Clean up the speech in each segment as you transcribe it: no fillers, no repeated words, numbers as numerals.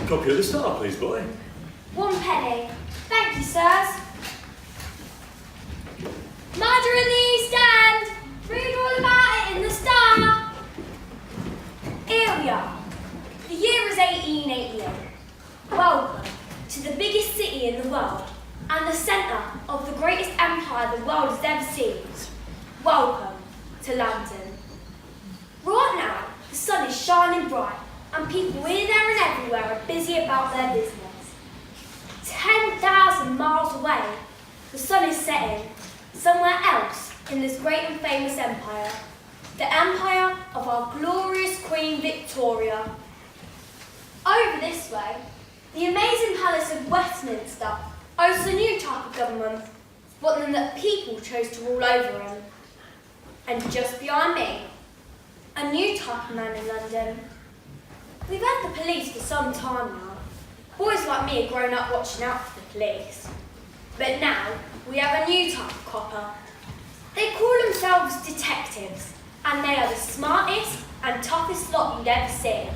Copy of the Star, please, boy. 1 penny. Thank you, sirs. Murder in the East End. Read all about it in the Star. Here we are. The year is 1888. Welcome to the biggest city in the world and the centre of the greatest empire the world has ever seen. Welcome to London. Right now, the sun is shining bright and people here, there and everywhere are busy about their business. 10,000 miles away, the sun is setting somewhere else in this great and famous empire, the empire of our glorious Queen Victoria. Over this way, the amazing Palace of Westminster owns a new type of government, one that people chose to rule over him. And just behind me, a new type of man in London. We've had the police for some time now. Boys like me have grown up watching out for the police. But now, we have a new type of copper. They call themselves detectives, and they are the smartest and toughest lot you'd ever see.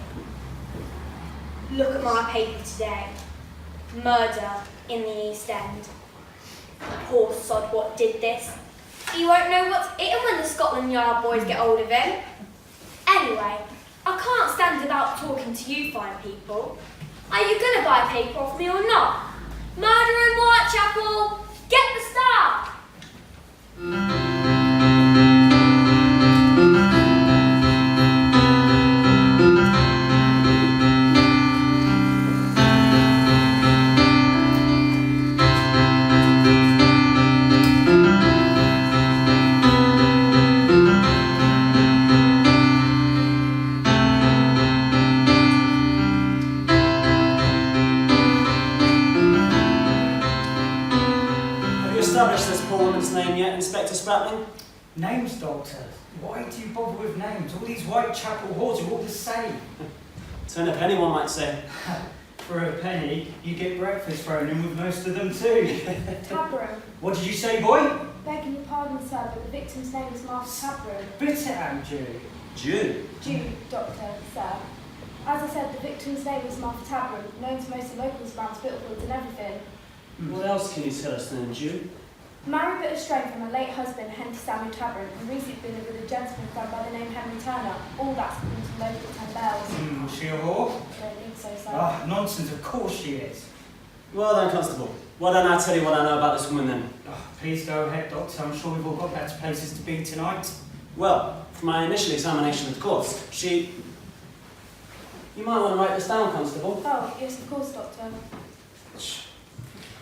Look at my paper today. Murder in the East End. Poor sod what did this. He won't know what's eaten when the Scotland Yard boys get hold of him. Anyway, I can't stand about talking to you fine people. Are you going to buy paper off me or not? Murder in Whitechapel! Get the Star! Name yet, Inspector Spratling? Names, Doctor? Why do you bother with names? All these Whitechapel whores are all the same. Turn a penny, one might say. For a penny, you get breakfast thrown in with most of them too. Tabroom. What did you say, boy? Begging your pardon, sir, but the victim's name is Master Tabroom. Bit it out, Jew. Jew? Jew, Doctor, sir. As I said, the victim's name is Master Tabroom, known to most of the locals around Spitalfields and everything. What else can you tell us then, Jew? Married but estranged from her late husband, Henry Samuel Tabroom, and recently been with a gentleman found by the name Henry Turner. All that's according to local 10 bells. Was she a whore? I don't think so, sir. Ah, nonsense, of course she is. Well then, Constable, why don't I tell you what I know about this woman then? Oh, please go ahead, Doctor. I'm sure we've all got better places to be tonight. Well, from my initial examination of the course, she... You might want to write this down, Constable. Oh, yes, of course, Doctor.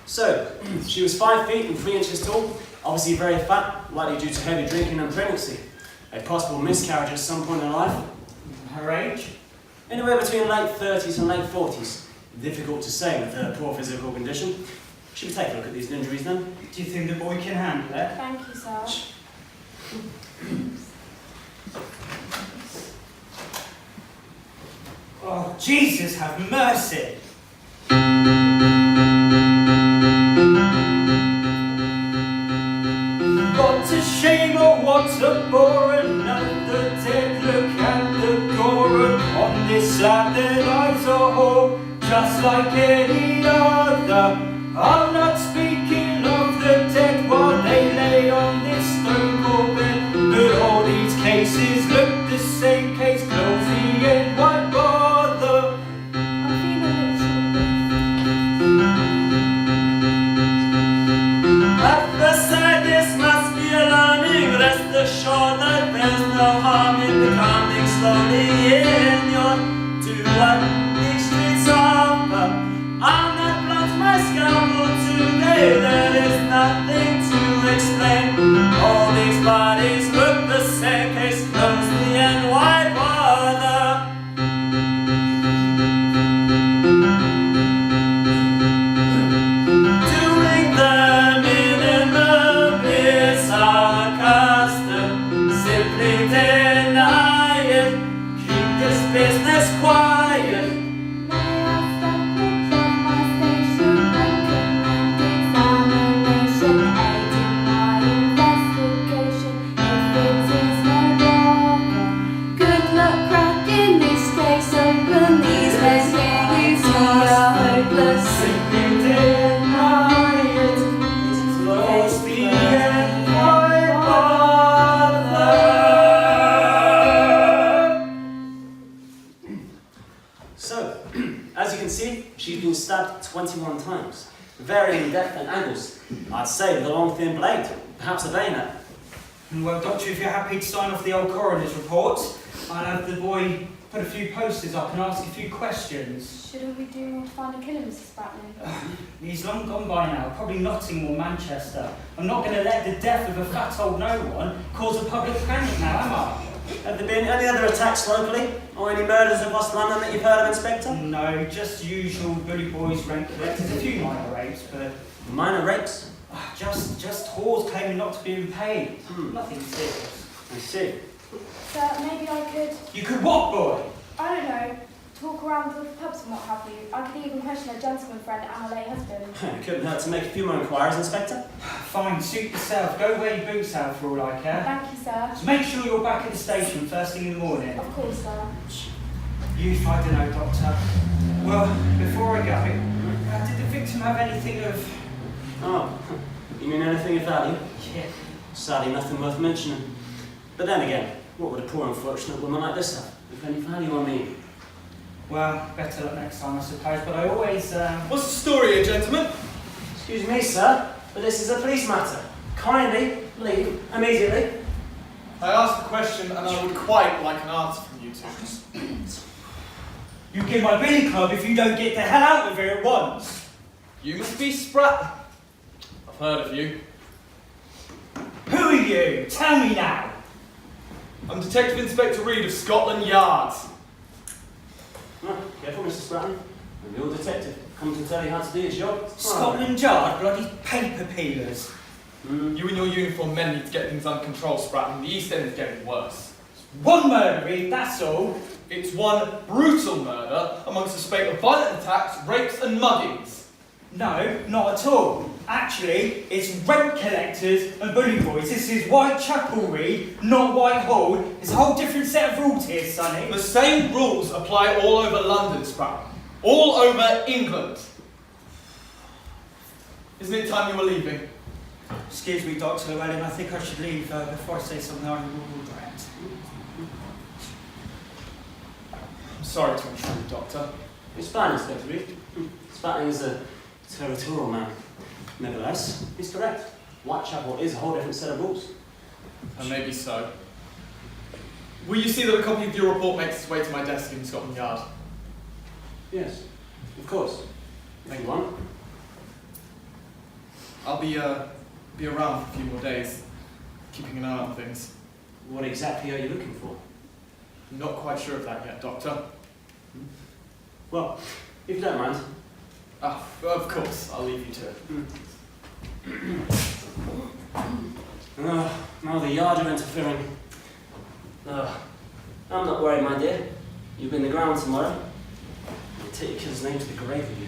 So, she was 5 feet and 3 inches tall, obviously very fat, likely due to heavy drinking and pregnancy. A possible miscarriage at some point in her life. Her age? Anywhere between late 30s and late 40s. Difficult to say with her poor physical condition. Should we take a look at these injuries then? Do you think the boy can handle it? Thank you, sir. Oh, Jesus, have mercy! What a shame, oh what a bore, another dead look at the gore upon this slab that lies a hole, just like any other. I'm not speaking of the dead while they lay on this stone cold bed, but all these cases look the same, case closed, the end, why bother? Assured that there's no harm in becoming slowly inured to what these streets offer. I'm not blunt my scalpel today, there is nothing to explain. All these bodies look the same, case closed, the end, why bother? Doing the minimum is our custom. Simply deny it, keep this business quiet. May I step above my station, recommend examination, aiding my investigation. stabbed 21 times, varying depth and angles. I'd say with a long thin blade, perhaps a bayonet. Well, Doctor, if you're happy to sign off the old coroner's report, I'll have the boy put a few posters up and ask a few questions. Shouldn't we do more to find a killer, Mrs. Spratling? He's long gone by now, probably Nottingham or Manchester. I'm not going to let the death of a fat old no-one cause a public panic now, am I? Have there been any other attacks locally? Or any murders across London that you've heard of, Inspector? No, just usual bully boys, rent collectors, a few minor rapes, but... Minor rapes? Just whores claiming not to be paid. Nothing serious. I see. Sir, maybe I could, You could what, boy? I don't know, talk around the pubs and what have you. I could even question a gentleman friend and my late husband. It couldn't hurt to make a few more inquiries, Inspector. Fine, suit yourself. Go wear your boots out for all I care. Thank you, sir. So make sure you're back at the station first thing in the morning. Of course, sir. Youth, I don't know, Doctor. Well, before I go, did the victim have anything of... Oh, you mean anything of value? Yeah. Sadly, nothing worth mentioning. But then again, what would a poor unfortunate woman like this have? If any value, I mean. Well, better luck next time, I suppose, but I always, What's the story here, gentlemen? Excuse me, sir, but this is a police matter. Kindly leave immediately. I asked the question and I would quite like an answer from you two. you give my billy club if you don't get the hell out of here at once. You must be Sprat. I've heard of you. Who are you? Tell me now. I'm Detective Inspector Reed of Scotland Yard. Oh, careful, Mr. Stratton. I'm your detective. Come to tell you how to do your job. Scotland Yard, bloody paper peelers. You and your uniform men need to get things under control, Sprat, and the East End is getting worse. One murder, Reed, that's all. It's one brutal murder amongst a spate of violent attacks, rapes and muggings. No, not at all. Actually, it's rent collectors and bully boys. This is Whitechapel, Reed, not Whitehall. It's a whole different set of rules here, Sonny. The same rules apply all over London, Sprat. All over England. Isn't it time you were leaving? Excuse me, Dr. Llewellyn, I think I should leave before I say something I will regret. I'm sorry to intrude, Doctor. It's fine, Inspector Reed. Spratling is a territorial man. Nevertheless, he's correct. Whitechapel is a whole different set of rules. And maybe so. Will you see that a copy of your report makes its way to my desk in Scotland Yard? Yes, of course. If you want. I'll be around for a few more days, keeping an eye on things. What exactly are you looking for? I'm not quite sure of that yet, Doctor. Well, if you don't mind. Ah, of course, I'll leave you to it. Now the yard are interfering. I'm not worried, my dear. You'll be in the ground tomorrow. You'll take your kid's name to the grave with you.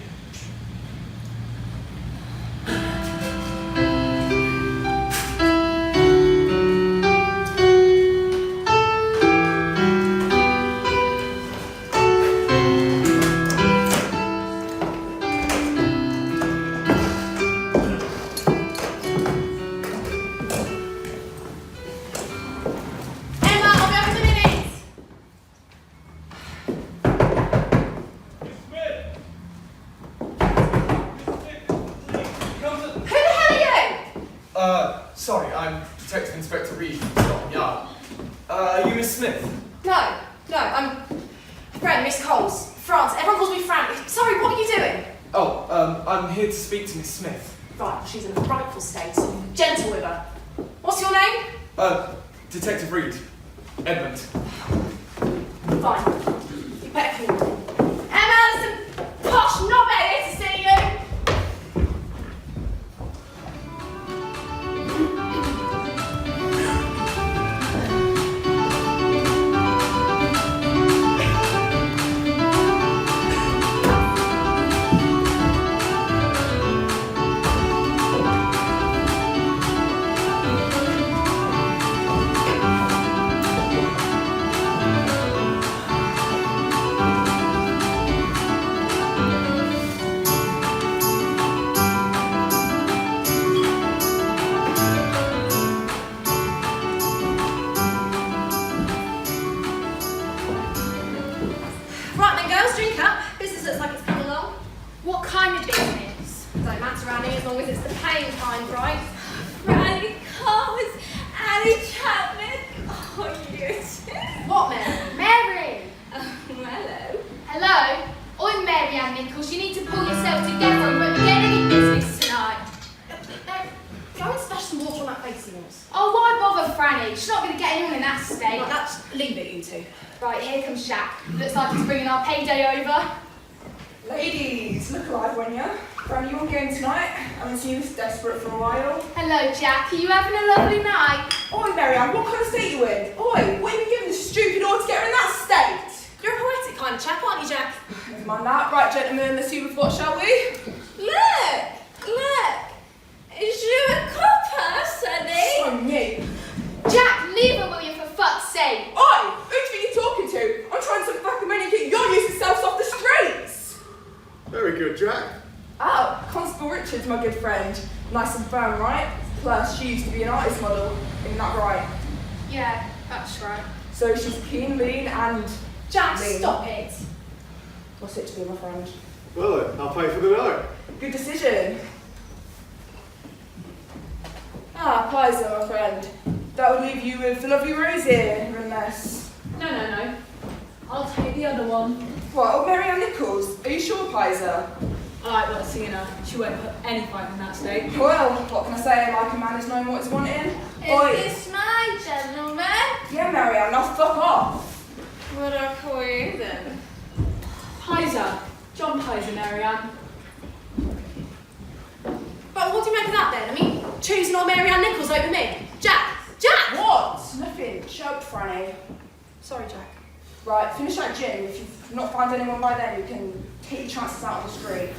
Sorry, I'm Detective Inspector Reed from Scotland Yard. Are you Miss Smith? No, I'm Fran, Miss Coles. France, everyone calls me Fran. Sorry, what are you doing? Oh, I'm here to speak to Miss Smith. Right, she's in a frightful state. Gentle with her. What's your name? Detective Reed. Edmund. Fine. You better call me. Emma, some posh knobhead here to see you. chaps around here as long as it's the paying kind, right? Franny Coles, Annie Chapman. Oh, you too. What, Mary? Mary! Hello. Hello? I'm Mary Ann Nichols. You need to pull yourself together and won't get any business tonight. Go and splash some water on that face of yours. Oh, why bother Franny? She's not going to get anyone in that state. Right, that's leave it, you two. Right, here comes Shaq. Looks like he's bringing our payday over. Ladies, look alive, won't you? Granny, you on game tonight? Haven't seen you this desperate for a while. Hello, Jack. Are you having a lovely night? Oi, Marianne, what kind of state you in? Oi, what are you giving this stupid order to get her in that state? You're a poetic kind of chap, aren't you, Jack? Never mind that. Right, gentlemen, let's see with what, shall we? Look. Is you a copper, Sonny? So me. Jack, leave her, will you, for fuck's sake? Oi, who do you think you're talking to? I'm trying to look back the money and get your useless selves off the streets. Very good, Jack. Oh, Constable Richards, my good friend. Nice and firm, right? Plus, she used to be an artist model. Isn't that right? Yeah, that's right. So she's keen, lean, and Jack, lean. stop it. What's it to be, my friend? Well then, I'll pay for the night. Good decision. Ah, Pizer, my friend. That would leave you with the lovely Rose here, unless... No. I'll take the other one. What, old Mary Ann Nichols? Are you sure, Pizer? Alright, well, seeing her, she won't put any fight in that state. Well, what can I say? Like a man is knowing what he's wanting. Is this my gentleman? Yeah, Mary Ann, now fuck off. What do I call you then? Pizer. John Pizer, Marianne. But what do you make of that then? I mean, choosing old Mary Ann Nichols over me. Jack! What? Nothing. Shut up, Franny. Sorry, Jack. Right, finish that gin. If you've not found anyone by then, you can take your chances out on the street.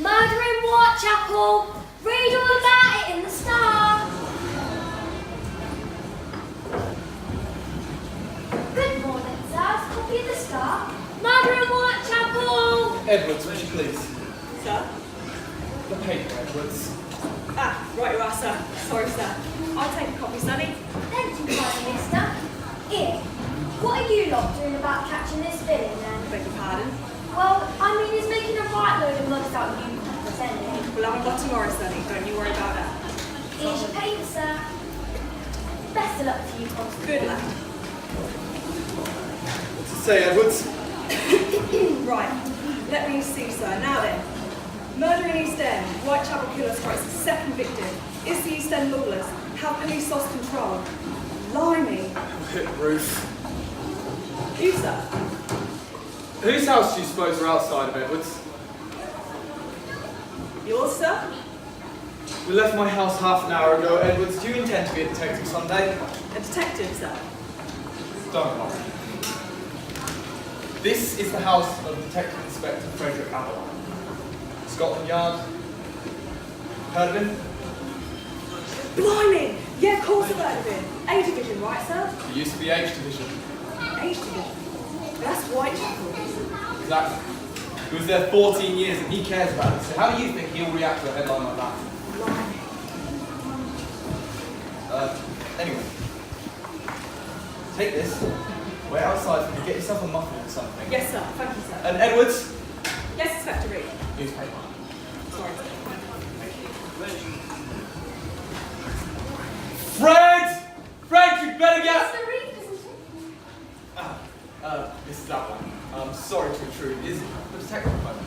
Murder in Whitechapel. Read all about it in the Star. Good morning, sir. Copy of the Star. Murder in Whitechapel. Edwards, would you please? Sir? The paper, Edwards. Ah, right you are, sir. Sorry, sir. I'll take a copy, Sonny. Thank you, Prime Minister. Here, what are you lot doing about catching this villain then? Beg your pardon. Well, I mean, he's making a right load of mugs out of you, pretending. We'll have a lot tomorrow, Sonny. Don't you worry about that. Here's your paper, sir. Best of luck to you, Constable. Good luck. What's it say, Edwards? Right. Let me see, sir. Now then. Murder in East End. Whitechapel killer strikes a second victim. Is the East End lawless? Have police lost control? Blimey. Hit Ruth. You, sir? Whose house do you suppose are outside of Edwards? Yours, sir? We left my house half an hour ago, Edwards. Do you intend to be a detective someday? A detective, sir? Don't worry. This is the house of Detective Inspector Frederick Avalon. Scotland Yard. Heard of him? Blimey! Yeah, of course I've heard of him. A division, right, sir? He used to be H Division. H division. That's Whitechapel. Exactly. He was there 14 years and he cares about it. So how do you think he'll react to a headline like that? Blimey. Anyway. Take this. Wait outside and get yourself a muffin or something. Yes, sir. Thank you, sir. And Edwards, Yes, Inspector Reed. newspaper. Sorry, sir. Fred! Fred, you better get... Mr. Reed, isn't it? This is that one. I'm sorry to intrude. Is the detective home?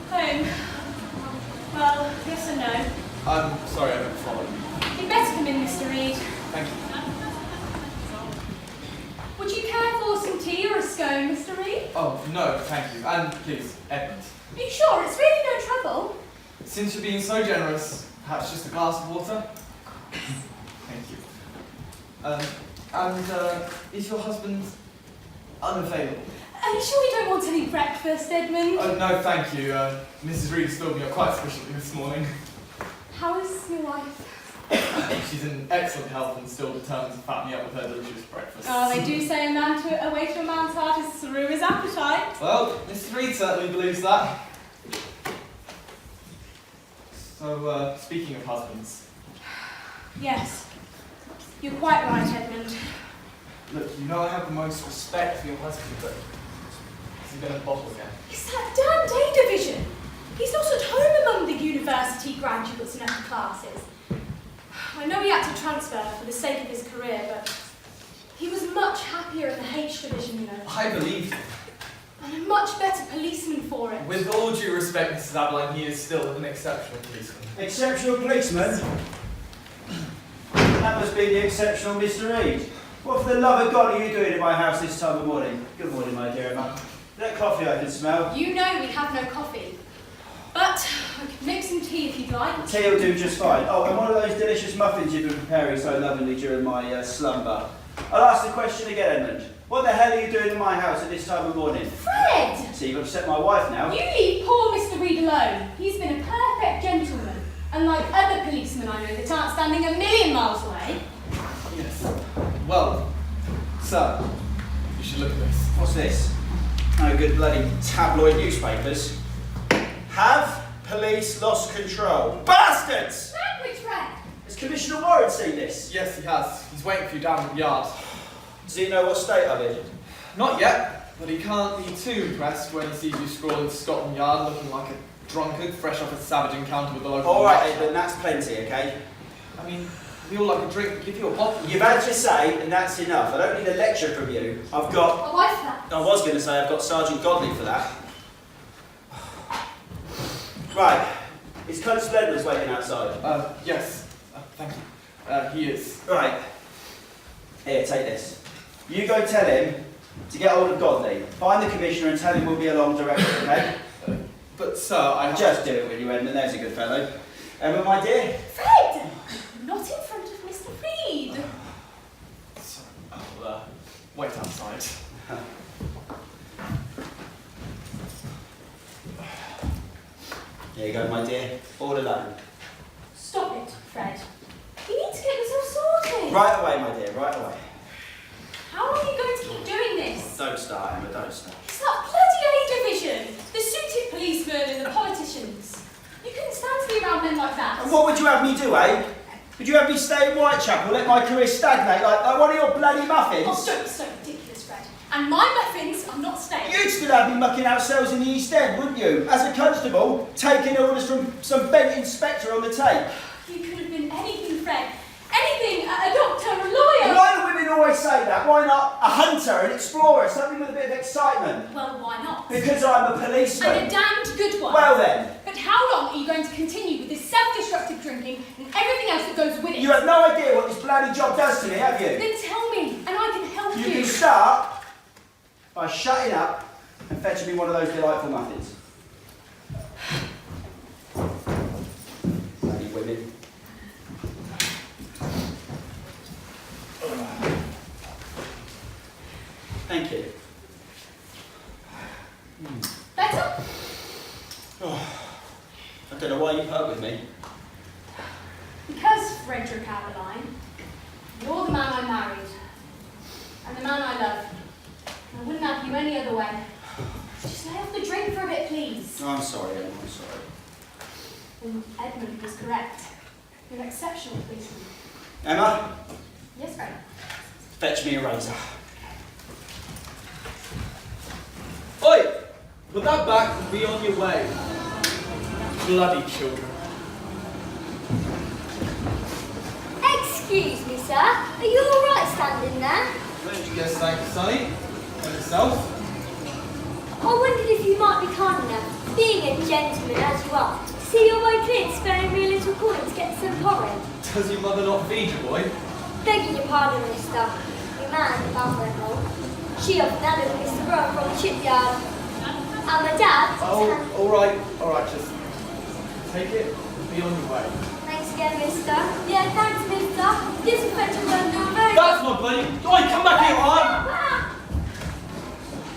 Home. Well, yes and no. I'm sorry I don't follow you. You'd better come in, Mr. Reed. Thank you. Would you care for some tea or a scone, Mr. Reed? Oh, no, thank you. And please, Edmund. Are you sure? It's really no trouble. Since you're being so generous, perhaps just a glass of water? Thank you. Is your husband unavailable? Are you sure you don't want any breakfast, Edmund? No, thank you. Mrs. Reed filled me up quite sufficiently this morning. How is your wife? She's in excellent health and still determined to fatten me up with her delicious breakfast. Oh, they do say a way to a man's heart is through his appetite. Well, Mrs. Reed certainly believes that. So, speaking of husbands. Yes, you're quite right, Edmund. Look, you know I have the most respect for your husband, but has he been at the bottle again? It's that damn day division. He's not at home among the university graduates and upper classes. I know he had to transfer for the sake of his career, but he was much happier in the H division, you know. I believe you. And a much better policeman for it. With all due respect, Mrs. Abeline, he is still an exceptional policeman. Exceptional policeman? That must be the exceptional Mr. Reed. What for the love of God are you doing in my house this time of morning? Good morning, my dear Emma. Is that coffee I can smell? You know we have no coffee. But I could make some tea if you'd like. Tea will do just fine. Oh, and one of those delicious muffins you've been preparing so lovingly during my slumber. I'll ask the question again, Edmund. What the hell are you doing in my house at this time of morning? Fred! So you've upset my wife now? You leave poor Mr. Reed alone. He's been a perfect gentleman. Unlike other policemen I know that aren't standing a million miles away. Yes. Well, sir, you should look at this. What's this? No good bloody tabloid newspapers. Have police lost control? Bastards! Language, Fred! Has Commissioner Warren seen this? Yes, he has. He's waiting for you down at the yard. Does he know what state I'm in? Not yet, but he can't be too impressed when he sees you scrawling Scotland Yard looking like a drunkard fresh off a savage encounter with the local... Alright, Edmund, that's plenty, okay? I mean, we all like a drink, give you a bottle. You've had your say, and that's enough. I don't need a lecture from you. I've got... A wife that. I was going to say I've got Sergeant Godley for that. Right. Is Constable Edwards waiting outside? Yes. Thank you. He is. Right. Here, take this. You go tell him to get hold of Godley. Find the Commissioner and tell him we'll be along directly, okay? But, sir, I have... Just do it, will you, Edmund? There's a good fellow. Emma, my dear? Fred! Not in front of Mr. Reed. Sorry, I'll wait outside. Here you go, my dear. All alone. Stop it, Fred. You need to get yourself sorted. Right away, my dear, right away. How long are you going to keep doing this? Don't start, Emma, don't start. It's that bloody A division. The suited policemen and the politicians. You couldn't stand to be around men like that. And what would you have me do, eh? Would you have me stay in Whitechapel, let my career stagnate like one of your bloody muffins? Oh, don't be so ridiculous, Fred. And my muffins are not staying. You'd still have me mucking out cells in the East End, wouldn't you? As a constable, taking orders from some bent inspector on the take. You could have been anything, Fred. Anything, a doctor, a lawyer. Why do women always say that? Why not a hunter, an explorer, something with a bit of excitement? Well, why not? Because I'm a policeman. And a damned good one. Well then. But how long are you going to continue with this self-destructive drinking and everything else that goes with it? You have no idea what this bloody job does to me, have you? Then tell me, and I can help you. You can start by shutting up and fetching me one of those delightful muffins. Bloody women. Thank you. Better? Oh, I don't know why you put up with me. Because, Frederick Adeline, you're the man I married. And the man I love. I wouldn't have you any other way. Just lay off the drink for a bit, please. Oh, I'm sorry, Emma, I'm sorry. And Edmund was correct. You're an exceptional policeman. Emma, Yes, Fred. fetch me a razor. Oi! Put that back and be on your way. Bloody children. Excuse me, sir. Are you all right standing there? Yes, thank you, Sonny. And yourself? I wondered if you might be kind enough, being a gentleman as you are, to see your way clear to sparing me a little coin to get some porridge. Does your mother not feed you, boy? Begging your pardon, mister. Your man, Bosworth, she often had a Mr. Brown from the shipyard. And my dad... Oh, alright, just take it and be on your way. Thanks again, mister. Yeah, thanks, mister. Disinfectant won't do a very... That's my buddy! Oi, come back here, man!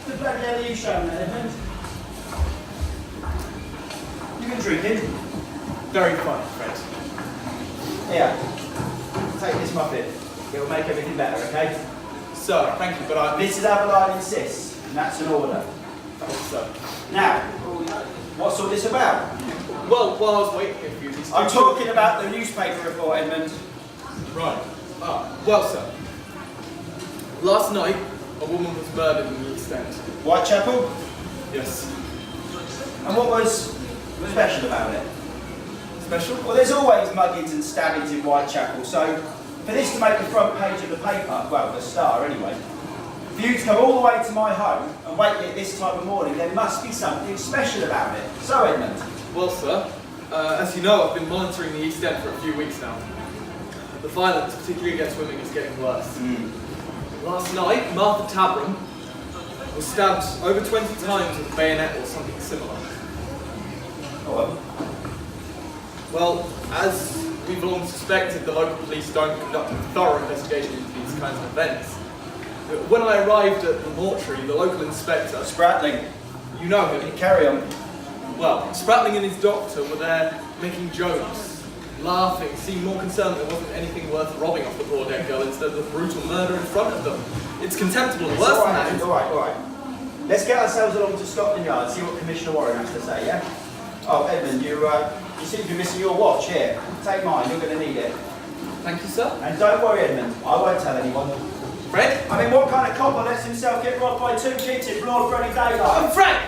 The bloody hell are you showing there, Edmund? You been drinking? Very fun, Fred. Here, take this muffin. It'll make everything better, okay? Sir, thank you, but Mrs. Abeline insists, and that's an order. Oh, sir. Now, what's all this about? Well, while I was waiting here for you, these I'm two talking about the newspaper report, Edmund. Right. Well, sir. Last night, a woman was murdered in the East End. Whitechapel? Yes. And what was special about it? Special? Well, there's always muggings and stabbings in Whitechapel, so for this to make the front page of the paper, well, the Star anyway, for you to come all the way to my home and wake me at this time of morning, there must be something special about it. So, Edmund? Well, sir, as you know, I've been monitoring the East End for a few weeks now. The violence, particularly against women, is getting worse. Last night, Martha Tabram was stabbed over 20 times with a bayonet or something similar. Oh, Well, as we've long suspected, the local police don't conduct a thorough investigation into these kinds of events. When I arrived at the mortuary, the local inspector... Spratling. You know him. Carry on. Well, Spratling and his doctor were there making jokes, laughing, seemed more concerned there wasn't anything worth robbing off the poor dead girl instead of the brutal murder in front of them. It's contemptible and worse than that. All right. Let's get ourselves along to Scotland Yard, see what Commissioner Warren has to say, yeah? Oh, Edmund, you seem to be missing your watch here. Take mine, you're going to need it. Thank you, sir. And don't worry, Edmund, I won't tell anyone. Fred? I mean, what kind of copper lets himself get robbed by two kids in broad bloody daylight? Oh, Fred!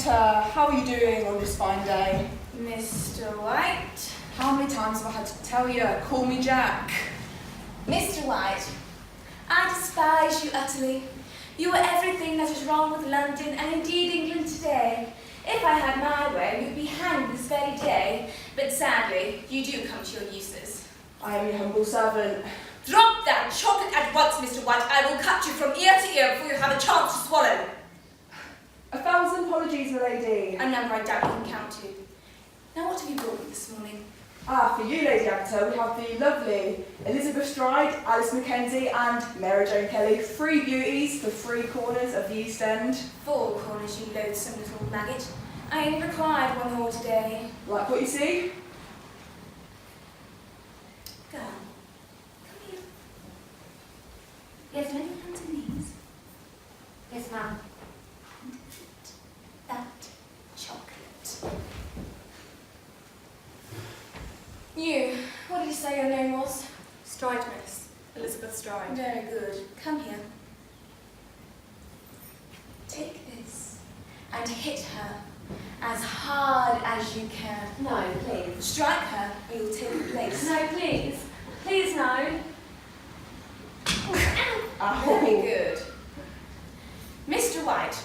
How are you doing on this fine day? Mr. White? How many times have I had to tell you, call me Jack? Mr. White, I despise you utterly. You are everything that is wrong with London and indeed England today. If I had my way, you'd be hanged this very day. But sadly, you do come to your uses. I am your humble servant. Drop that chocolate at once, Mr. White. I will cut you from ear to ear before you have a chance to swallow. 1,000 apologies, my lady. A number I doubt you can count to. Now, what have you brought me this morning? For you, Lady Agatha, we have the lovely Elizabeth Stride, Alice Mackenzie, and Mary Jane Kelly. 3 beauties for 3 corners of the East End. 4 corners, you loathsome little maggot. I only required 1 more today. Like what you see? Girl, come here. Yes, ma'am. Hands and knees. Yes, ma'am. That chocolate. You, what did you say your name was? Stride, miss. Elizabeth Stride. Very good. Come here. Take this and hit her as hard as you can. No, please. Strike her or you'll take the place. No, please. Please, no. Very good. Mr. White.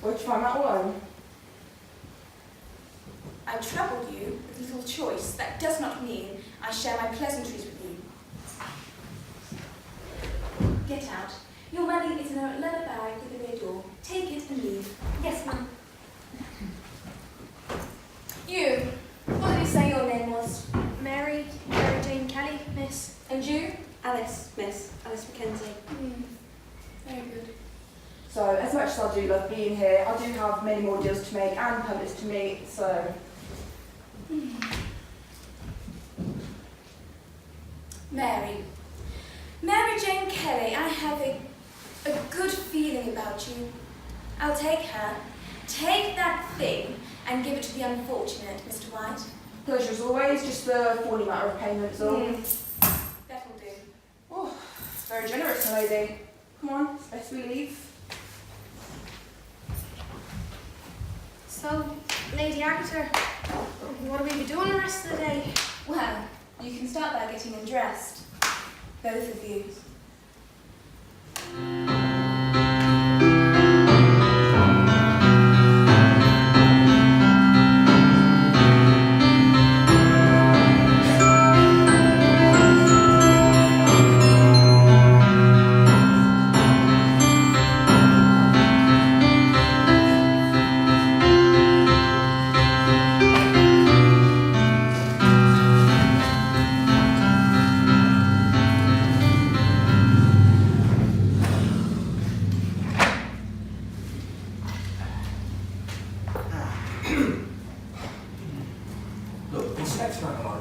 Where'd you find that one? I troubled you with little choice. That does not mean I share my pleasantries with you. Get out. Your money is in a leather bag with the red door. Take it and leave. Yes, ma'am. You, what did you say your name was? Mary Jane Kelly, miss. And you? Alice, miss. Alice Mackenzie. Very good. So as much as I do love being here, I do have many more deals to make and permits to meet, so... Mary Jane Kelly, I have a good feeling about you. I'll take her. Take that thing and give it to the unfortunate, Mr. White. Pleasure as always, just the thorny matter of payment, all. That'll do. Oh, it's very generous, my lady. Come on, it's best we leave. So, Lady Agatha, what will we be doing the rest of the day? Well, you can start by getting undressed. Both of you.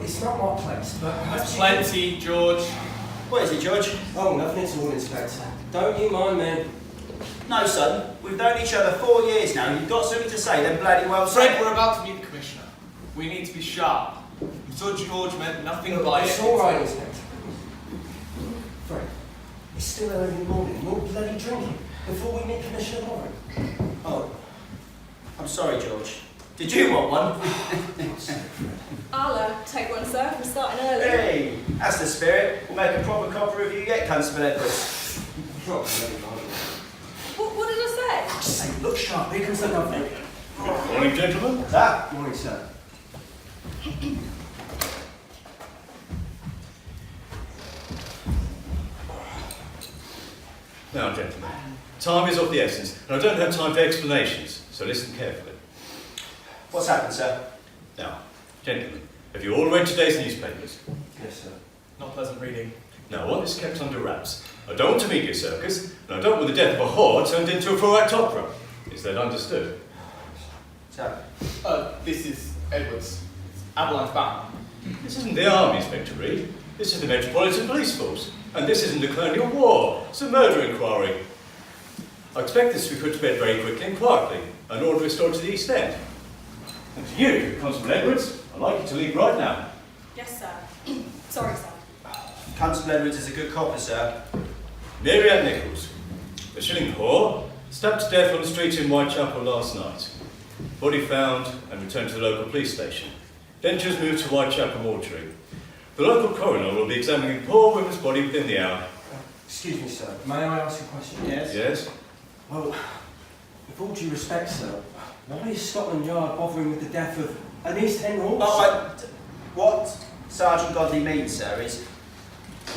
It's not my place, but There's plenty, George. What is it, George? Oh, nothing at all, Inspector. Don't you mind me? No, son. We've known each other 4 years now. You've got something to say, then bloody well Fred, said. we're about to meet the Commissioner. We need to be sharp. We thought George meant nothing by It's it. all right, Inspector. Fred, it's still early in the morning. You're bloody drinking before we meet Commissioner Warren. Oh, I'm sorry, George. Did you want one? I'll take one, sir. We're starting early. Hey, that's the spirit. We'll make a proper copper of you yet, Constable Edwards. What did I say? Hey, look sharp. Here comes the governor. Morning, gentlemen. Ah, Morning, sir. Now, gentlemen, time is of the essence, and I don't have time for explanations, so listen carefully. what's happened, sir? Now, gentlemen, have you all read today's newspapers? Yes, sir. Not pleasant reading. Now, one is kept under wraps. I don't want a media circus, and I don't want the death of a whore turned into a four-act opera. Is that understood? Sir. This is Edwards. Abeline's back. This isn't the army, Inspector Reed. This is the Metropolitan Police Force. And this isn't a colonial war. It's a murder inquiry. I expect this to be put to bed very quickly and quietly, and order restored to the East End. And to you, Constable Edwards, I'd like you to leave right now. Yes, sir. Sorry, sir. Constable Edwards is a good copper, sir. Mary Ann Nichols, a shilling whore, stabbed to death on the street in Whitechapel last night. Body found and returned to the local police station. Then she was moved to Whitechapel mortuary. The local coroner will be examining the poor woman's body within the hour. Excuse me, sir. May I ask a question? Yes? Yes? Well, with all due respect, sir, why is Scotland Yard bothering with the death of an East End horse? What Sergeant Godley means, sir, is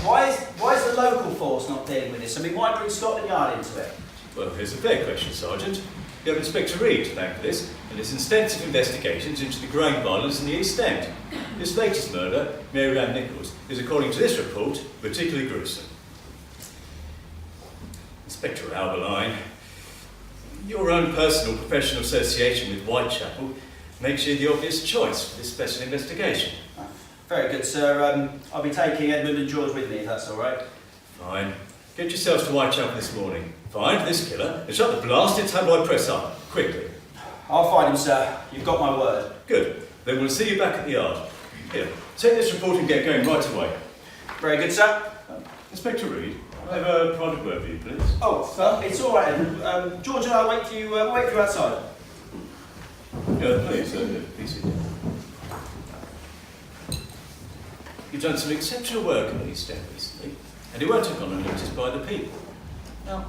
why is the local force not dealing with this? I mean, why bring Scotland Yard into it? Well, here's a fair question, Sergeant. You have Inspector Reed to thank for this, and his extensive investigations into the growing violence in the East End. This latest murder, Mary Ann Nichols, is, according to this report, particularly gruesome. Inspector Alberline, your own personal professional association with Whitechapel makes you the obvious choice for this special investigation. Very good, sir. I'll be taking Edmund and George with me, if that's all right. Fine. Get yourselves to Whitechapel this morning. Find this killer and shut the blasted tabloid press up, quickly. I'll find him, sir. You've got my word. Good. Then we'll see you back at the yard. Here, take this report and get going right away. Very good, sir. Inspector Reed, I have a private word for you, please. Oh, sir, it's all right, Edmund. George and I'll wait for you outside. Yeah, please, please sit. You've done some exceptional work in the East End recently, and it won't have gone unnoticed by the people. Now,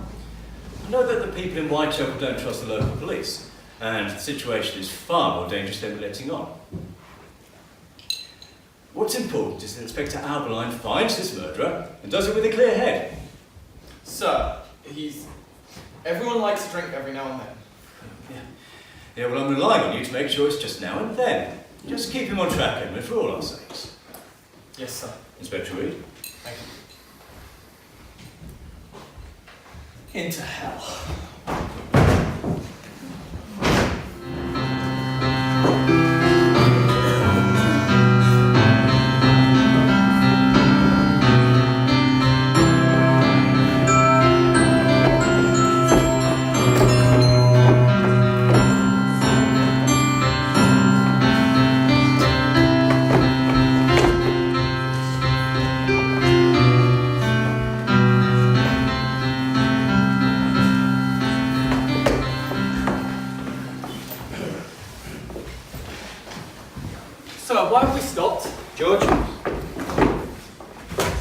I know that the people in Whitechapel don't trust the local police, and the situation is far more dangerous than we're letting on. What's important is that Inspector Alberline finds this murderer and does it with a clear head. Sir, everyone likes to drink every now and then. Yeah, well, I'm relying on you to make sure it's just now and then. Just keep him on track, Edmund, for all our sakes. Yes, sir. Inspector Reed. Thank Into hell. So, why have we stopped? George?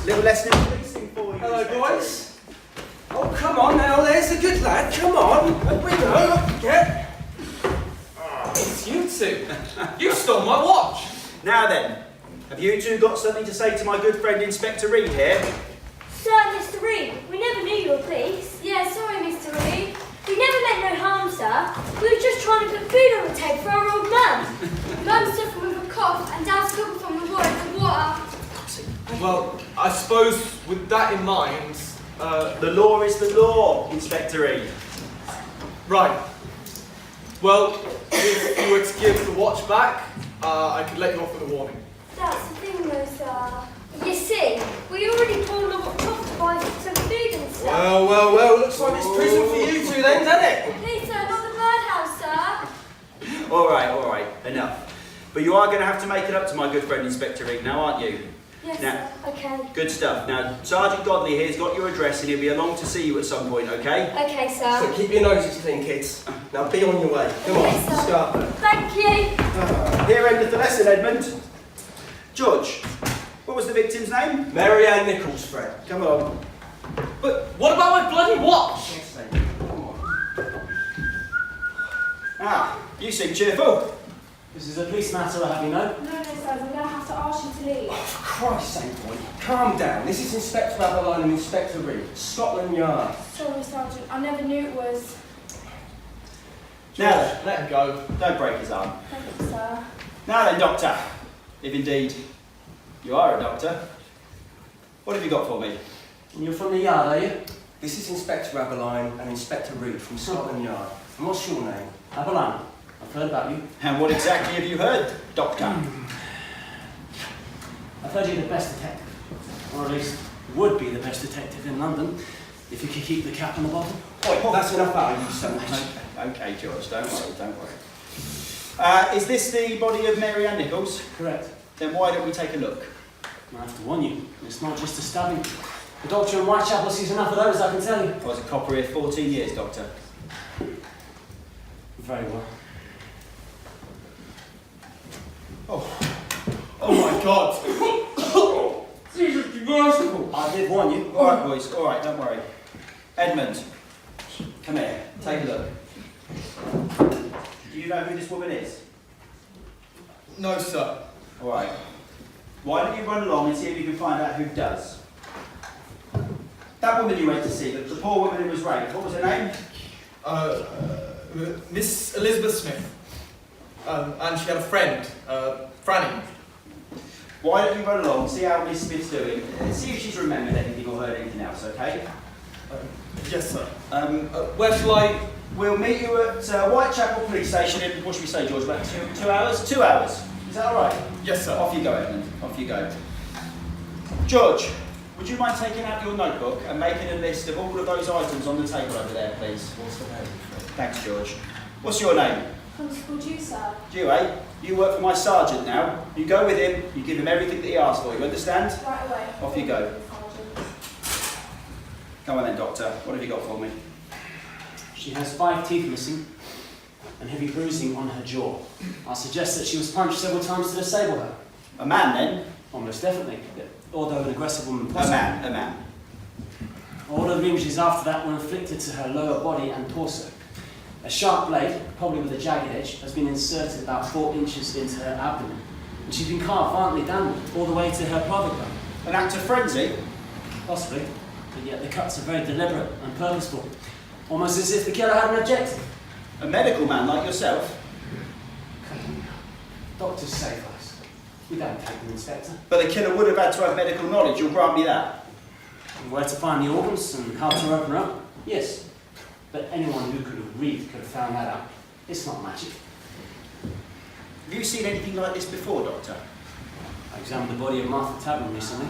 Little lesson in policing for you. Hello, Inspector. boys. Oh, come on now, there's a good lad. Come on. Up we go. Up we get. It's you two. You stole my watch. Now then, have you two got something to say to my good friend Inspector Reed here? Sir, Mr. Reed, we never knew you were police. Yeah, sorry, Mr. Reed. We never meant no harm, sir. We were just trying to put food on the table for our old man. Mum suffering with a cough and Dad's coming from the war in the water. Well, I suppose with that in mind, The law is the law, Inspector Reed. right. Well, if you were to give the watch back, I could let you off with a warning. That's the thing though, sir. You see, we already pulled the watch off to buy some food and stuff. Well, looks like it's prison for you two then, doesn't it? Please, sir, not the birdhouse, sir. All right, enough. But you are going to have to make it up to my good friend Inspector Reed now, aren't you? Yes, Now- sir. Okay. Good stuff. Now, Sergeant Godley here's got your address and he'll be along to see you at some point, okay? Okay, sir. So keep your noses clean, kids. Now be on your way. Come on, Okay, sir. start then. Thank you. Here endeth the lesson, Edmund. George, what was the victim's name? Mary Ann Nichols, Fred. Come on. But what about my bloody watch? Yes, lady. Come on. Ah, you seem cheerful. This is a police matter, I have you know. No, sir, we're going to have to ask you to leave. Oh, for Christ's sake, boy. Calm down. This is Inspector Adeline and Inspector Reed, Scotland Yard. Sorry, Sergeant, I never knew it was. Now, Let him go. don't break his arm. Thank you, sir. Now then, Doctor, if indeed you are a doctor, what have you got for me? And you're from the yard, are you? This is Inspector Adeline and Inspector Reed from Scotland Yard. And what's your name? Abelan. I've heard about you. And what exactly have you heard, Doctor? I've heard you're the best detective. Or at least would be the best detective in London, if you could keep the cap on the bottom. Oi, that's enough out of you, son. Okay, George, don't worry. Is this the body of Mary Ann Nichols? Correct. Then why don't we take a look? I have to warn you, it's not just a stabbing. The doctor in Whitechapel sees enough of those, I can tell you. I was a copper here 14 years, Doctor. Very well. Oh my God. Jesus, be merciful. I did warn you. All right, boys, all right, don't worry. Edmund, come here, take a look. Do you know who this woman is? No, sir. All right. Why don't you run along and see if you can find out who does? That woman you went to see, the poor woman who was raped, what was her name? Miss Elizabeth Smith. And she had a friend, Franny. Why don't you run along, see how Miss Smith's doing, and see if she's remembered anything or heard anything else, okay? Yes, sir. Where shall I? We'll meet you at Whitechapel Police Station in, what should we say, George, about 2 hours? 2 hours. Is that all right? Yes, sir. Off you go, Edmund. Off you go. George, would you mind taking out your notebook and making a list of all of those items on the table over there, please? What's the name? Thanks, George. What's your name? Constable Dew, sir. You, eh? You work for my sergeant now. You go with him, you give him everything that he asks for, you understand? Right away. Off you go. Sergeant. Come on then, Doctor. What have you got for me? She has 5 teeth missing and heavy bruising on her jaw. I suggest that she was punched several times to disable her. A man, then? Almost definitely. Although an aggressive woman A possibly. man, a man. All of the injuries after that were inflicted to her lower body and torso. A sharp blade, probably with a jagged edge, has been inserted about 4 inches into her abdomen. And she's been carved violently downward, all the way to her pelvic bone. An act of frenzy? Possibly, but yet the cuts are very deliberate and purposeful. Almost as if the killer had an objective. A medical man like yourself? Doctors save us. We don't take them, Inspector. But the killer would have had to have medical knowledge, you'll grant me that. And where to find the organs and how to open her up. Yes, but anyone who could read could have found that out. It's not magic. Have you seen anything like this before, Doctor? I examined the body of Martha Tavern recently.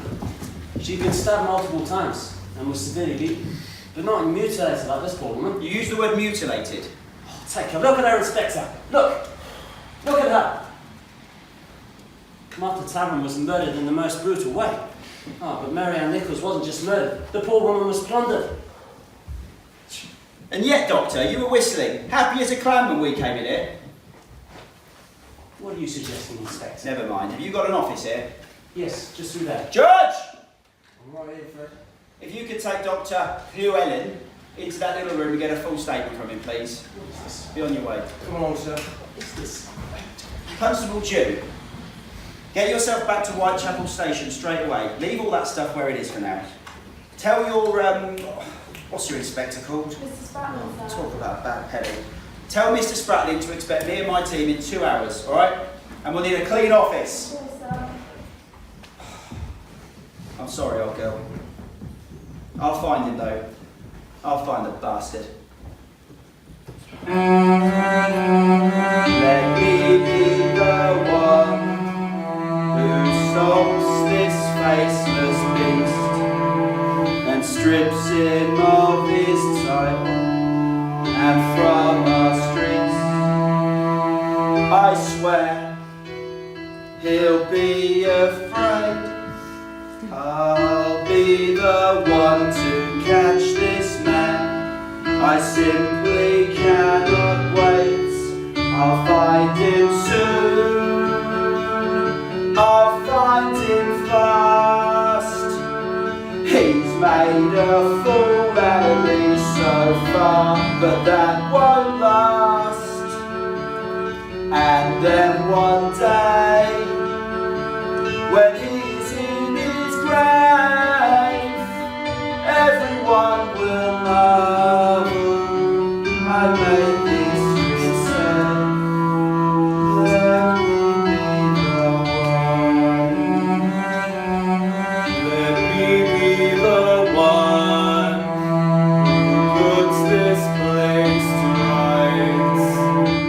She'd been stabbed multiple times and was severely beaten, but not mutilated like this poor woman. You used the word mutilated. Oh, take a look at her, Inspector. Look! Look at her! Martha Tavern was murdered in the most brutal way. Oh, but Mary Ann Nichols wasn't just murdered. The poor woman was plundered. And yet, Doctor, you were whistling, happy as a clam when we came in here. What are you suggesting, Inspector? Never mind. Have you got an office here? Yes, just through there. Judge! I'm right here, Fred. If you could take Dr. Hugh Ellen into that little room and get a full statement from him, please. What is this? Be on your way. Come on, sir. What's this? Constable Jew, get yourself back to Whitechapel Station straight away. Leave all that stuff where it is for now. Tell your, what's your inspector called? Mr. Spratling, sir. Talk about bad petting. Tell Mr. Spratling to expect me and my team in 2 hours, alright? And we'll need a clean office. Yes, sir. I'm sorry, old girl. I'll find him, though. I'll find the bastard. Let me be the one who stops this faceless beast and strips him of his title and from our streets. I swear he'll be afraid. I'll be the one to catch this man. I simply cannot wait. I'll find him soon. I'll find him fast. He's made a fool out of me so far, but that won't last. And then one day, when he's in his grave, everyone will know I made these streets safe. Let me be the one. Let me be the one who puts this place to rights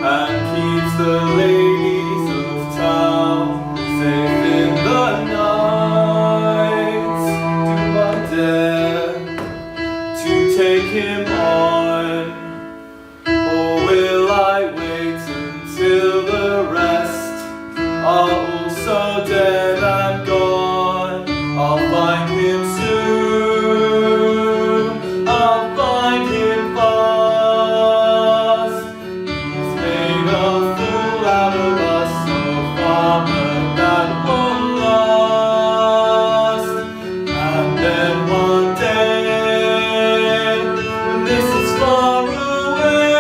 and keeps the ladies of town safe in the night. Do I dare to take him on, or will I wait until the rest are also dead and gone? I'll find him soon, I'll find him fast. He's made a fool out of us so far, but that won't last. And then one day, when this is far away,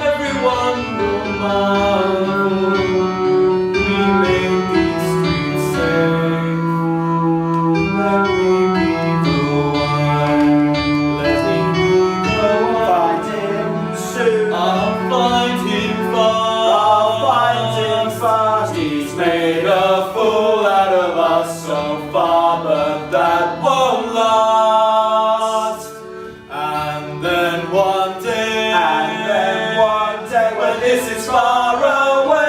everyone will marvel we made these streets safe. Let me be the one. Let me be the one. Find him soon. I'll find him fast. I'll find him fast. He's made a fool out of us so far, but that won't last. And then one day, when this is far away,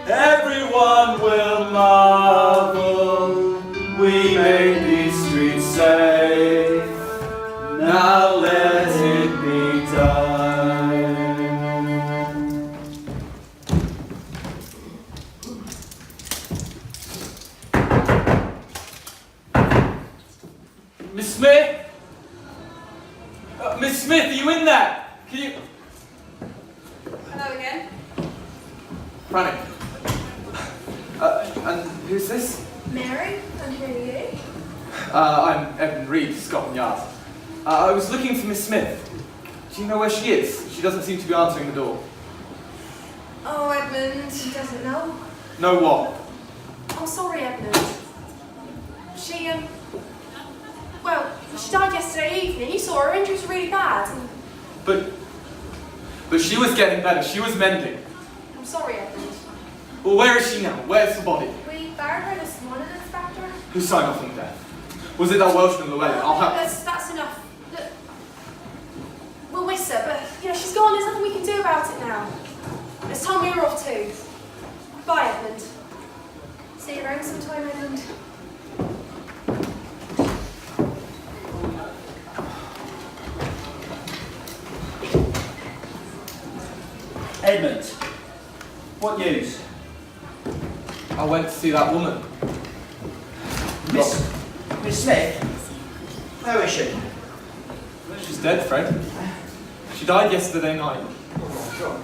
everyone will marvel we made these streets safe. Now let it be done. Miss Smith? Miss Smith, are you in there? Can you... Hello again. Franny. And who's this? Mary, and who are you? I'm Evan Reed, Scotland Yard. I was looking for Miss Smith. Do you know where she is? She doesn't seem to be answering the door. Oh, Edmund, he doesn't know. Know what? I'm sorry, Edmund. She, well, she died yesterday evening. You saw her injury was really bad. But she was getting better. She was mending. I'm sorry, Edmund. Well, where is she now? Where's the body? We buried her this morning, Inspector. Who signed off on death? Was it that Welshman Llewellyn? I'll have... That's enough. Look, we'll miss her, but you know, she's gone. There's nothing we can do about it now. It's time we were off too. Bye, Edmund. See you around sometime, Edmund. Edmund, what news? I went to see that woman. Miss Smith? How is she? She's dead, Fred. She died yesterday night. Oh my God.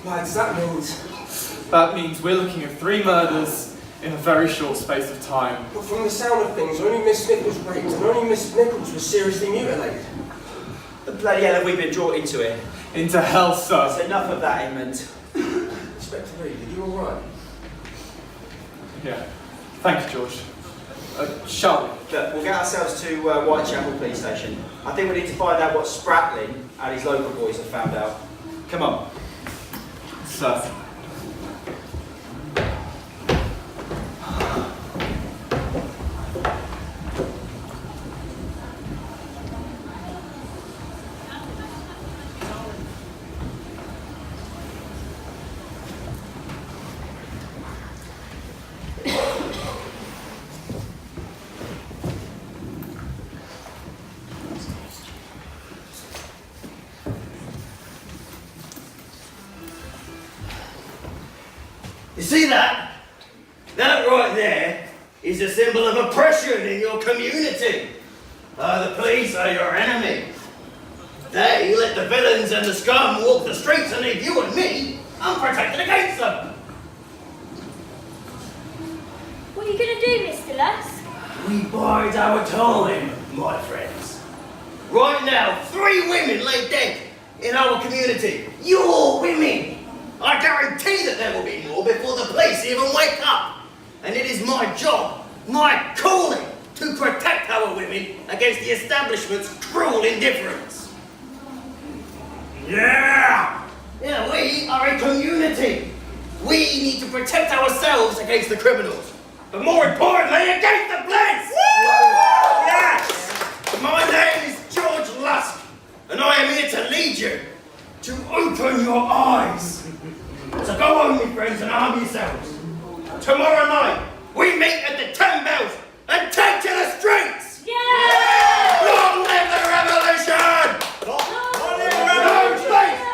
Lads, that means... That means we're looking at 3 murders in a very short space of time. But from the sound of things, only Miss Smith was raped and only Miss Nichols was seriously mutilated. The bloody hell have we been brought into it? Into hell, sir. That's enough of that, Edmund. Inspector Reed, are you alright? Yeah. Thank you, George. Shall we? Look, we'll get ourselves to Whitechapel police station. I think we need to find out what Spratling and his local boys have found out. Come on. Sir. You see that? That right there is a symbol of oppression in your community. The police are your enemy. They let the villains and the scum walk the streets and leave you and me unprotected against them. What are you going to do, Mr. Lusk? We bide our time, my friends. Right now, 3 women lay dead in our community. Your women. I guarantee that there will be more before the police even wake up. And it is my job, my calling, to protect our women against the establishment's cruel indifference. Yeah, we are a community. We need to protect ourselves against the criminals, but more importantly, against the police. Yes! My name is George Lusk, and I am here to lead you, to open your eyes. So go home, my friends, and arm yourselves. Tomorrow night, we meet at the 10 bells and take to the streets! Yeah! Long live the revolution! Long live the revolution!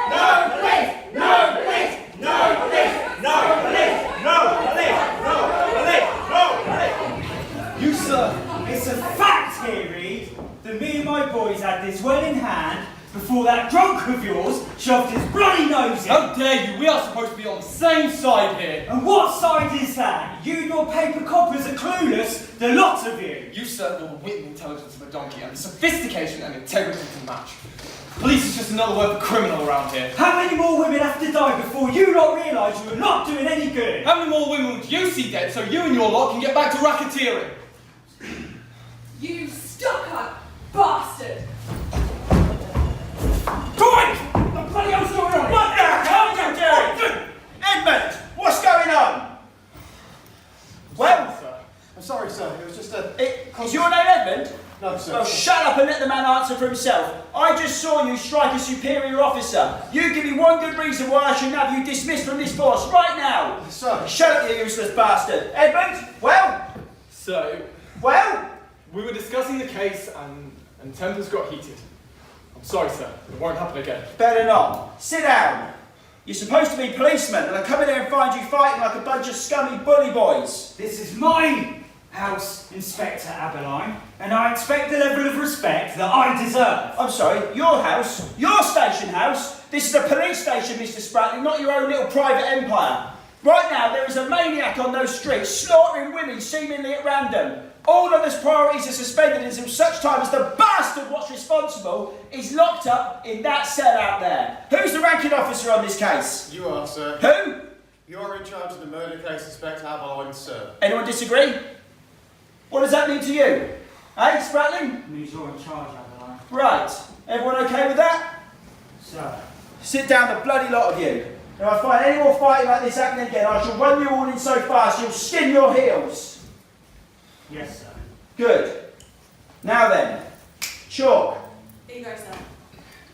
No police! No police! No police! No police! No police! No police! No police! You, sir, it's a fact here, Reed, that me and my boys had this well in hand before that drunk of yours shoved his bloody nose in. How dare you? We are supposed to be on the same side here. And what side is that? You and your paper coppers are clueless, the lot of you. You, sir, the wit and intelligence of a donkey and the sophistication and integrity to match. Police is just another word for criminal around here. How many more women have to die before you lot realise you are not doing any good? How many more women would you see dead so you and your lot can get back to racketeering? You stuck-up bastard! Quick! The bloody hell's going on? What the hell are you doing? Edmund, what's going on? Well, Sir. I'm sorry, sir. It was just a... Is your name Edmund? No, sir. Well, shut up and let the man answer for himself. I just saw you strike a superior officer. You give me one good reason why I should have you dismissed from this force right now. Sir. Shut up, you useless bastard. Edmund, well? So, Well? we were discussing the case and tempers got heated. I'm sorry, sir. It won't happen again. Better not. Sit down. You're supposed to be policemen, and I come in there and find you fighting like a bunch of scummy bully boys. This is my house, Inspector Aberline, and I expect the level of respect that I deserve. I'm sorry, your house? Your station house? This is a police station, Mr. Spratling, not your own little private empire. Right now, there is a maniac on those streets, slaughtering women seemingly at random. All others' priorities are suspended until such time as the bastard what's responsible is locked up in that cell out there. Who's the ranking officer on this case? You are, sir. Who? You're in charge of the murder case, Inspector Aberline, sir. Anyone disagree? What does that mean to you? Eh, Spratling? Means you're in charge, Aberline. Right. Everyone okay with that? Sir. Sit down, the bloody lot of you. If I find any more fighting like this happening again, I shall run you all in so fast you'll skin your heels. Yes, sir. Good. Now then, chalk. Here you go, sir.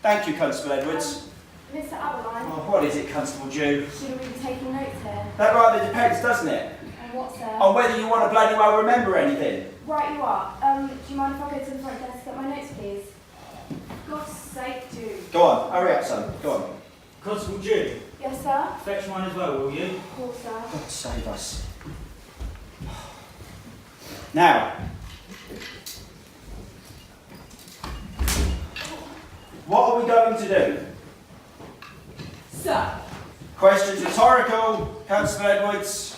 Thank you, Constable Edwards. Mr. Aberline, Oh, what is it, Constable Jew? should we be taking notes here? That rather depends, doesn't it? And what, sir? On whether you want to bloody well remember anything. Right, you are. Do you mind if I go to the front desk to get my notes, please? God's sake, do. Go on, hurry up, son. Go on. Constable Jew, Yes, sir? fetch mine as well, will you? Of course, sir. God save us. Now, what are we going to do? Sir. Questions rhetorical, Constable Edwards.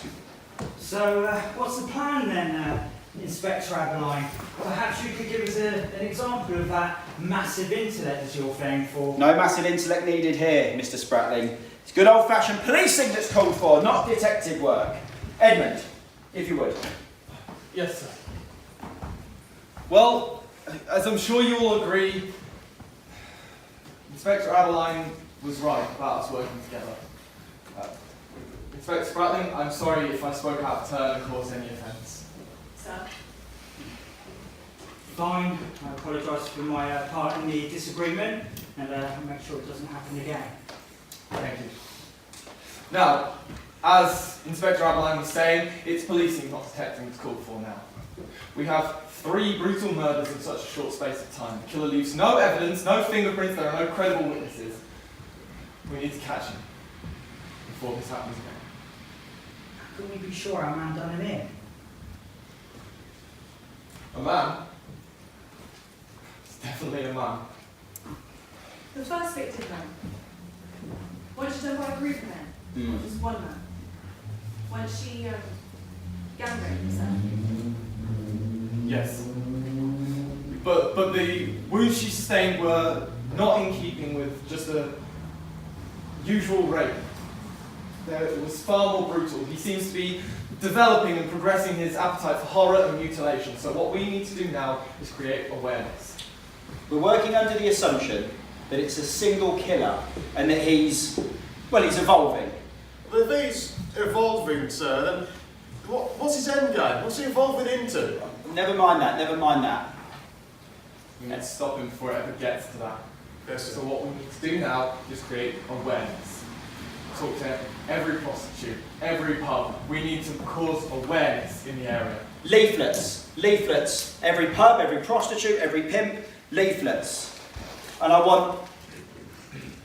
So, what's the plan then, Inspector Aberline? Perhaps you could give us an example of that massive intellect that you're famed for. No massive intellect needed here, Mr. Spratling. It's good old-fashioned policing that's called for, not detective work. Edmund, if you would. Yes, sir. Well, as I'm sure you all agree, Inspector Aberline was right about us working together. Inspector Spratling, I'm sorry if I spoke out of turn and caused any offence. Sir. Fine, I apologise for my part in the disagreement, and make sure it doesn't happen again. Thank you. Now, as Inspector Aberline was saying, it's policing, not detecting that's called for now. We have 3 brutal murders in such a short space of time. The killer leaves no evidence, no fingerprints, there are no credible witnesses. We need to catch him before this happens again. How can we be sure our man done him in? A man? It's definitely a man. The first victim, then. Was she done by a group of men? Or just one man? Was she gang raped, sir? Yes. But the wounds she sustained were not in keeping with just a usual rape. It was far more brutal. He seems to be developing and progressing his appetite for horror and mutilation. So what we need to do now is create awareness. We're working under the assumption that it's a single killer and that he's evolving. But if he's evolving, sir, then what's his end game? What's he evolving into? Never mind that. We need to stop him before it ever gets to that. Yes, sir. So what we need to do now is create awareness. Talk to every prostitute, every pub. We need to cause awareness in the area. Leaflets. Every pub, every prostitute, every pimp, leaflets. And I want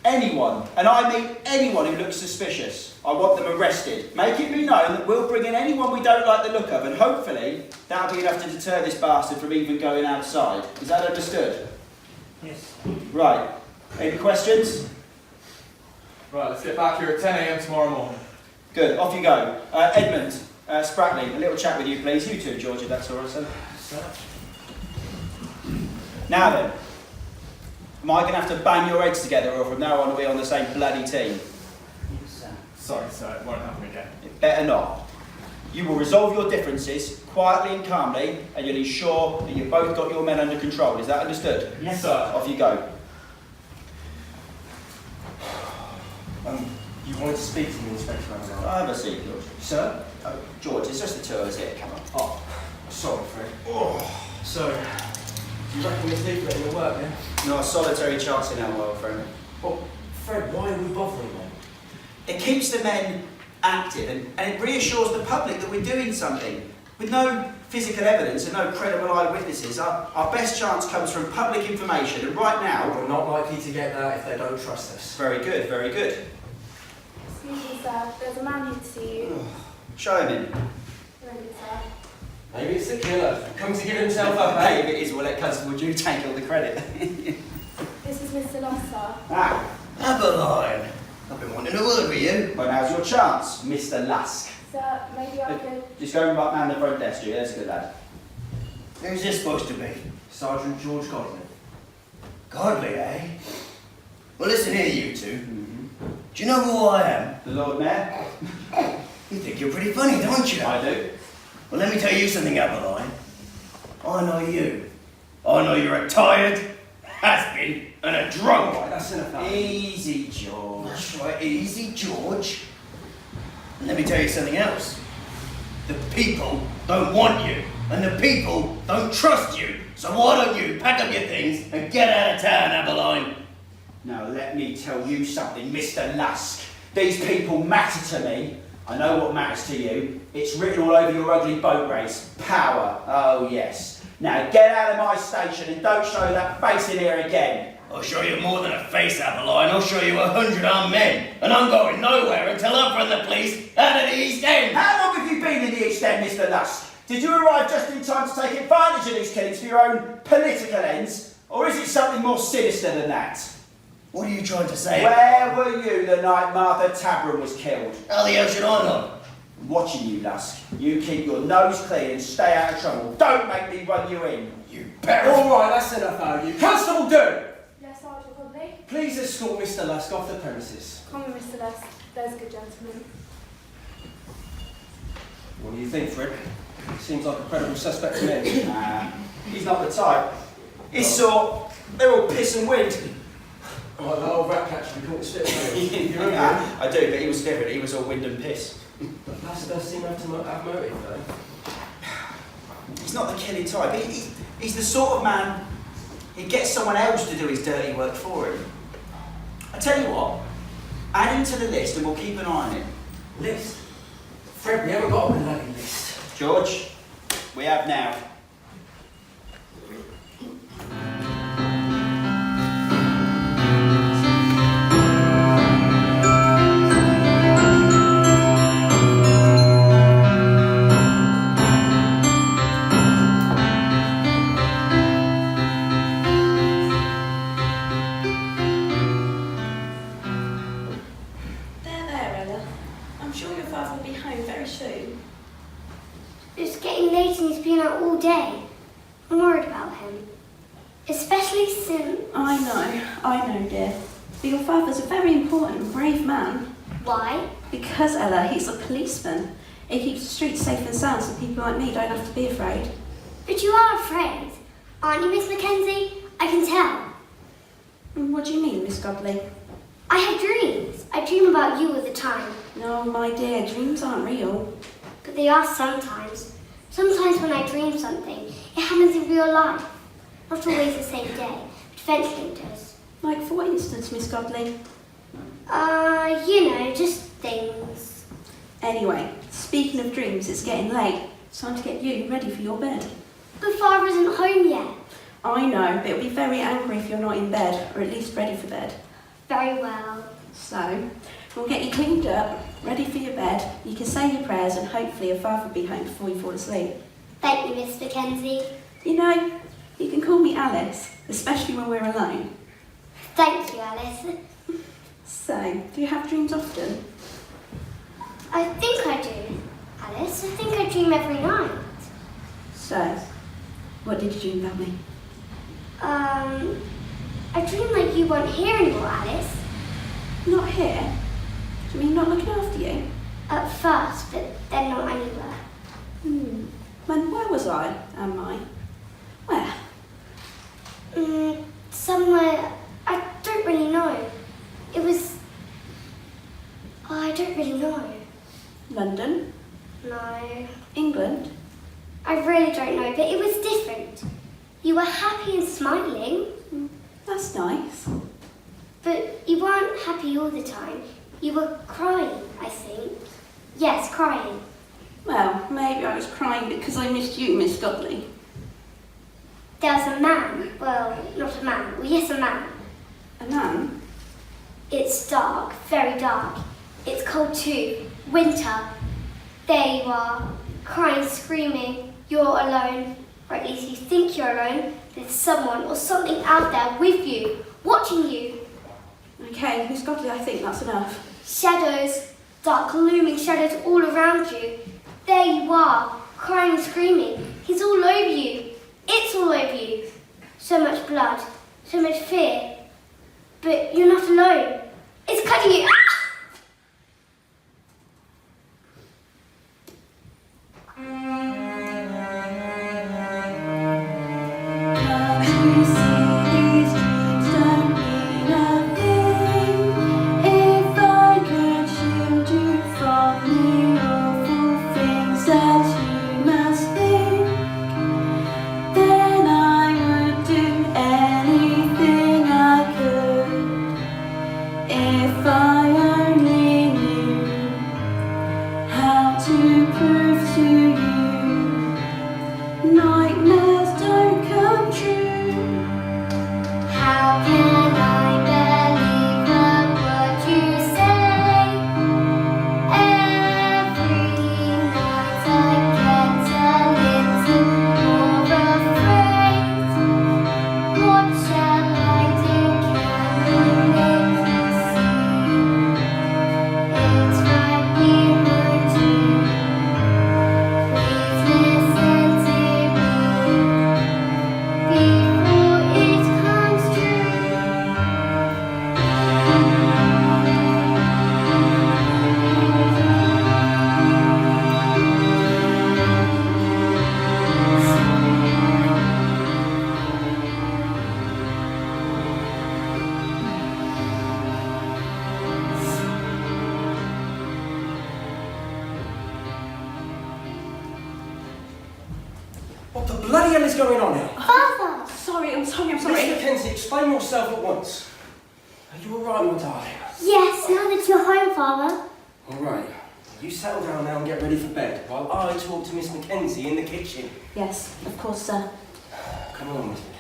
anyone, and I mean anyone who looks suspicious, I want them arrested. Make it be known that we'll bring in anyone we don't like the look of, and hopefully that'll be enough to deter this bastard from even going outside. Is that understood? Yes. Right. Any questions? Right, let's get back here at 10 a.m. tomorrow morning. Good, off you go. Edmund, Spratling, a little chat with you, please. You too, George, if that's all right, sir. Now then, am I going to have to bang your heads together, or from now on are we on the same bloody team? Yes, sir. Sorry, sir, it won't happen again. It better not. You will resolve your differences quietly and calmly, and you'll ensure that you've both got your men under control. Is that understood? Yes, sir. Off you go. You wanted to speak to me, Inspector Aberline? Have a seat, George. Sir? Oh, George, it's just the two of us here. Come on. Oh, sorry, Fred. Oh. So, do you reckon this leaflet will work, yeah? Not a solitary chance in our world, friend. Well, Fred, why are we bothering them? It keeps the men active and it reassures the public that we're doing something. With no physical evidence and no credible eyewitnesses, our best chance comes from public information, and right now... We're not likely to get that if they don't trust us. Very good, very good. Excuse me, sir. There's a man here to see you. Show him in. Very good, sir. Maybe it's the killer. Come to give himself up, eh? Hey, if it is, we'll let Constable Jew take all the credit. This is Mr. Loss, sir. Aberline. I've been wanting a word with you. Well, now's your chance, Mr. Lusk. Sir, maybe I could... Just go right round the front desk, Jew. That's a good lad. Who's this supposed to be? Sergeant George Godley. Godly, eh? Well, listen here, you two. Do you know who I am? The Lord Mayor. You think you're pretty funny, don't you? I do. Well, let me tell you something, Aberline. I know you. I know you're a tired, has-been, and a drunk. Right, that's enough. Easy, George. That's right, easy, George. And let me tell you something else. The people don't want you, and the people don't trust you. So why don't you pack up your things and get out of town, Aberline? Now let me tell you something, Mr. Lusk. These people matter to me. I know what matters to you. It's written all over your ugly boat race. Power. Oh yes. Now get out of my station and don't show that face in here again. I'll show you more than a face, Aberline. I'll show you 100 armed men. And I'm going nowhere until I've run the police out of the East End. How long have you been in the East End, Mr. Lusk? Did you arrive just in time to take advantage of these killings for your own political ends? Or is it something more sinister than that? What are you trying to say? Where were you the night Martha Tabram was killed? How the hell should I know? I'm watching you, Lusk. You keep your nose clean and stay out of trouble. Don't make me run you in. You better. All right, that's enough out of you. Constable, do! Yes, Sergeant Godley. Please escort Mr. Lusk off the premises. Come on, Mr. Lusk. There's a good gentleman. What do you think, Fred? Seems like a credible suspect to me. Nah, he's not the type. His sort, they're all piss and wind. Like that old rat catcher we caught his fit. You remember him? I do, but he was different. He was all wind and piss. But Lass does seem to have motive, though. He's not the killing type. He's the sort of man, he gets someone else to do his dirty work for him. I tell you what, add him to the list and we'll keep an eye on him. List? Fred, we haven't got a bloody list. George, we have now. It's getting late and he's been out all day. I'm worried about him. Especially since... I know, dear. But your father's a very important and brave man. Why? Because, Ella, he's a policeman. He keeps the streets safe and sound so people like me don't have to be afraid. But you are afraid, aren't you, Miss Mackenzie? I can tell. What do you mean, Miss Godley? I have dreams. I dream about you all the time. No, my dear, dreams aren't real. But they are sometimes. Sometimes when I dream something, it happens in real life. Not always the same day, but eventually it does. Like for instance, Miss Godley? Just things. Anyway, speaking of dreams, it's getting late. It's time to get you ready for your bed. But Father isn't home yet. I know, but he'll be very angry if you're not in bed, or at least ready for bed. Very well. So, we'll get you cleaned up, ready for your bed. You can say your prayers and hopefully your father will be home before you fall asleep. Thank you, Miss Mackenzie. You know, you can call me Alice, especially when we're alone. Thank you, Alice. So, do you have dreams often? I think I do, Alice. I think I dream every night. So, what did you dream about me? I dream like you weren't here anymore, Alice. Not here? Do you mean not looking after you? At first, but then not anywhere. When where was I, am I? Where? Somewhere, I don't really know. It was... I don't really know. London? No. England? I really don't know, but it was different. You were happy and smiling. That's nice. But you weren't happy all the time. You were crying, I think. Yes, crying. Well, maybe I was crying because I missed you, Miss Godley. There was a man. Well, not a man. Well, yes, a man. A man? It's dark, very dark. It's cold too. Winter. There you are, crying, screaming. You're alone, or at least you think you're alone. There's someone or something out there with you, watching you. Okay, Miss Godley, I think that's enough. Shadows, dark, looming shadows all around you. There you are, crying and screaming. He's all over you. It's all over you. So much blood, so much fear. But you're not alone. It's cutting you. Then I bloody hell is going on here? Father! Sorry, I'm sorry. Miss Mackenzie, explain yourself at once. Are you alright, my darling? Yes, now that you're home, Father. Alright. You settle down now and get ready for bed while I talk to Miss Mackenzie in the kitchen. Yes, of course, sir. Come on, Miss Mackenzie.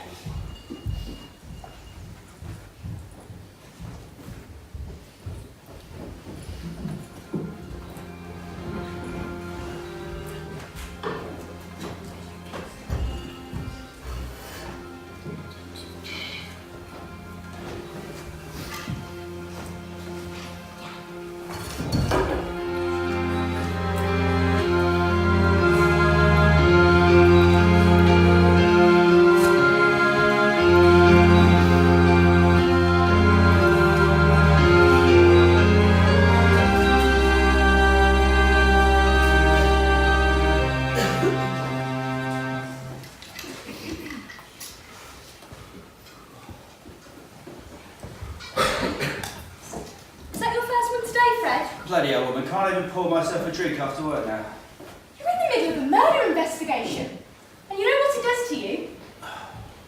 Bloody hell, woman, can't even pour myself a drink after work now. You're in the middle of a murder investigation. And you know what it does to you?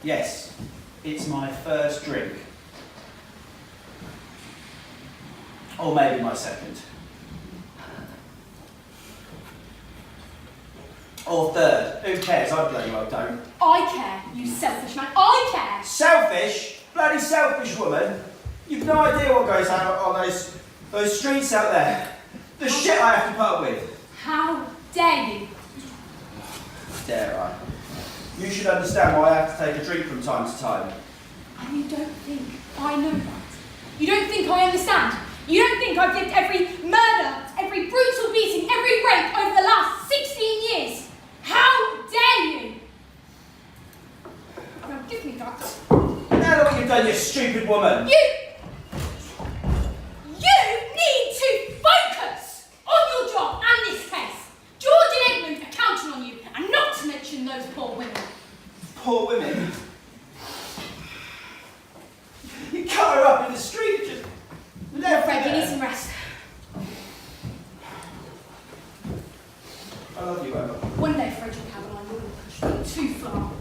Yes, it's my first drink. Or maybe my second. Or third. Who cares? I bloody well don't. I care, you selfish man. I care! Selfish? Bloody selfish woman. You've no idea what goes on those streets out there. The shit I have to put up with. How dare you? Dare I? You should understand why I have to take a drink from time to time. And you don't think I know that? You don't think I understand? You don't think I've lived every murder, every brutal beating, every rape over the last 16 years? How dare you? Now give me that. Now look what you've done, you stupid woman. You need to focus on your job and this case. George and Edmund are counting on you, and not to mention those poor women. Poor women? You cut her up in the street, just left Fred, you her. need some rest. I love you, Emma. One day, Fred, you'll have an eye. You're going to push me too far.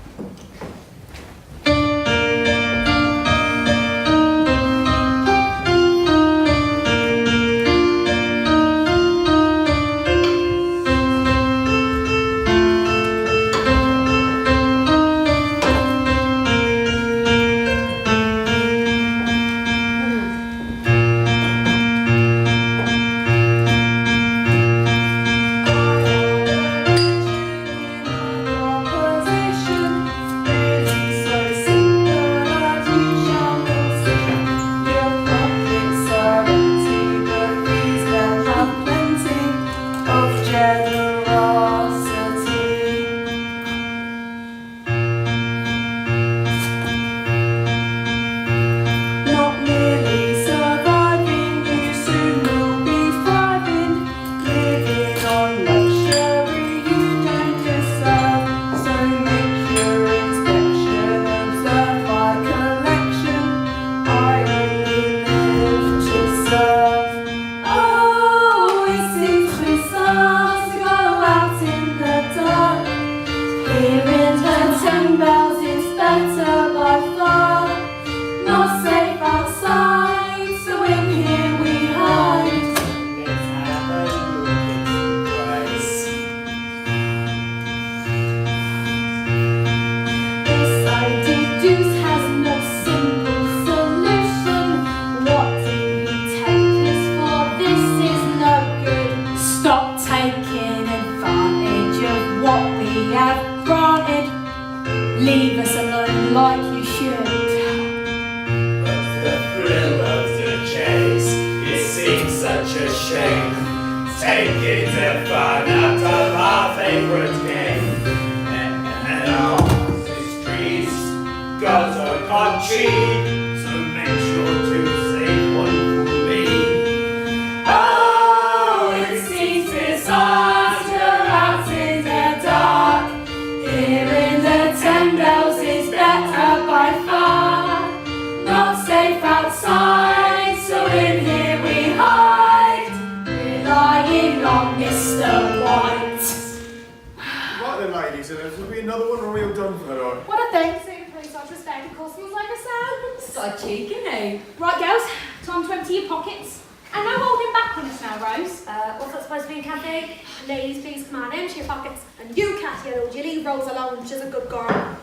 Leave us alone like you should. But the thrill of the chase, it seems such a shame. Taking the fun out of our favourite game. And on the streets, gods are not cheap, so make sure to save one for me. Oh, it seems it's hard to go out in the dark. Here in the 10 bells is better by far. Not safe outside, so in here we hide, relying on Mr. White. Right then, ladies, and there'll be another one, or we'll side cheek, isn't he? Right, girls, time to empty your pockets. And no holding back on us now, Rose. What's that supposed to be, Kathy? Ladies, please come on, empty your pockets. And you, Kathy, you leave Rose alone. She's a good girl.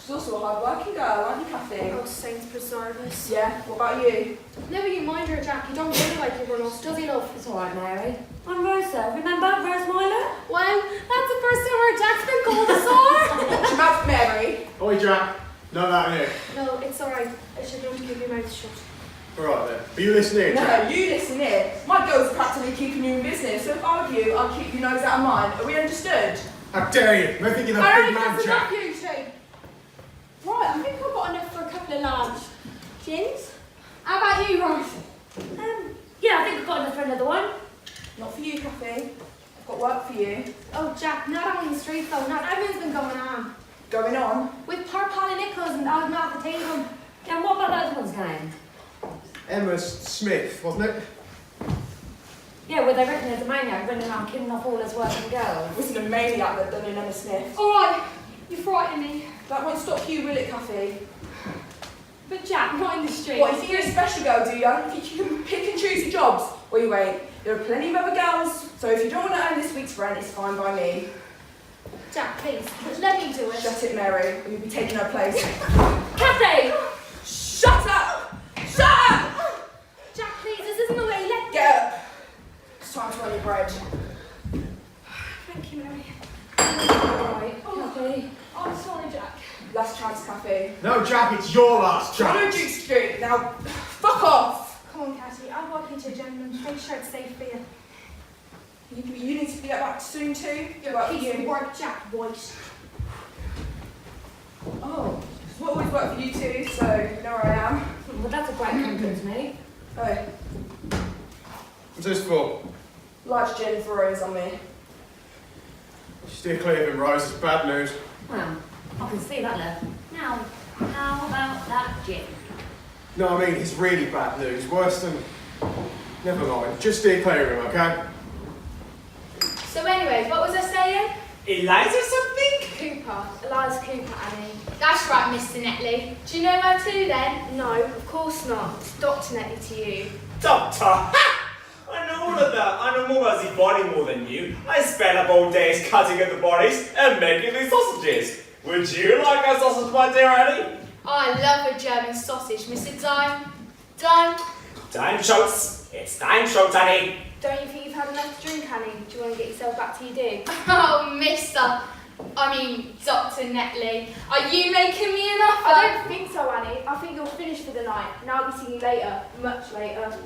She's also a hard-working girl, aren't you, Kathy? Oh, saints preserve us. Yeah, what about you? Never you mind her, Jack. You don't really like your runnels, does he, love? It's all right, Mary. I'm Rosa. Remember Rose Myler? Well, that's the first time our Jack's been called a sore. Watch your mouth, Mary. Oi, Jack. No, that in here. No, it's all right. I should don't keep your mouth shut. All right then. But you listen here, No, Jack. you listen here. My girl's practically keeping you in business, so if I were you, I'd keep your nose out of mine. Are we understood? How dare you? I think you're the I big don't man, think Jack. that's enough, you two. Right, I think I've got enough for a couple of large gins. How about you, Rose? Yeah, I think I've got enough for another one. Not for you, Kathy. I've got work for you. Oh, Jack, not on the street though. Not everything's been going on. Going on? With poor Polly Nichols and old Martha Tatum. Yeah, and what about that other one's name? Emma Smith, wasn't it? Yeah, well, they reckon there's a maniac running around killing off all his working girls. It wasn't a maniac that done in Emma Smith. All right, you frighten me. That won't stop you, will it, Kathy? But Jack, not in the street. What, you think you're a special girl, do you? You think you can pick and choose your jobs? Well, you wait. There are plenty of other girls, so if you don't want to earn this week's rent, it's fine by me. Jack, please, let me do it. Shut it, Mary, or you'll be taking her place. Kathy! Shut up! Shut up! Jack, please, this isn't the way. Let Get up. It's time to earn your bread. Thank you, Mary. Right, Kathy. I'm sorry, Jack. Last chance, Kathy. No, Jack, it's your last Go to chance. Duke Street. Now, fuck off! Come on, Cassie. I'll walk you to a gentleman. Make sure it's safe for you. You need to be back soon too. You're Work a for piece of you. work, Jack White. Oh, it's what always worked for you too, so you know where I am. Well, that's a great compliment to me. Oh, What's this for? large gin for Rose on me. Steer clear of him, Rose. It's bad news. Well, I can see that there. Now, how about that gin? No, I mean, it's really bad news. Worse than... Never mind. Just steer clear of him, okay? So anyways, what was I saying? Eliza something? Cooper. Eliza Cooper, Annie. That's right, Mr. Netley. Do you know her too then? No, of course not. It's Dr. Netley to you. Doctor! Ha! I know more about the body more than you. I spend up all days cutting at the bodies and making these sausages. Would you like a sausage, my dear Annie? I love a German sausage, Mr. Dime. Dime. Time Schultz. It's time Schultz, Annie. Don't you think you've had enough to drink, Annie? Do you want to get yourself back to your dig? Oh, Dr. Netley. Are you making me an offer? I don't think so, Annie. I think you're finished for the night, and I'll be seeing you later, much later.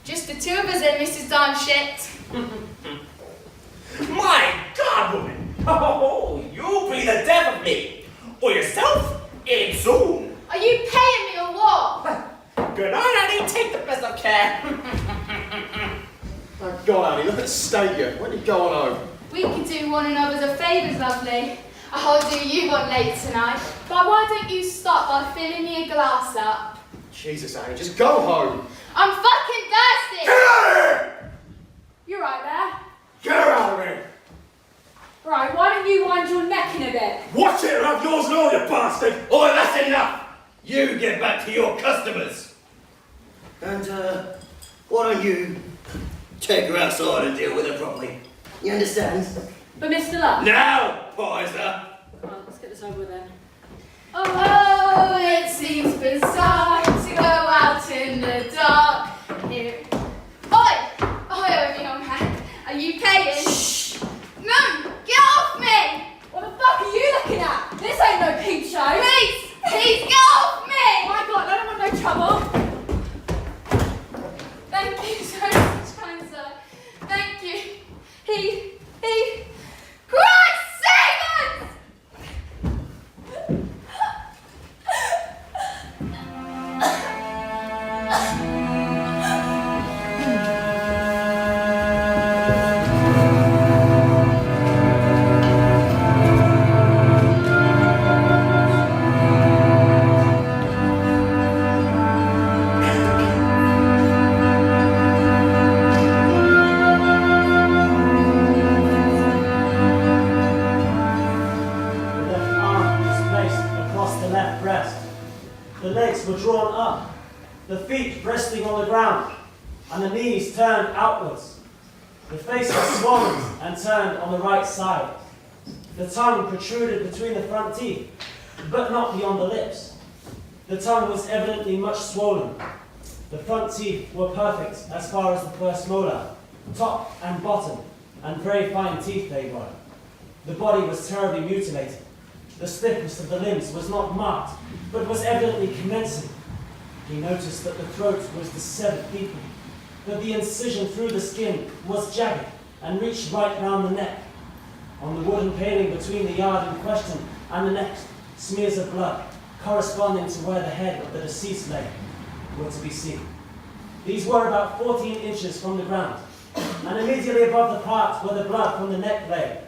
Just the two of us then, Mrs. Dime Shit. My God, woman! Oh, you'll be the death of me. Or yourself in soon. Are you paying me or what? Good night, Annie. Take the best of care. Oh, God, Annie, look at the state you're. When are you going home? We could do one another's a favours, lovely. I'll do you one late tonight. But why don't you start by filling me a glass up? Jesus, Annie, just go home. I'm fucking thirsty! Get out of here! You're right there. Get her out of here! Right, why don't you wind your neck in a bit? Watch it or have yours and all, you bastard! Oh, that's enough! You get back to your customers. And, why don't you take her outside and deal with her properly? You understand? But Mr. Love. Now, Pizer! Come on, let's get this over with then. Oh, it seems bizarre to go out in the dark. Here. Oi! Oi, me young man. Are you paying? Shh! No! Get off me! What the fuck are you looking at? This ain't no peep show. Please! Please get off me! My God, I don't want no trouble. Thank you so much, kind sir. Thank you. He... Christ save us! The left arm is placed across the left breast. The legs were drawn up, the feet resting on the ground, and the knees turned outwards. The face was swollen and turned on the right side. The tongue protruded between the front teeth, but not beyond the lips. The tongue was evidently much swollen. The front teeth were perfect as far as the first molar, top and bottom, and very fine teeth they were. The body was terribly mutilated. The stiffness of the limbs was not marked, but was evidently commencing. He noticed that the throat was dissevered deeply, that the incision through the skin was jagged and reached right round the neck. On the wooden paling between the yard in question and the next, smears of blood, corresponding to where the head of the deceased lay, were to be seen. These were about 14 inches from the ground, and immediately above the part where the blood from the neck lay.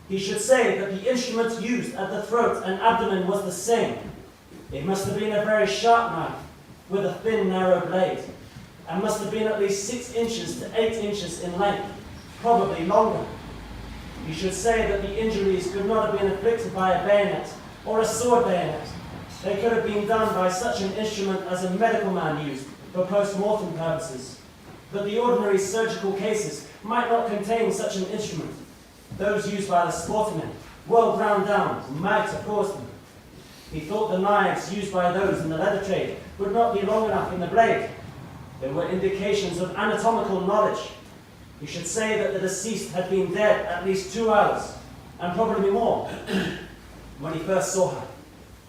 He should say that the instrument used at the throat and abdomen was the same. It must have been a very sharp knife, with a thin, narrow blade, and must have been at least 6 inches to 8 inches in length, probably longer. He should say that the injuries could not have been inflicted by a bayonet or a sword bayonet. They could have been done by such an instrument as a medical man used for post-mortem purposes. But the ordinary surgical cases might not contain such an instrument. Those used by the sportsmen, well ground down, might have caused them. He thought the knives used by those in the leather trade would not be long enough in the blade. There were indications of anatomical knowledge. He should say that the deceased had been dead at least 2 hours, and probably more, when he first saw her.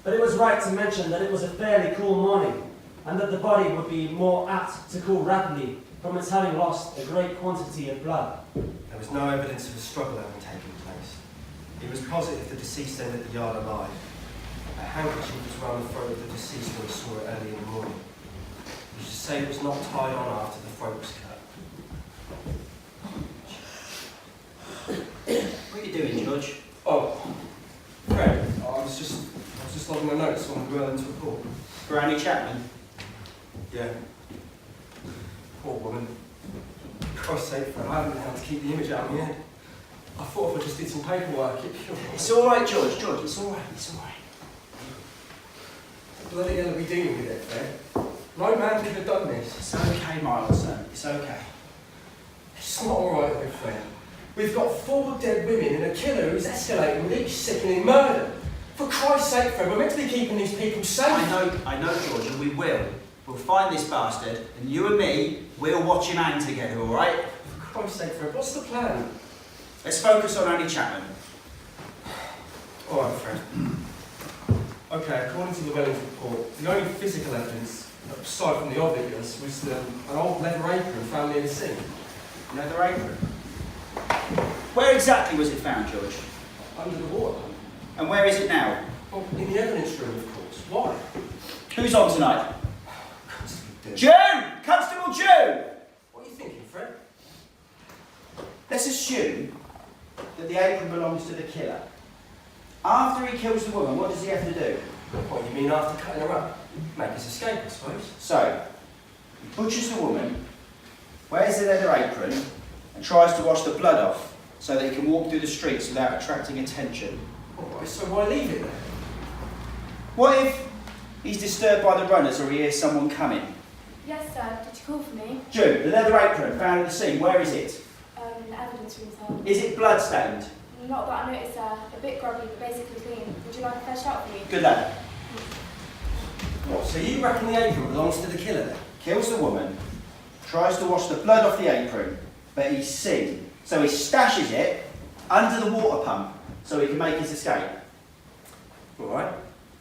But it was right to mention that it was a fairly cool morning, and that the body would be more apt to cool rapidly from its having lost a great quantity of blood. There was no evidence of a struggle having taken place. He was positive the deceased entered the yard alive. A handkerchief was round the throat of the deceased when he saw it early in the morning. You should say it was not tied on after the throat was cut. What are you doing, George? Oh, Fred, I was just logging my notes on Llewellyn's report. For Annie Chapman? Yeah. Poor woman. Christ's sake, Fred, I haven't been able to keep the image out of my head. I thought if I just did some paperwork, It's all right, George. George, it's all right. It's all right. Bloody hell are we dealing with it, Fred? No man could have done this. It's okay, Miles, son. It's okay. It's not all right, though, Fred. We've got 4 dead women and a killer who's escalating with each sickening murder. For Christ's sake, Fred, we're meant to be keeping these people safe. I know, George, and we will. We'll find this bastard, and you and me, we'll watch him hang together, all right? For Christ's sake, Fred, what's the plan? Let's focus on Annie Chapman. All right, Fred. Okay, according to Llewellyn's report, the only physical evidence, aside from the obvious, was an old leather apron found near the scene. Leather apron? Where exactly was it found, George? Under the water. And where is it now? Well, in the evidence room, of course. Why? Who's on tonight? June! Constable June! What are you thinking, Fred? Let's assume that the apron belongs to the killer. After he kills the woman, what does he have to do? What, you mean after cutting her up? Make his escape, I suppose. So, he butchers the woman, wears the leather apron, and tries to wash the blood off so that he can walk through the streets without attracting attention. Alright, so why leave it then? What if he's disturbed by the runners or he hears someone coming? Yes, sir. Did you call for me? June, the leather apron found at the scene, where is it? In the evidence room, sir. Is it blood-stained? Not that I noticed, sir. A bit grubby, but basically clean. Would you like a fresh out for me? Good lad. What, so you reckon the apron belongs to the killer then? Kills the woman, tries to wash the blood off the apron, but he's seen. So he stashes it under the water pump so he can make his escape. Alright,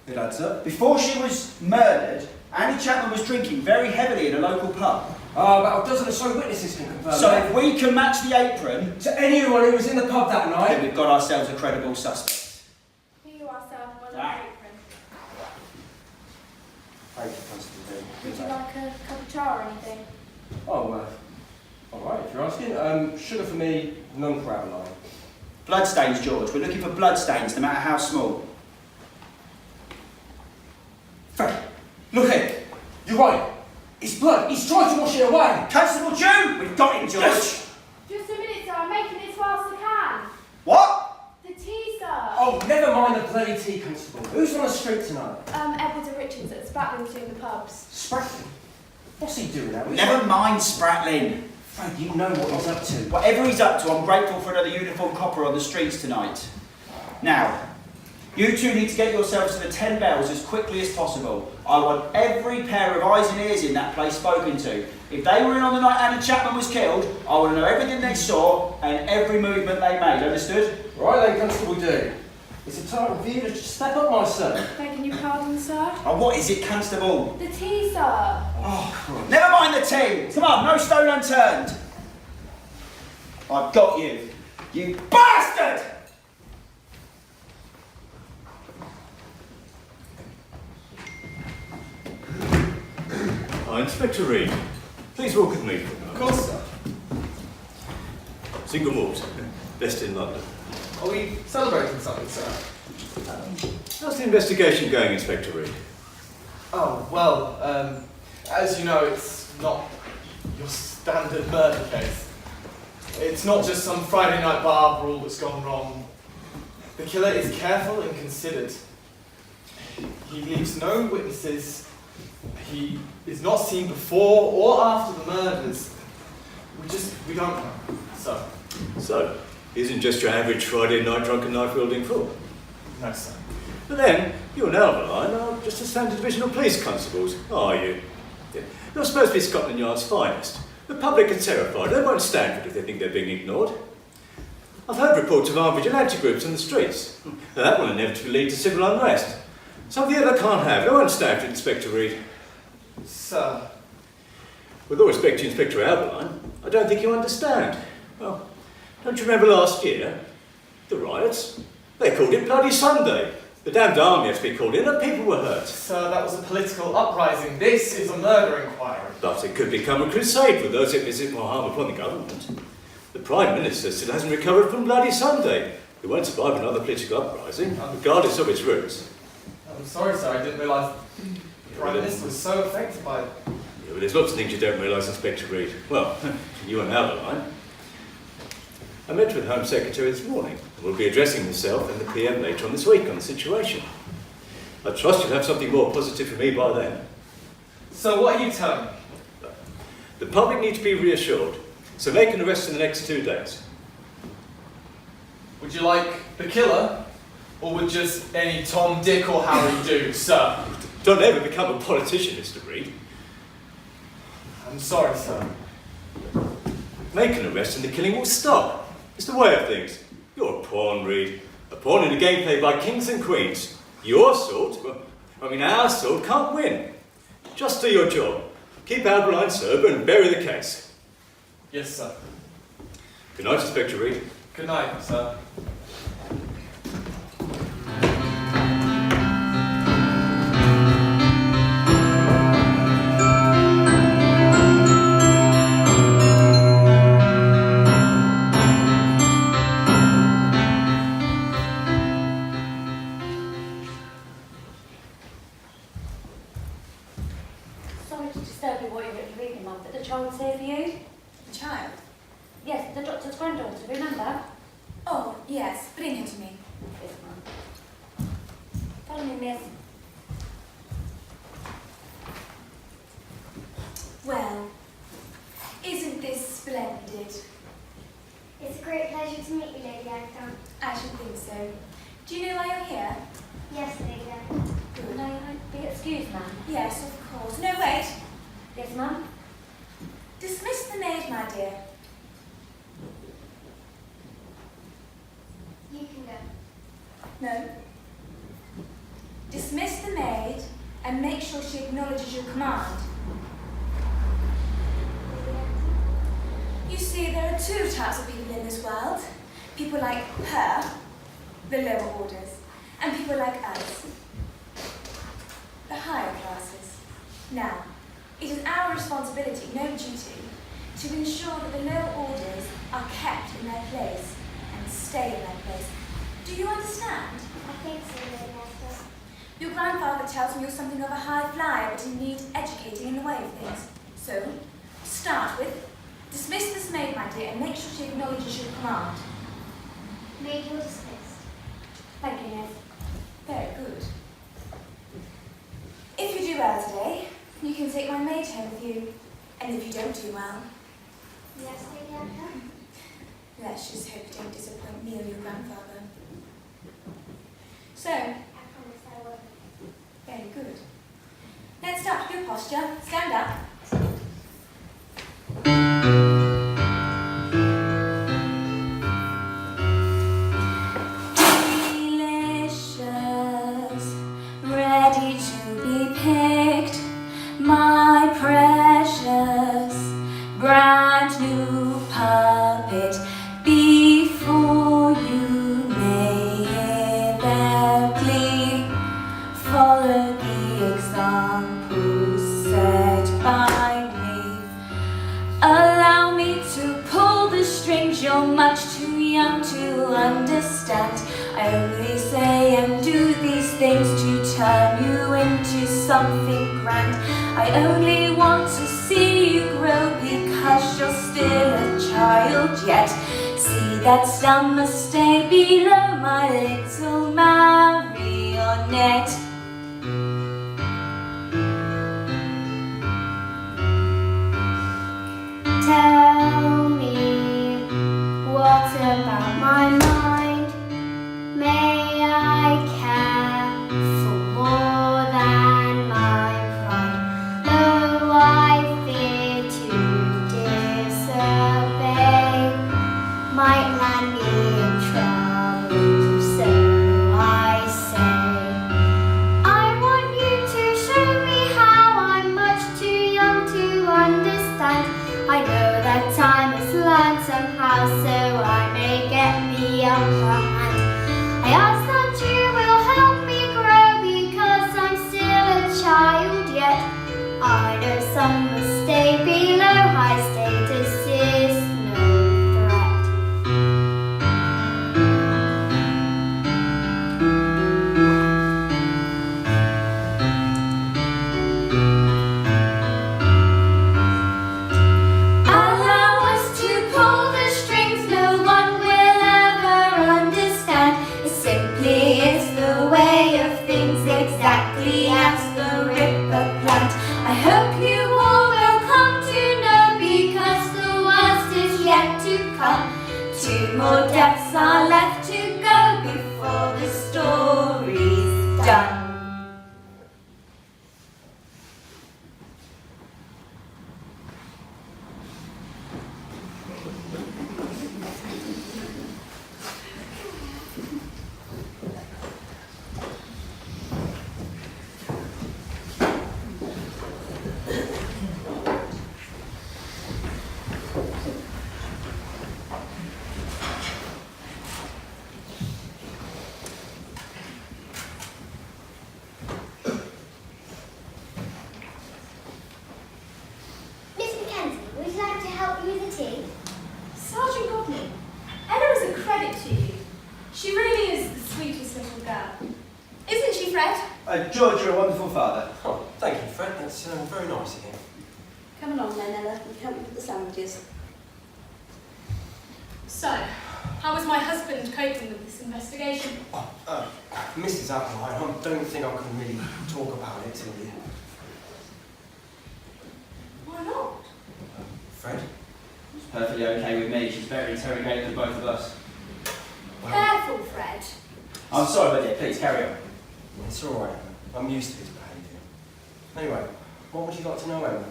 it adds up. Before she was murdered, Annie Chapman was drinking very heavily in a local pub. About a dozen or so witnesses can confirm So that. if we can match the apron to anyone who was in the pub that night, then we've got ourselves a credible suspect. Here you are, sir. One on Ah. the apron. Thank you, Constable. Would you like a cup of char or anything? Oh, alright, if you're asking. Sugar for me, none for Adeline. Bloodstains, George. We're looking for bloodstains, no matter how small. Fred, look here. You're right. It's blood. He's trying to wash it away. Constable June! We've got him, George. Just a minute, sir. I'm making it as fast as I can. What? The tea, sir. Oh, never mind the bloody tea, Constable. Who's on the street tonight? Edwards and Richards at Spratling between the pubs. Spratling? What's he doing now? Never mind Spratling. Frank, you know what he's up to. Whatever he's up to, I'm grateful for another uniformed copper on the streets tonight. Now, you two need to get yourselves to the 10 Bells as quickly as possible. I want every pair of eyes and ears in that place spoken to. If they were in on the night Anna Chapman was killed, I want to know everything they saw and every movement they made. Understood? Right then, Constable, do. It's a time for you to step up, my son. Begging your pardon, sir? Oh, what is it, Constable? The tea, sir. Oh, Christ. Never mind the tea. Come on, no stone unturned. I've got you. You bastard! Inspector Reed, please walk with me. Of course, sir. Single malt, best in London. Are we celebrating something, sir? How's the investigation going, Inspector Reed? Oh, well, as you know, it's not your standard murder case. It's not just some Friday night bar brawl that's gone wrong. The killer is careful and considered. He leaves no witnesses. He is not seen before or after the murders. We don't know, so. So, he isn't just your average Friday night drunken knife-wielding fool? No, sir. But then, you and Alvaline are just the standard divisional police constables, are you? Yeah. You're supposed to be Scotland Yard's finest. The public are terrified. They won't stand for it if they think they're being ignored. I've heard reports of armed vigilante groups on the streets. Now, that will inevitably lead to civil unrest. Something that I can't have. They won't stand for it, Inspector Reed. Sir. With all respect to Inspector Alvaline, I don't think you understand. Well, don't you remember last year? The riots? They called it Bloody Sunday. The damned army had to be called in and people were hurt. Sir, that was a political uprising. This is a murder inquiry. But it could become a crusade for those who visit more harm upon the government. The Prime Minister still hasn't recovered from Bloody Sunday. He won't survive another political uprising, regardless of its roots. I'm sorry, sir, I didn't realise the Prime Minister was so affected by it. Yeah, well, there's lots of things you don't realise, Inspector Reed. Well, you and Alvaline. I met with the Home Secretary this morning. We'll be addressing himself and the PM later on this week on the situation. I trust you'll have something more positive for me by then. So what are you telling me? The public need to be reassured, so make an arrest in the next 2 days. Would you like the killer, or would just any Tom, Dick or Harry do, sir? Don't ever become a politician, Mr. Reed. I'm sorry, sir. Make an arrest and the killing will stop. It's the way of things. You're a pawn, Reed. A pawn in a game played by kings and queens. Your sort, our sort, can't win. Just do your job. Keep Alvaline sober and bury the case. Yes, sir. Good night, Inspector Reed. Good night, sir. Sorry to disturb you while you're at your evening, Mum, but the child's here for you. The child? Yes, the doctor's granddaughter, remember? Oh, yes. Bring her to me. Yes, Mum. Follow me, miss. Well, isn't this splendid? It's a great pleasure to meet you, Lady Agatha. I should think so. Do you know why you're here? Yes, Lady Agatha. Good. May I be excused, ma'am? Yes, of course. No, wait. Yes, ma'am? Dismiss the maid, my dear. You can go. No. Dismiss the maid and make sure she acknowledges your command. You see, there are two types of people in this world. People like her, the lower orders, and people like us, the higher classes. Now, it is our responsibility, no duty, to ensure that the lower orders are kept in their place and stay in their place. Do you understand? I think so, Lady Agatha. Your grandfather tells me you're something of a high flyer, but in need educating in the way of things. So, to start with, dismiss this maid, my dear, and make sure she acknowledges your command. Maid, you're dismissed. Thank you, miss. Very good. If you do well today, you can take my maid home with you. And if you don't do well, Yes, Lady Agatha. let's just hope you don't disappoint me or your grandfather. So, I promise I will. very good. Let's start with your posture. Stand up. Delicious, ready to be picked, my precious, brand new puppet. Before you may hear their glee, follow the example set by me. Allow me to pull the strings, you're much too young to understand. I only say and do these things to turn you into something grand. I only want to see you grow because you're still a child yet. See that summer stay below my little marionette. Tell me, what about my mind? May I care for more than my pride? Though I fear to disobey, might land me in trouble, so I say. I want you to show me how I'm much too young to understand. I know that time has learned somehow, so I may get the upper hand. I ask that you will help me grow because I'm still a child yet. I know some must stay below, high status is no threat. Allow us to pull the strings, no one will ever understand. It simply is the way of things, exactly as the ripper planned. I hope you all will come to know because the worst is yet to come. 2 more deaths are left to go before the story's done. Miss Mackenzie, would you like to help me with the tea? Sergeant Godney, Ella is a credit to you. She really is the sweetest little girl. Isn't she, Fred? George, you're a wonderful father. Oh, thank you, Fred. That's very nice of you. Come along then, Ella, and help me with the sandwiches. So, how was my husband coping with this investigation? Mrs. Appleline, I don't think I can really talk about it to you. Why not? Fred? It's perfectly okay with me. She's better interrogated than both of us. Careful, Fred. I'm sorry, my dear. Please carry on. It's all right, Emma. I'm used to his behaviour. Anyway, what would you like to know, Emma?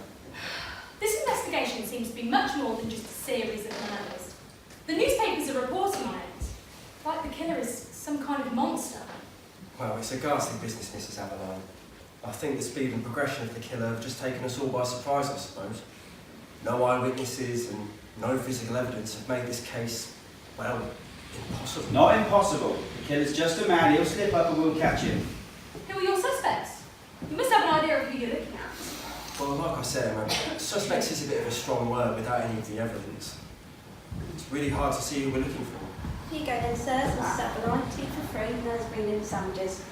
This investigation seems to be much more than just a series of murders. The newspapers are reporting on it, like the killer is some kind of monster. Well, it's a ghastly business, Mrs. Appleline. I think the speed and progression of the killer have just taken us all by surprise, I suppose. No eyewitnesses and no physical evidence have made this case, well, impossible. Not impossible. The killer's just a man. He'll slip up and we'll catch him. Who are your suspects? You must have an idea of who you're looking at. Well, like I said, Emma, suspects is a bit of a strong word without any of the evidence. It's really hard to see who we're looking for. Here you go then, sirs. Mrs. Appleline, tea for free, and let's bring in the sandwiches.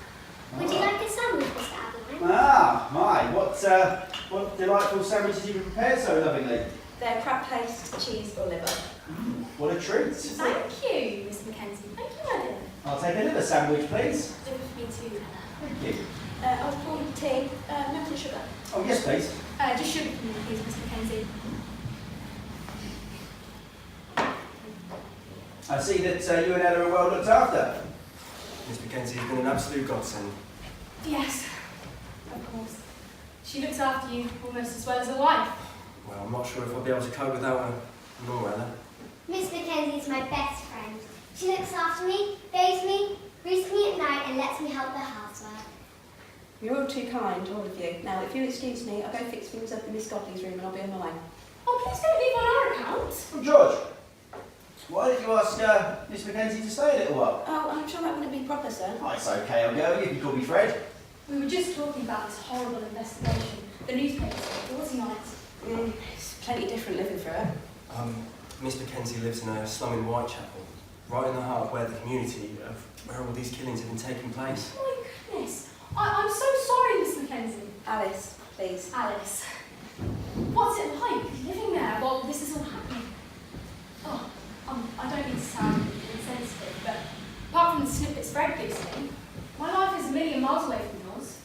Would you like a sandwich, Mr. Appleline? Ah, my. What delightful sandwiches you've prepared so lovingly. They're crab paste, cheese or liver. What a treat. Thank you, Miss Mackenzie. Thank you, Ellen. I'll take a liver sandwich, please. Liver for me too, Ella. Thank you. I'll pour tea, milk and sugar. Oh, yes, please. Just sugar for me, please, Miss Mackenzie. I see that you and Ella are well looked after. Miss Mackenzie has been an absolute godsend. Yes, of course. She looks after you almost as well as a wife. Well, I'm not sure if I'll be able to cope without her. Nor Ella. Miss Mackenzie's my best friend. She looks after me, bathes me, reads me at night and lets me help the housework. You're all too kind, all of you. Now, if you'll excuse me, I'll go fix things up in Miss Godley's room and I'll be on my way. Oh, please don't leave on our account. Well, George, why did you ask Miss Mackenzie to stay a little while? Oh, I'm sure that wouldn't be proper, sir. Oh, it's okay, I'll go. You can call me Fred. We were just talking about this horrible investigation. The newspapers are reporting on it. It's plenty different living through it. Miss Mackenzie lives in a slum in Whitechapel, right in the heart of where the community of where all these killings have been taking place. Oh my goodness. I'm so sorry, Miss Mackenzie. Alice, please. Alice. What's it like living there while this is all happening? Oh, I don't mean to sound insensitive, but apart from the snippets Fred gives me, my life is a million miles away from yours.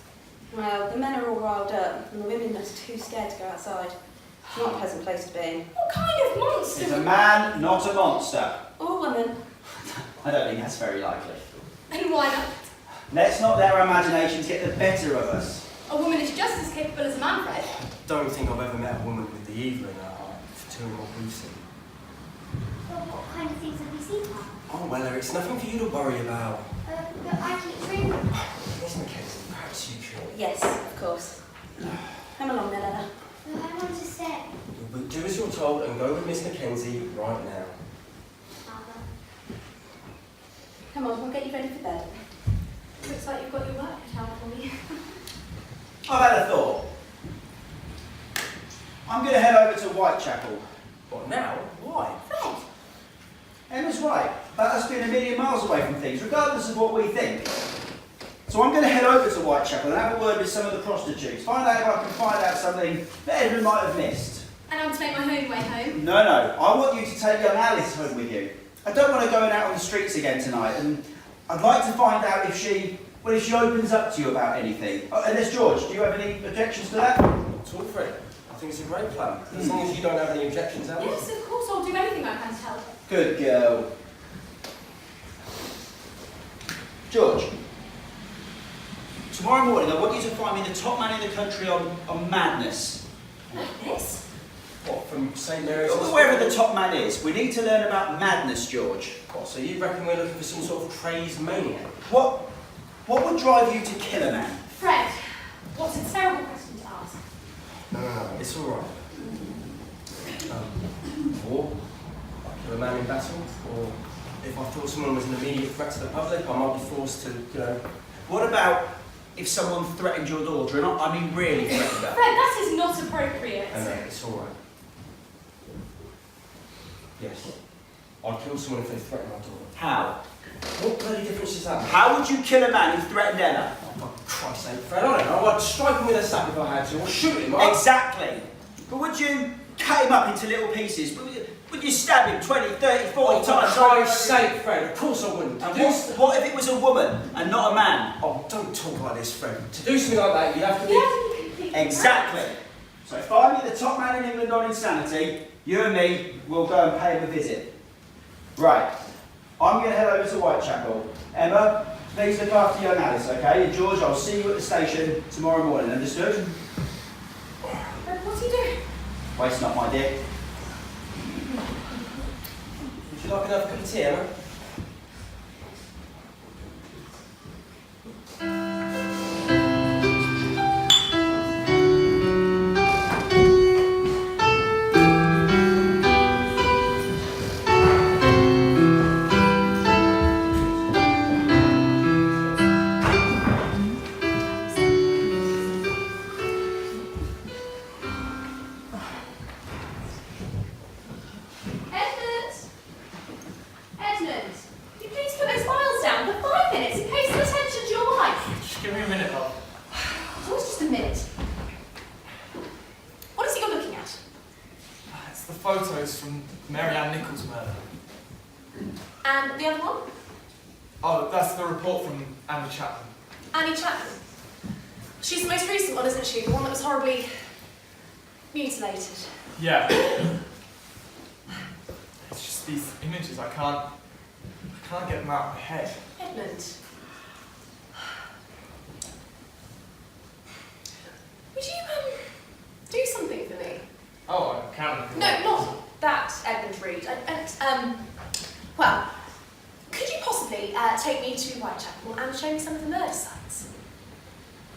Well, the men are all riled up and the women are too scared to go outside. It's not a pleasant place to be. What kind of monster? He's a man, not a monster. Or woman. I don't think that's very likely. And why not? Let's not let our imaginations get the better of us. A woman is just as capable as a man, Fred. Don't think I've ever met a woman with the evil in her heart, for two what we've seen. Well, what kind of things have you seen, Mum? Oh, well, it's nothing for you to worry about. But I keep dreaming. Miss Mackenzie, perhaps you could. Yes, of course. Come along then, Ella. But I want to stay. You'll do as you're told and go with Miss Mackenzie right now. Father. Come on, we'll get you ready for bed. Looks like you've got your work cut out for me. I've had a thought. I'm going to head over to Whitechapel. What, now? Why? Fred! Emma's right about us being a million miles away from things, regardless of what we think. So I'm going to head over to Whitechapel and have a word with some of the prostitutes, find out if I can find out something that Edmund might have missed. And I'm to make my own way home. No, I want you to take young Alice home with you. I don't want her going out on the streets again tonight, and I'd like to find out if she opens up to you about anything. Oh, unless, George, do you have any objections to that? Not at all, Fred. I think it's a great plan. As long as you don't have any objections, Alice. Yes, of course, I'll do anything I can to help. Good girl. George, tomorrow morning I want you to find me the top man in the country on madness. Madness? What, from St Mary's? Wherever the top man is, we need to learn about madness, George. What, so you reckon we're looking for some sort of crazed maniac? What would drive you to kill a man? Fred, what's a terrible question to ask? No, it's all right. War? I'd kill a man in battle? Or if I thought someone was an immediate threat to the public, I might be forced to, What about if someone threatened your daughter? And I mean really threatened her? Fred, that is not appropriate. I know, it's all right. Yes. I'd kill someone if they threatened my daughter. How? What bloody difference does that make? How would you kill a man who threatened Ella? Oh, for Christ's sake, Fred, I don't know. I'd strike him with a sack if I had to, or shoot him. Exactly. But would you cut him up into little pieces? Would you stab him 20, 30, 40 times? For Christ's sake, Fred, of course I wouldn't. And what if it was a woman and not a man? Oh, don't talk like this, Fred. To do something like that, you have to be... Exactly. So find me the top man in England on insanity. You and me will go and pay him a visit. Right. I'm going to head over to Whitechapel. Emma, please look after young Alice, okay? And George, I'll see you at the station tomorrow morning. Understood? Fred, what are you doing? Waste not, my dear. Would you like another cup of tea, Emma? photos from Mary Ann Nichols' murder. And the other one? Oh, that's the report from Annie Chapman. Annie Chapman. She's the most recent one, isn't she? The one that was horribly mutilated. Yeah. It's just these images, I can't get them out of my head. Edmund. Would you, do something for me? Oh, I can't. No, not that, Edmund Reed. Well, could you possibly take me to Whitechapel and show me some of the murder sites?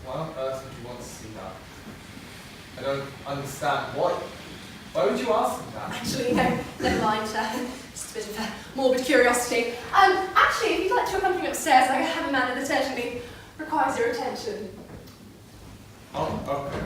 Why on earth would you want to see that? I don't understand. Why would you ask them that? Actually, no, never mind. Just a bit of a morbid curiosity. Actually, if you'd like to accompany me upstairs, I have a matter that urgently requires your attention. Oh, okay.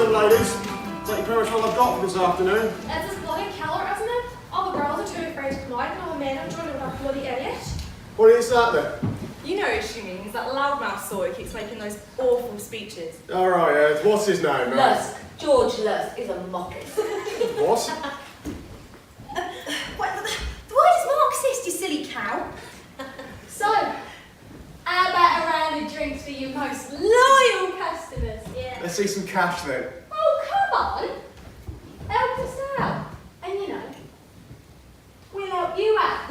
Ladies, that's pretty much all I've got for this afternoon. It's this bloody killer, isn't it? All the girls are too afraid to come out, and all the men are joining with that bloody idiot. What is that then? You know who she means, that loudmouth sort who keeps making those awful speeches. All right, what's his name, mate? Lusk. George Lusk is a Marxist. What? The word is Marxist, you silly cow. So, how about a round of drinks for you most loyal customers? Yeah. Let's see some cash then. Oh, come on. Help us out. And you know, we'll help you out.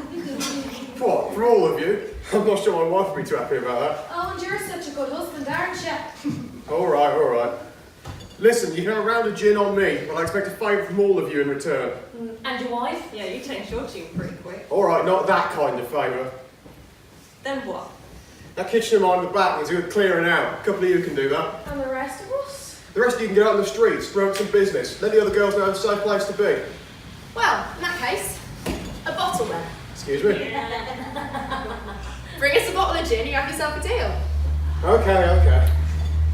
What, for all of you? I'm not sure my wife would be too happy about that. Oh, and you're such a good husband, aren't you? All right. Listen, you can have a round of gin on me, but I expect a favour from all of you in return. And your wife? Yeah, you changed your tune pretty quick. All right, not that kind of favour. Then what? That kitchen of mine in the back needs good clearing out. A couple of you can do that. And the rest of us? The rest of you can get out in the streets, promote some business. Let the other girls know it's a safe place to be. Well, in that case, a bottle then. Excuse me? Bring us a bottle of gin, you have yourself a deal. Okay.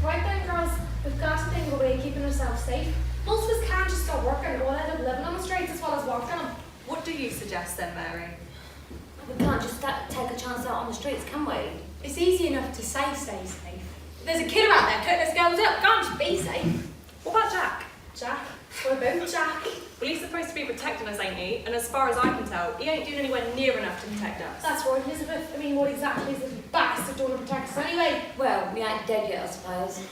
Right then, girls, we've got to think of a way of keeping ourselves safe. Most of us can't just stop working and all end up living on the streets as well as walking them. What do you suggest then, Mary? We can't just take a chance out on the streets, can we? It's easy enough to say stay safe. There's a killer out there cutting us girls up. Can't just be safe. What about Jack? Jack? What about Jack? Well, he's supposed to be protecting us, ain't he? And as far as I can tell, he ain't doing anywhere near enough to protect us. That's right, Elizabeth. I mean, what exactly is this bastard doing to protect us anyway? Well, we ain't dead yet, I suppose.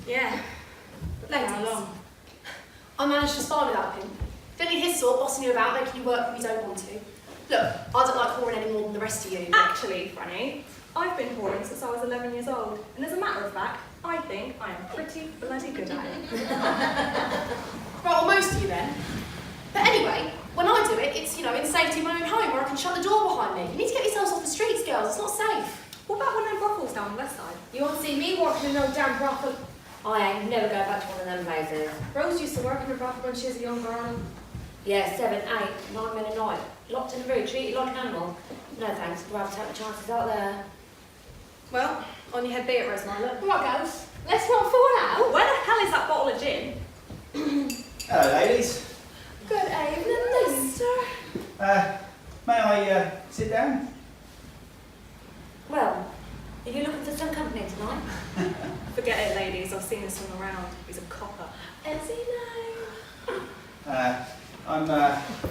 Yeah. Ladies, How long? I managed to spy without him. Don't need his sort bossing you about, making you work when you don't want to. Look, I don't like whoring any more than the rest of you. Actually, Franny, I've been whoring since I was 11 years old. And as a matter of fact, I think I am pretty bloody good at it. Right, well, most of you then. But anyway, when I do it, it's, in the safety of my own home where I can shut the door behind me. You need to get yourselves off the streets, girls. It's not safe. What about one of them brothels down the west side? You won't see me working in no damn brothel. I ain't never go back to one of them places. Rose used to work in a brothel when she was a young girl. Yeah, 7, 8, 9 men a night. Locked in a room, treated like an animal. No thanks, I'd rather take the chances out there. Well, on your head be it, Rosemary. Come on, girls. Let's not fall out. Where the hell is that bottle of gin? Hello, ladies. Good evening, mister. May I sit down? Well, are you looking for some company tonight? Forget it, ladies. I've seen this one around. He's a copper. Is he now? I'm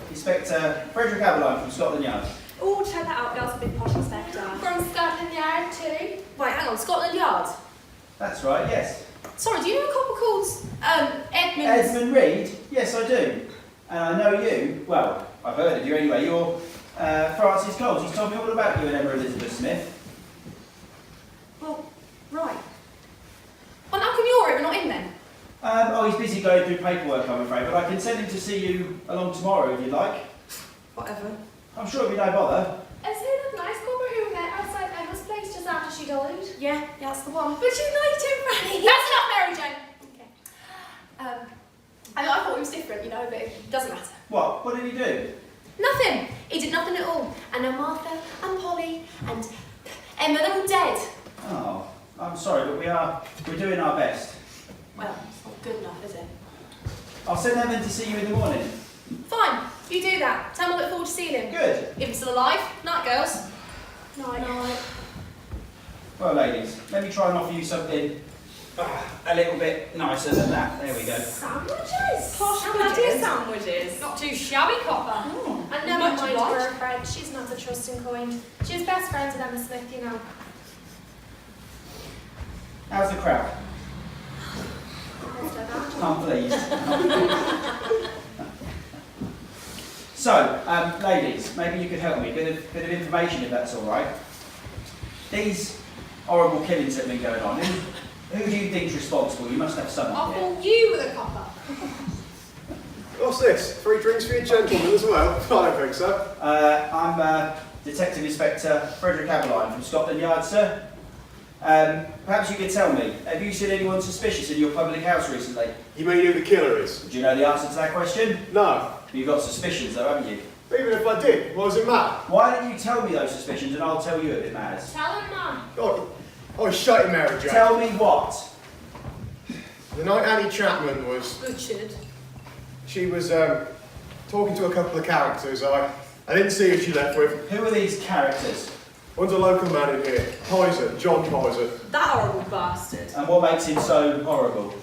Inspector Frederick Abeline from Scotland Yard. Oh, check that out, girls. A big posh inspector. From Scotland Yard too. Wait, hang on, Scotland Yard? That's right, yes. Sorry, do you know a copper called, Edmund? Edmund Reed? Yes, I do. And I know you, well, I've heard of you anyway. You're Francis Coles. He's told me all about you and Emma Elizabeth Smith. Well, right. Well, how come you're here and not him then? He's busy going through paperwork, I'm afraid, but I can send him to see you along tomorrow if you'd like. Whatever. I'm sure it'll be no bother. Is he that nice couple who met outside Emma's place just after she died? Yeah, that's the one. But you liked him, Franny. That's enough, Mary Jane. Okay. I thought it was different, you know, but it doesn't matter. What? What did he do? Nothing. He did nothing at all. And now Martha and Polly and Emma, they're all dead. Oh, I'm sorry, but we're doing our best. Well, it's not good enough, is it? I'll send them in to see you in the morning. Fine, you do that. Tell him I look forward to seeing him. Good. If he's still alive. Night, girls. Night. Well, ladies, let me try and offer you something a little bit nicer than that. There we go. Sandwiches? Posh Sandwiches? sandwiches. Not too shabby, Copper. And never Much mind obliged. her friend. She's not the trusting kind. She was best friends with Emma Smith, you know. How's the crowd? I'm pleased. So, ladies, maybe you could help me. Bit of information, if that's all right. These horrible killings that have been going on. Who do you think's responsible? You must have someone I here. thought you were the Copper. What's this? Free drinks for your gentlemen as well? I don't think so. I'm Detective Inspector Frederick Abeline from Scotland Yard, sir. Perhaps you could tell me, have you seen anyone suspicious in your public house recently? You mean who the killer is? Do you know the answer to that question? No. You've got suspicions though, haven't you? Even if I did, what does it matter? Why don't you tell me those suspicions and I'll tell you if it matters? Tell him, man. Oh, shut it, Mary Jane. Tell me what? The night Annie Chapman was... Richard. She was talking to a couple of characters I didn't see who she left with. Who are these characters? One's a local man in here, Pizer, John Pizer. That horrible bastard. And what makes him so horrible?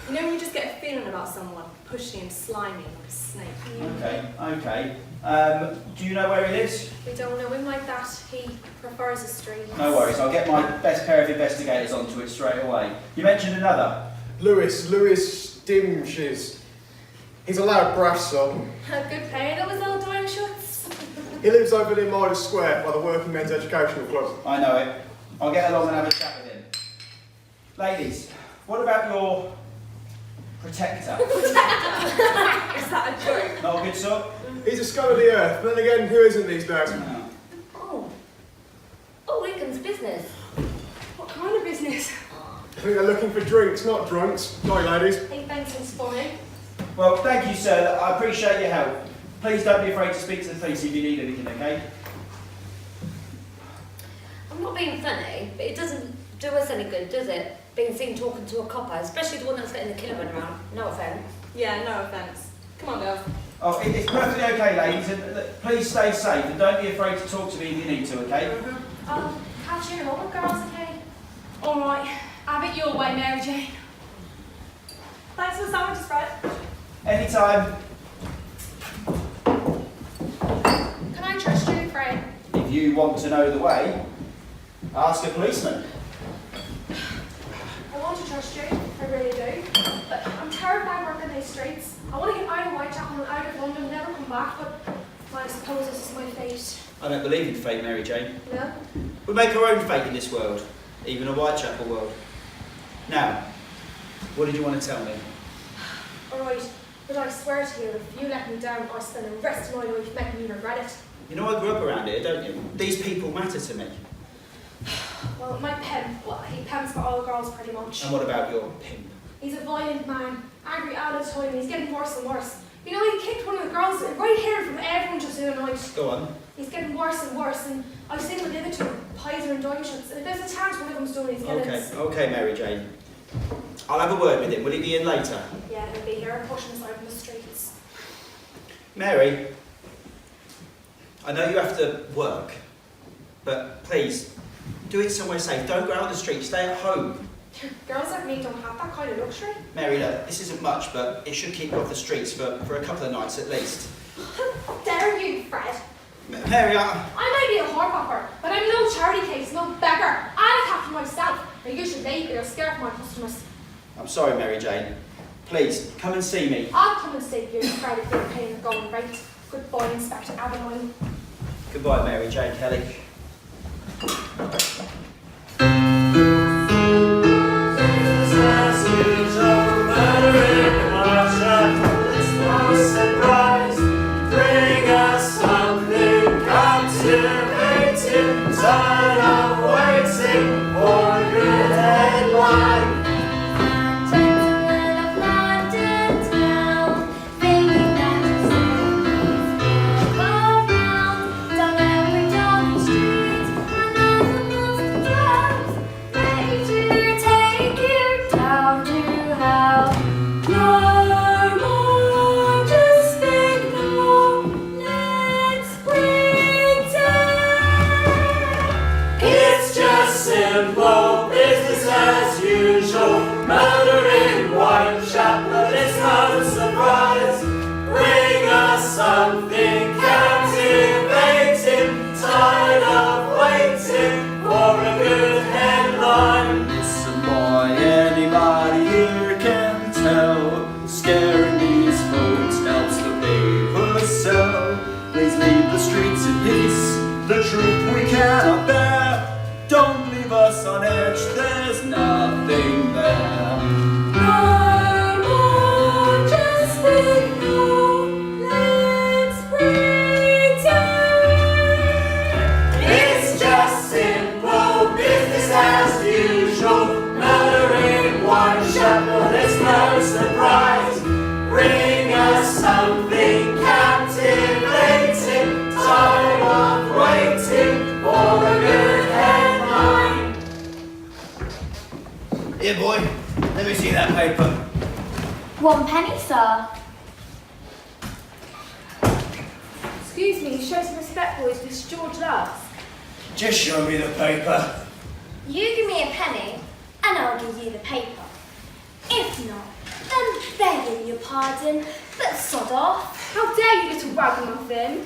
You know when you just get a feeling about someone, pushy and slimy like a snake. Okay. Do you know where he lives? We don't know him like that. He prefers the streets. No worries, I'll get my best pair of investigators onto it straight away. You mentioned another. Lewis Dimshes. He's a loud brass son. A good pay, that was old Dwayne Schutz. He lives over near Midas Square by the Working Men's Educational Club. I know it. I'll get along and have a chat with him. Ladies, what about your protector? Is that a joke? Not a good sort? He's a scum of the earth, but then again, who isn't these days? Oh, Wickham's business. What kind of business? I think they're looking for drinks, not drunks. Sorry, ladies. Hey, Benson's funny. Well, thank you, sir. I appreciate your help. Please don't be afraid to speak to the police if you need anything, okay? I'm not being funny, but it doesn't do us any good, does it? Being seen talking to a copper, especially the one that's letting the killer run around. No offence. Yeah, no offence. Come on, girls. Oh, it's perfectly okay, ladies. And please stay safe and don't be afraid to talk to me if you need to, okay? Catch you in a moment, girls, okay? All right. Have it your way, Mary Jane. Thanks for the sandwiches, Fred. Anytime. Can I trust you, Fred? If you want to know the way, ask a policeman. I want to trust you, I really do. But I'm terrified working these streets. I want to get out of Whitechapel and out of London and never come back, but well, I suppose this is my fate. I don't believe in fate, Mary Jane. No? We make our own fate in this world, even a Whitechapel world. Now, what did you want to tell me? Alright, but I swear to you, if you let me down, I'll spend the rest of my life making you regret it. You know I grew up around here, don't you? These people matter to me. Well, my pimp, well, he pimps for all girls pretty much. And what about your pimp? He's a violent man, angry all the time, and he's getting worse and worse. You know, he kicked one of the girls right here in front of everyone just the other night. Go on. He's getting worse and worse, and I've seen with the other two, Pizer and Deutschutz, and there's a chance one of them's doing his killings. Okay, Mary Jane. I'll have a word with him. Will he be in later? Yeah, he'll be here pushing us out in the streets. Mary, I know you have to work, but please, do it somewhere safe. Don't go out on the street. Stay at home. Girls like me don't have that kind of luxury. Mary, look, this isn't much, but it should keep you off the streets for a couple of nights at least. How dare you, Fred? Mary, I might be a whorepopper, but I'm no charity case, no beggar. I look after myself. Or you should label or scare for my customers. I'm sorry, Mary Jane. Please, come and see me. I'll come and see you, Fred, if you're paying the going rate. Goodbye, Inspector Abeline. Goodbye, Mary Jane Kelly. Gentlemen of London, Here, boy. Let me see that paper. 1 penny, sir. Excuse me, show some respect, boys. This is George Lusk. Just show me the paper. You give me a penny, and I'll give you the paper. If not, then begging your pardon, but sod off. How dare you, little ragamuffin?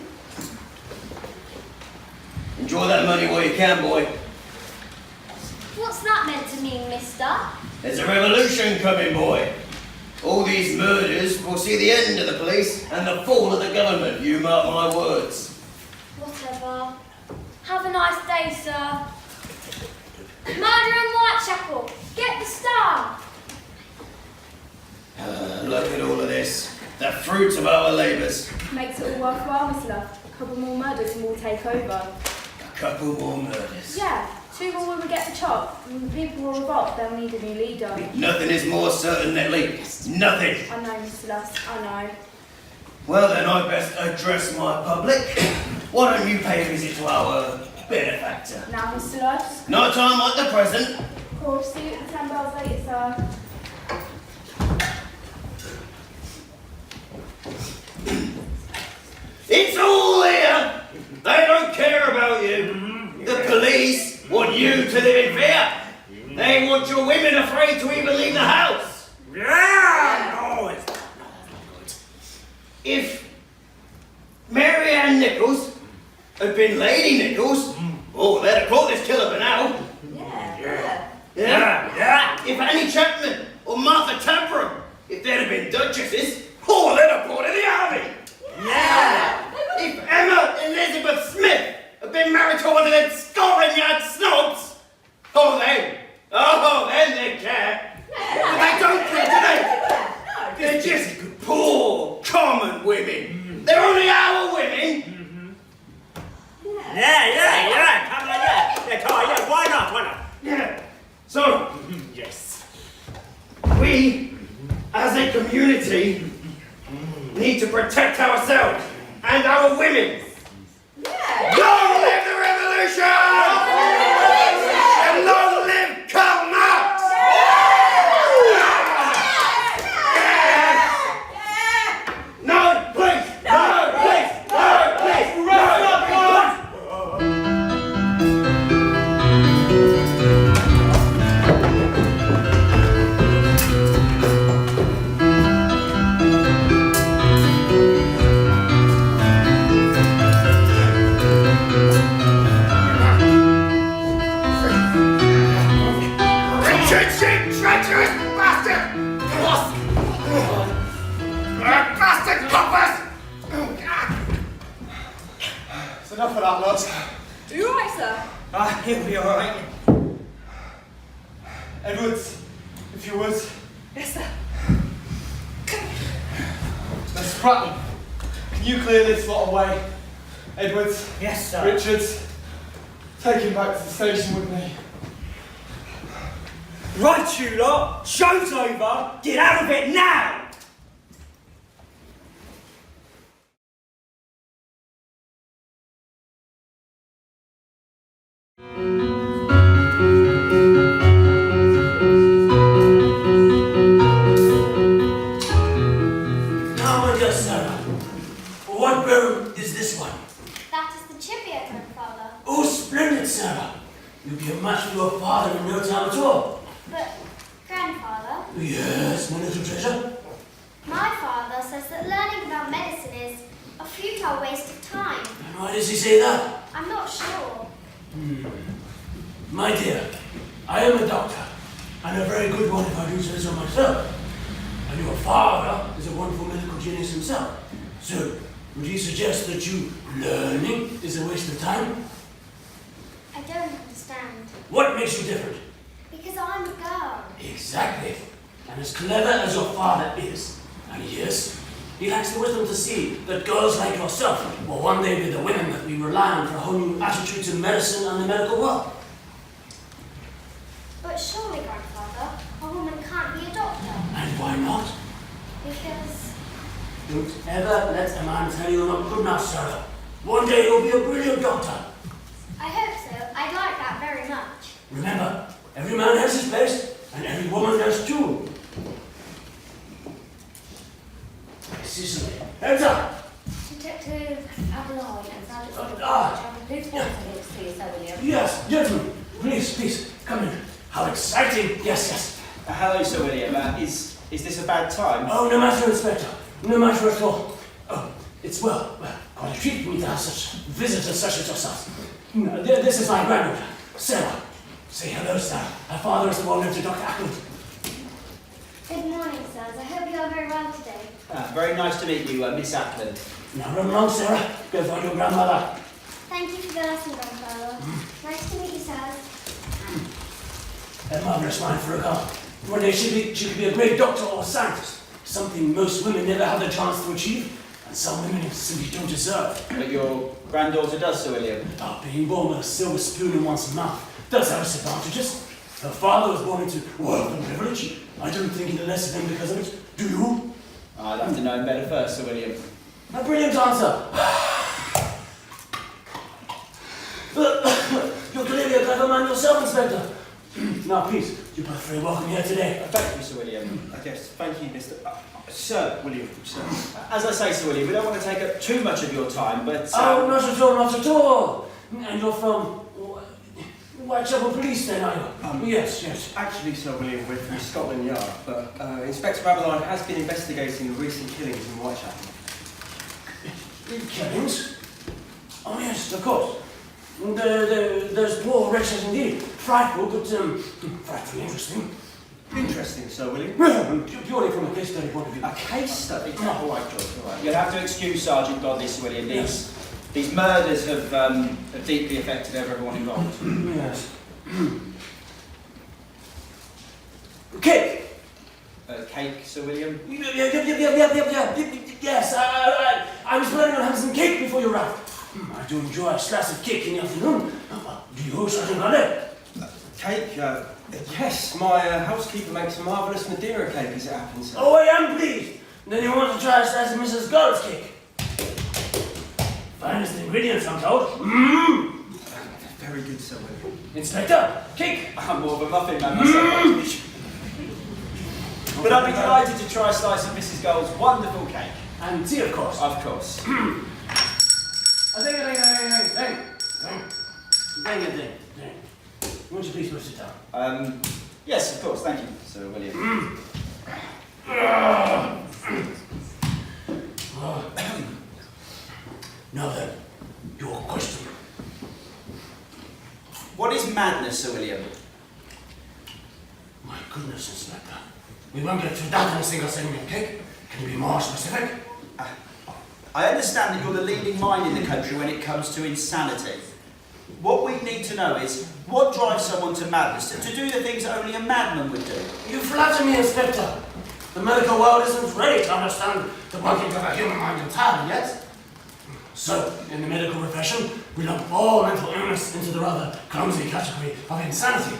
Enjoy that money while you can, boy. What's that meant to mean, mister? There's a revolution coming, boy. All these murders will see the end of the police and the fall of the government, you mark my words. Whatever. Have a nice day, sir. Murder in Whitechapel. Get the star. Look at all of this. The fruits of our labours. Makes it all worthwhile, Miss Love. A couple more murders and we'll take over. A couple more murders. Yeah, 2 more when we get the chop. When the people will revolt, they'll need a new leader. Nothing is more certain, Netley. Nothing. I know, Mr. Lusk, I know. Well then, I best address my public. Why don't you pay a visit to our benefactor? Now, Mr. Lusk. No time like the present. Of course, see you at the 10 bells later, sir. It's all here. They don't care about you. The police want you to live in fear. They want your women afraid to even leave the house. Yeah! No, it's not good. If Mary Ann Nichols had been Lady Nichols, oh, they'd have caught this killer by now. Yeah. If Annie Chapman or Martha Tampram, if they'd have been duchesses, oh, they'd have brought in the army. Yeah. If Emma Elizabeth Smith had been married to one of them Scotland Yard snobs, then they care. But they don't care, do they? They're just poor, common women. They're only our women. Yeah. Come on, yeah, why not? Yeah. So, Yes. we, as a community, need to protect ourselves and our women. Long live the revolution! And long live Karl Marx! No, please! Treacherous bastard! Bastard coppers! It's enough of that, lads. Are you alright, sir? He'll be alright. Edwards, if you would. Yes, sir. Mr. Prattle, can you clear this lot away? Edwards. Yes, sir. Richards, take him back to the station with me. Right, you lot! Show's over! Get out of it now! Now, my dear Sarah, what bird is this one? That is the Cheviot, grandfather. Oh, splendid, Sarah. You'll be a match for your father in no time at all. But, grandfather, Yes, my little treasure. my father says that learning about medicine is a futile waste of time. And why does he say that? I'm not sure. My dear, I am a doctor, and a very good one if I do say so myself. And your father is a wonderful medical genius himself. So, would you suggest that learning is a waste of time? I don't understand. What makes you different? Because I'm a girl. Exactly. And as clever as your father is, and he is, he lacks the wisdom to see that girls like yourself will one day be the women that we rely on for a whole new attitude to medicine and the medical world. But surely, grandfather, a woman can't be a doctor. And why not? Because... Don't ever let a man tell you you're not good enough, Sarah. One day you'll be a brilliant doctor. I hope so. I'd like that very much. Remember, every man has his place, and every Hello, Sir William. Is this a bad time? Oh, no matter, Inspector. No matter at all. Oh, it's quite a treat for me to have such visitors such as yourself. This is my granddaughter, Sarah. Say hello, Sarah. Her father is the one to Dr. Ackland. Good morning, sirs. I hope you are very well today. Very nice to meet you, Miss Ackland. Now run along, Sarah. Go find your grandmother. Thank you for the lesson, Grandfather. Nice to meet you, sirs. A marvellous mind for a girl. One day she could be a great doctor or a scientist. Something most women never have the chance to achieve, and some women simply don't deserve. But your granddaughter does, Sir William. Being born with a silver spoon in one's mouth does have its advantages. Her father was born into wealth and privilege. I don't think any less of him because of it. Do you? I'd have to know him better first, Sir William. A brilliant answer. You're clearly a clever man yourself, Inspector. Now, please, you're both very welcome here today. Thank you, Sir William. I guess. Thank you, Mr. Sir William. Sir. As I say, Sir William, we don't want to take up too much of your time, but... Oh, not at all, not at all. And you're from Whitechapel Police, then, are you? Yes. Actually, Sir William, we're from Scotland Yard, but Inspector Abeline has been investigating the recent killings in Whitechapel. Killings? Oh, yes, of course. Those poor wretches indeed. Frightful, but frightfully interesting. Interesting, Sir William? Purely from a case study point of view. A case study? No. All right, George, all right. You'll have to excuse Sergeant Godley, Sir William. These murders have deeply affected everyone involved. Yes. Cake! Cake, Sir William? Yes, I was planning on having some cake before you arrived. I do enjoy a slice of cake in the afternoon. Do you, Sergeant Godley? Cake? Yes, my housekeeper makes a marvellous Madeira cake, as it happens, sir. Oh, I am pleased. Then you want to try a slice of Mrs. Gold's cake? Finest ingredients, I'm told. Very good, Sir William. Inspector, cake. I'm more of a muffin man myself. But I'd be delighted to try a slice of Mrs. Gold's wonderful cake. And tea, of course. Of course. Dang. Won't you please go sit down? Yes, of course. Thank you, Sir William. Now then, your question. What is madness, Sir William? My goodness, Inspector. We won't get through that in a single segment of cake. Can you be more specific? I understand that you're the leading mind in the country when it comes to insanity. What we need to know is, what drives someone to madness, to do the things that only a madman would do? You flatter me, Inspector. The medical world isn't ready to understand the workings of a human mind entirely yet. So, in the medical profession, we lump all mental illness into the rather clumsy category of insanity.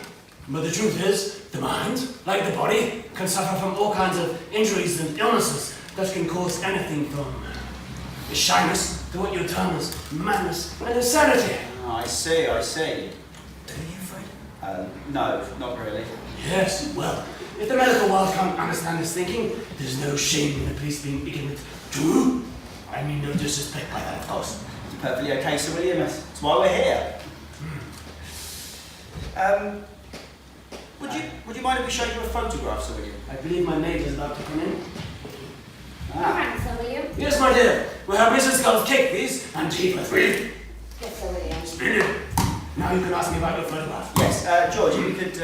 But the truth is, the mind, like the body, can suffer from all kinds of injuries and illnesses that can cause anything from shyness to what you term as madness and insanity. Oh, I see. Are you afraid? No, not really. Yes, well, if the medical world can't understand this thinking, there's no shame in the police being ignorant too. I mean no disrespect by that, of course. It's perfectly okay, Sir William. That's why we're here. Would you mind if we showed you a photograph, Sir William? I believe my maid is about to come in. Thanks, Sir William. Yes, my dear. We'll have Mrs. Gold's cake, please, and tea for free. Yes, Sir William. Splendid. Now you can ask me about your photograph. Yes, George, if you could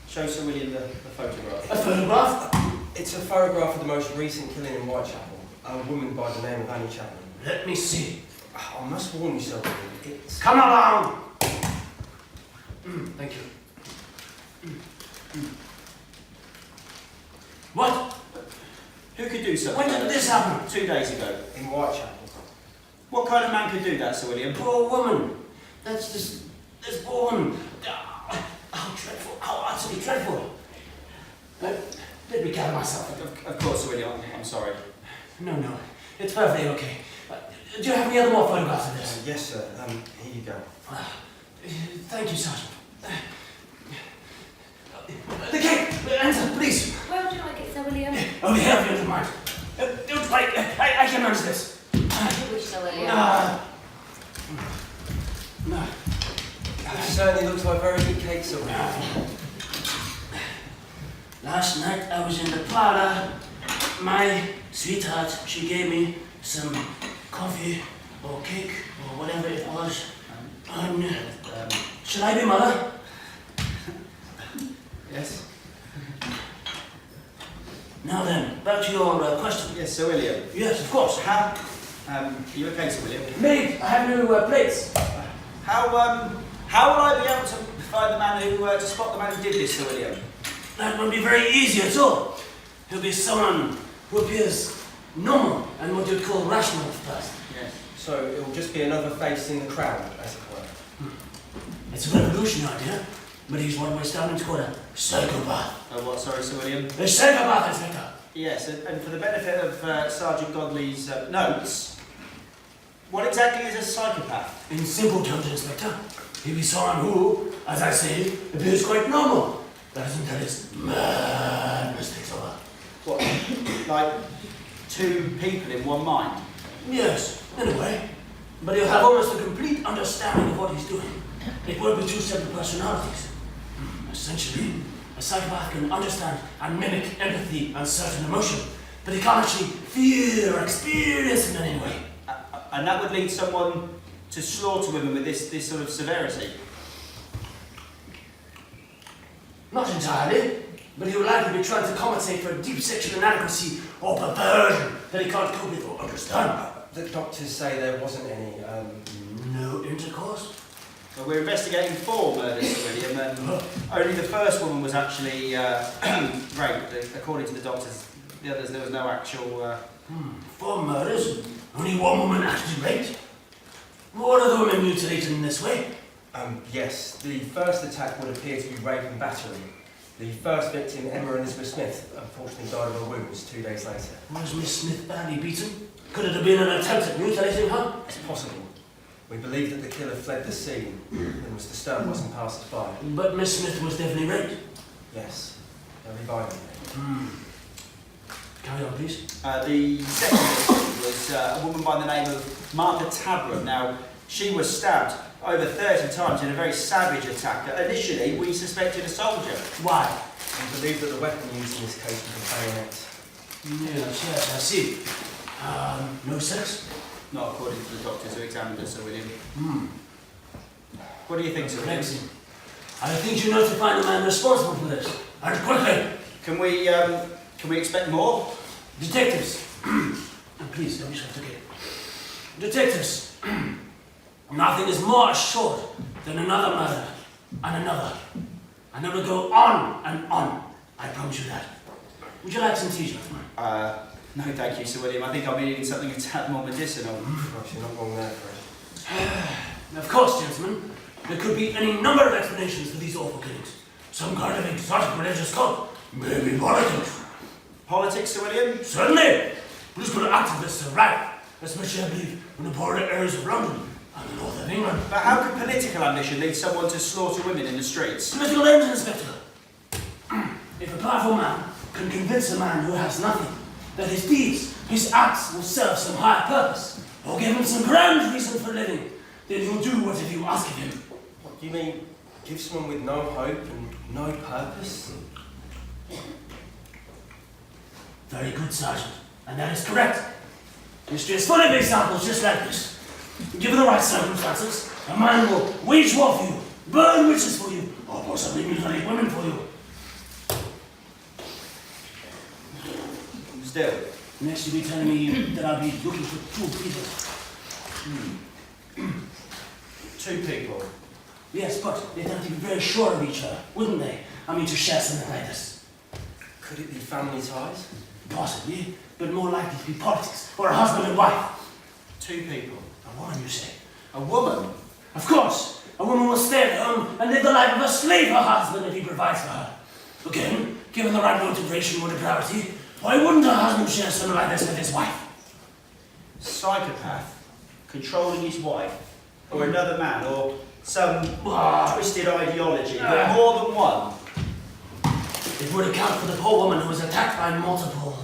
show Sir William the photograph. A photograph? It's a photograph of the most recent killing in Whitechapel. A woman by the name of Annie Chapman. Let me see. I must warn you, Sir William. It's... Come along! Thank you. What? Who could do something When like did that? this happen? 2 days ago. In Whitechapel. What kind of man could do that, Sir William? Poor woman. That's just... this poor woman. How dreadful. How utterly dreadful. Let me gather myself. Of course, Sir William. I'm sorry. No. It's perfectly okay. Do you have any other more photographs of this? Yes, sir. Here you go. Thank you, Sergeant. The cake! Answer, please! Where would you like it, Sir William? Over here, if you don't mind. Don't worry, I can manage this. You wish, Sir William. No. It certainly looks like very good cake, Sir William. Last night I was in the parlor. My sweetheart, she gave me some coffee or cake or whatever it was. Shall I be mother? Yes. Now then, back to your question. Yes, Sir William. Yes, of course. How? Are you okay, Sir William? Maid, I have new plates. How will I be able to find the man who to spot the man who did this, Sir William? That won't be very easy at all. He'll be someone who appears normal and what you'd call rational at first. Yes. So it will just be another face in the crowd, as it were. It's a revolutionary idea, but he's what we're starting to call a psychopath. What, sorry, Sir William? A psychopath, Inspector. Yes, and for the benefit of Sergeant Godley's notes, what exactly is a psychopath? In simple terms, Inspector, he'll be someone who, as I say, appears quite normal. That is until his madness takes over. What, like two people in one mind? Yes, in a way. But he'll have almost a complete understanding of what he's doing. It won't be two separate personalities. Essentially, a psychopath can understand and mimic empathy and certain emotion, but he can't actually feel or experience them in any way. And that would lead someone to slaughter women with this sort of severity? Not entirely, but he will likely be trying to compensate for a deep sexual inadequacy or perversion that he can't cope with or understand. The doctors say there wasn't any, No intercourse? Well, we're investigating 4 murders, Sir William, and only the first woman was actually raped, according to the doctors. The others, there was no actual... 4 murders? Only 1 woman actually raped? What are the women mutilated in this way? Yes. The first attack would appear to be rape and battery. The first victim, Emma Elizabeth Smith, unfortunately died of her wounds 2 days later. Was Miss Smith badly beaten? Could it have been an attempt at mutilating her? It's possible. We believe that the killer fled the scene and was disturbed by some passers-by. But Miss Smith was definitely raped? Yes. Very violently. Carry on, please. The second victim was a woman by the name of Martha Tabram. Now, she was stabbed over 30 times in a very savage attack. Initially, we suspected a soldier. Why? We believe that the weapon used in this case was a bayonet. Yes, I see. No sex? Not according to the doctors who examined us, Sir William. What do you think, Sir William? I think you know to find the man responsible for this. And quickly! Can we expect more? Detectives! Please, don't be so okay. Detectives! Nothing is more assured than another murder and another. And it will go on and on. I promise you that. Would you like some tea, gentlemen? No, thank you, Sir William. I think I'll be needing something a tad more medicinal. Gosh, you're not wrong there, Fred. Of course, gentlemen. There could be any number of explanations for these awful killings. Some kind of exotic religious cult. Maybe politics. Politics, Sir William? Certainly. Political activists are rife, especially, I believe, in the poorer areas of London and the north of England. But how could political ambition lead someone to slaughter women in the streets? Political aims, Inspector. If a powerful man can convince a man who has nothing that his deeds, his acts will serve some higher purpose, or give him some grand reason for living, then he'll do whatever you ask of him. What do you mean, give someone with no hope and no purpose? Very good, Sergeant. And that is correct. History is full of examples just like this. Given the right circumstances, a man will wage war for you, burn witches for you, or possibly mutilate women for you. Still. Next you'll be telling me that I'll be looking for 2 people. 2 people? Yes, but they'd have to be very sure of each other, wouldn't they? I mean, to share something like this. Could it be family ties? Possibly, but more likely to be politics, or a husband and wife. 2 people? A woman, you say? A woman? Of course. A woman will stay at home and live the life of a slave her husband if he provides for her. Again, given the right motivation or depravity, why wouldn't a husband share something like this with his wife? Psychopath? Controlling his wife? Or another man? Or some twisted ideology? But more than one? It would account for the poor woman who was attacked by multiple.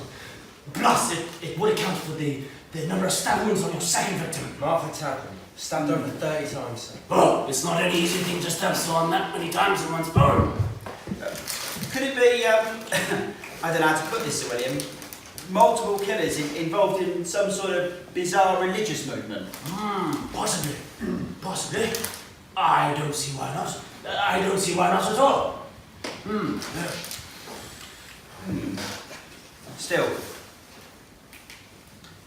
Plus, it would account for the number of stab wounds on your second victim. Martha Tabram, stabbed over 30 times, sir. Oh, it's not any easy thing to stab someone that many times in one's bone. Could it be, I don't know how to put this, Sir William, multiple killers involved in some sort of bizarre religious movement? Possibly. Possibly. I don't see why not. I don't see why not at all. Still,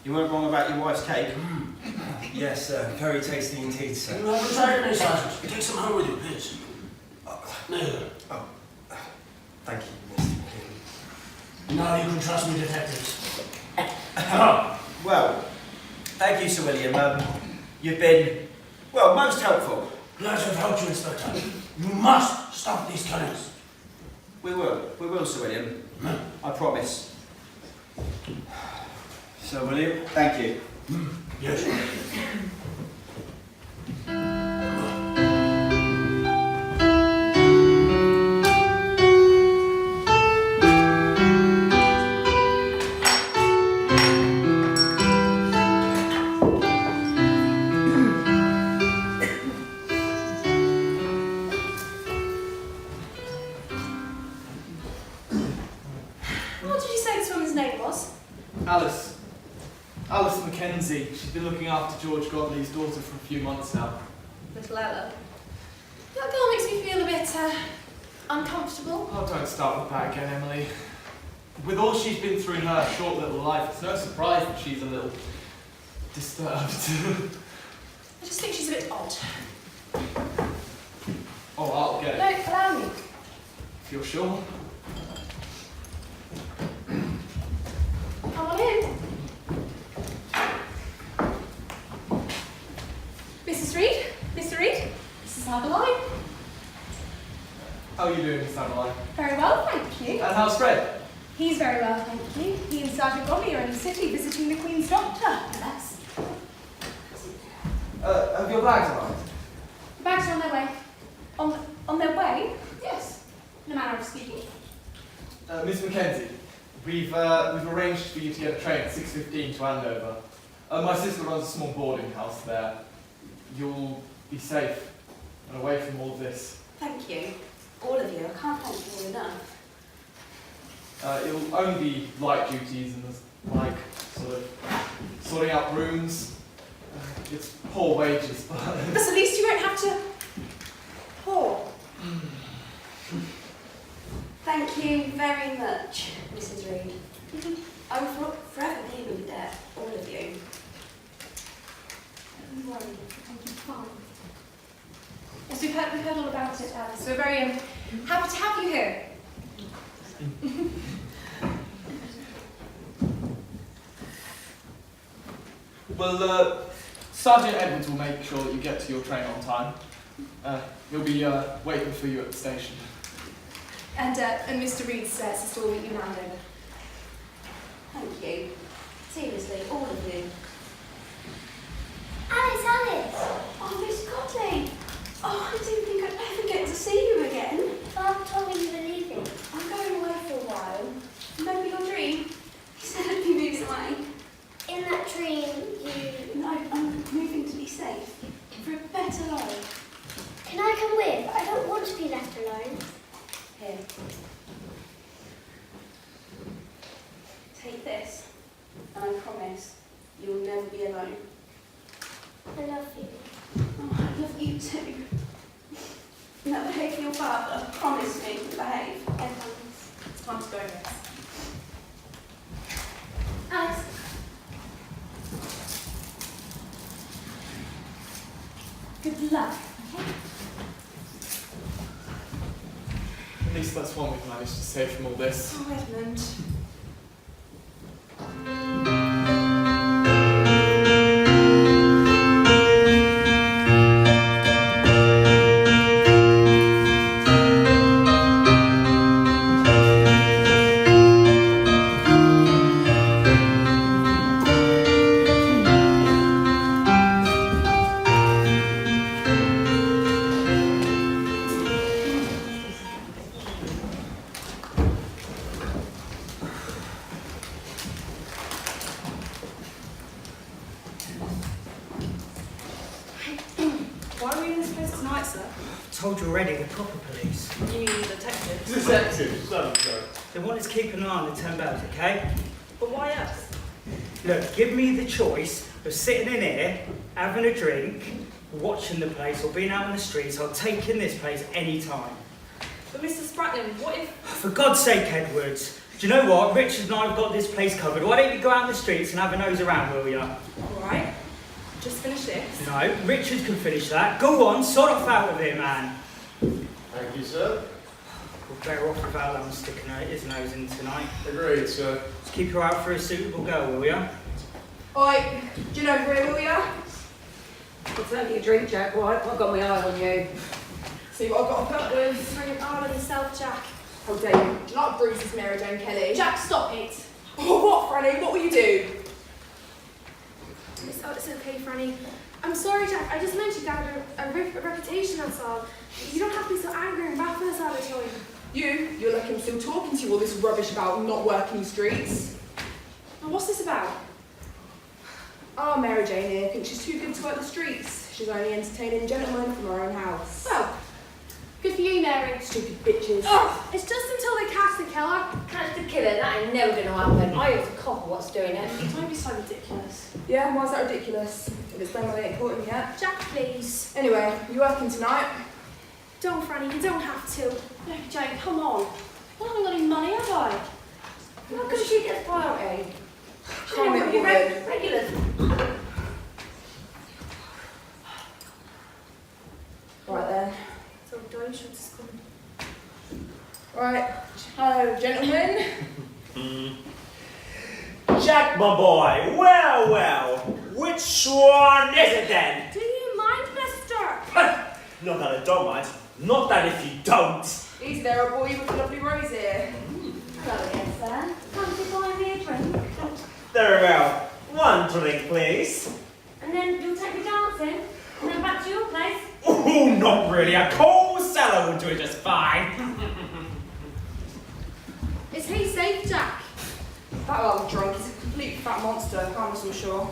you weren't wrong about your wife's cake. Yes, sir. Very tasty indeed, sir. You haven't tried any, Sergeant. Take some home with you, please. No. Oh, thank you, Mr. McKinley. Now you can trust me, detectives. Well, thank you, Sir William. You've been, well, most helpful. Glad to have helped you, Inspector. You must stop these killings. We will, Sir William. I promise. Sir William, thank you. Yes. What did you say this woman's name was? Alice. Alice Mackenzie. She's been looking after George Godley's daughter for a few months now. Little Ella. That girl makes me feel a bit, uncomfortable. Oh, don't start with that again, Emily. With all she's been through in her short little life, it's no surprise that she's a little disturbed. I just think she's a bit odd. Oh, I'll get it. No, allow me. If you're sure. Come on in. Mrs. Reed? Mr. Reed? This is Adeline. How are you doing, Miss Adeline? Very well, thank you. And how's Fred? He's very well, thank you. He and Sergeant Godley are in the city visiting the Queen's doctor. Yes. Have your bags arrived? The bags are on their way. On their way? Yes. In a manner of speaking. Miss Mackenzie, we've arranged for you to get a train at 6:15 to Andover. My sister runs a small boarding house there. You'll be safe and away from all of this. Thank you. All of you. I can't thank you enough. It'll only be light duties and like sort of sorting out rooms. It's poor wages, but But at least you won't have to pour. Thank you very much, Mrs. Reed. I will forever be in debt, all of you. Don't worry, thank you, fine. Yes, we've heard all about it, Alice. We're very happy to have you here. well, Sergeant Edwards will make sure that you get to your train on time. He'll be waiting for you at the station. And Mr. Reed says will meet you in Andover. Thank you. Seriously, all of you. Alice! Oh, Miss Godley. Oh, I didn't think I'd ever get to see you again. Father told me you were leaving. I'm going away for a while. Remember your dream? He said I'd be moving away. In that dream, you... No, I'm moving to be safe. For a better life. Can I come with? I don't want to be left alone. Here. Take this, and I promise you'll never be alone. I love you. Oh, I love you too. Now behave for your father. Promise me to behave. I promise. It's time to go, yes. Alice. Good luck, okay? At least that's one we've managed to save from all this. Oh, Edmund. told you already, the proper police. You mean detectives? Detectives, don't you? They want us to keep an eye on the 10 bells, okay? But why us? Look, give me the choice of sitting in here, having a drink, watching the place, or being out on the streets. I'll take in this place any time. But Mr. Spratlin, what if... For God's sake, Edwards, do you know what? Richard and I have got this place covered. Why don't you go out in the streets and have a nose around, will ya? Alright, just finish this. No, Richard can finish that. Go on, sod off out of here, man. Thank you, sir. We're better off without that one sticking his nose in tonight. Agreed, sir. Just keep her out for a suitable girl, will ya? Oi, do you know where, will ya? It's only a drink, Jack White. I've got my eye on you. See what I've got to put with. Bring it on yourself, Jack. How dare you? Do you not bruise this Mary Jane Kelly? Jack, stop it. Oh, what, Franny? What will you do? It's okay, Franny. I'm sorry, Jack. I just meant you got a reputation, that's all. You don't have to be so angry and breathless all the time. You're lucky I'm still talking to you all this rubbish about not working the streets. Now, what's this about? Oh, Mary Jane here thinks she's too good to work the streets. She's only entertaining gentlemen from her own house. Well, good for you, Mary. Stupid bitches. Oh, it's just until they catch the killer. Catch the killer? That ain't never gonna happen. I have to copper what's doing it. Don't be so ridiculous. Yeah, why's that ridiculous? If it's done why they ain't caught him yet. Jack, please. Anyway, you working tonight? Don't, Franny, you don't have to. No, Jane, come on. I haven't got any money, have I? How come she gets priority? Calm it, woman. Regulars. Right then. So donations coming. Right. Hello, gentlemen. Jack, my boy, well, which one is it then? Do you mind, mister? Not that I don't mind. Not that if you don't. Easy there, a boy with a lovely rose here. Hello again, sir. Come to buy me a drink. There we go. One drink, please. And then you'll take me dancing. And then back to your place. Oh, not really. A cold cellar will do it just fine. Is he safe, Jack? That old drunk is a complete fat monster, I promise I'm sure.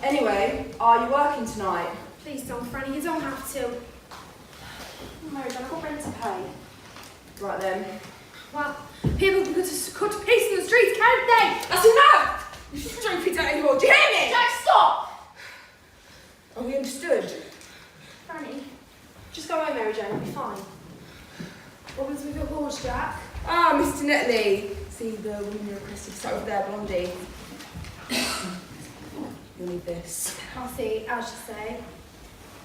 Anyway, are you working tonight? Please don't, Franny, you don't have to. Mary Jane, I've got rent to pay. Right then. Well, people can cut to pieces in the streets, can't they? That's enough! You just don't fit out anymore, do you hear me? Jack, stop! Are we understood? Franny, just go away, Mary Jane, it'll be fine. What was with your horse, Jack? Ah, Mr. Netley. See the woman you requested to start with there, Blondie. You'll need this. I'll see, as you say.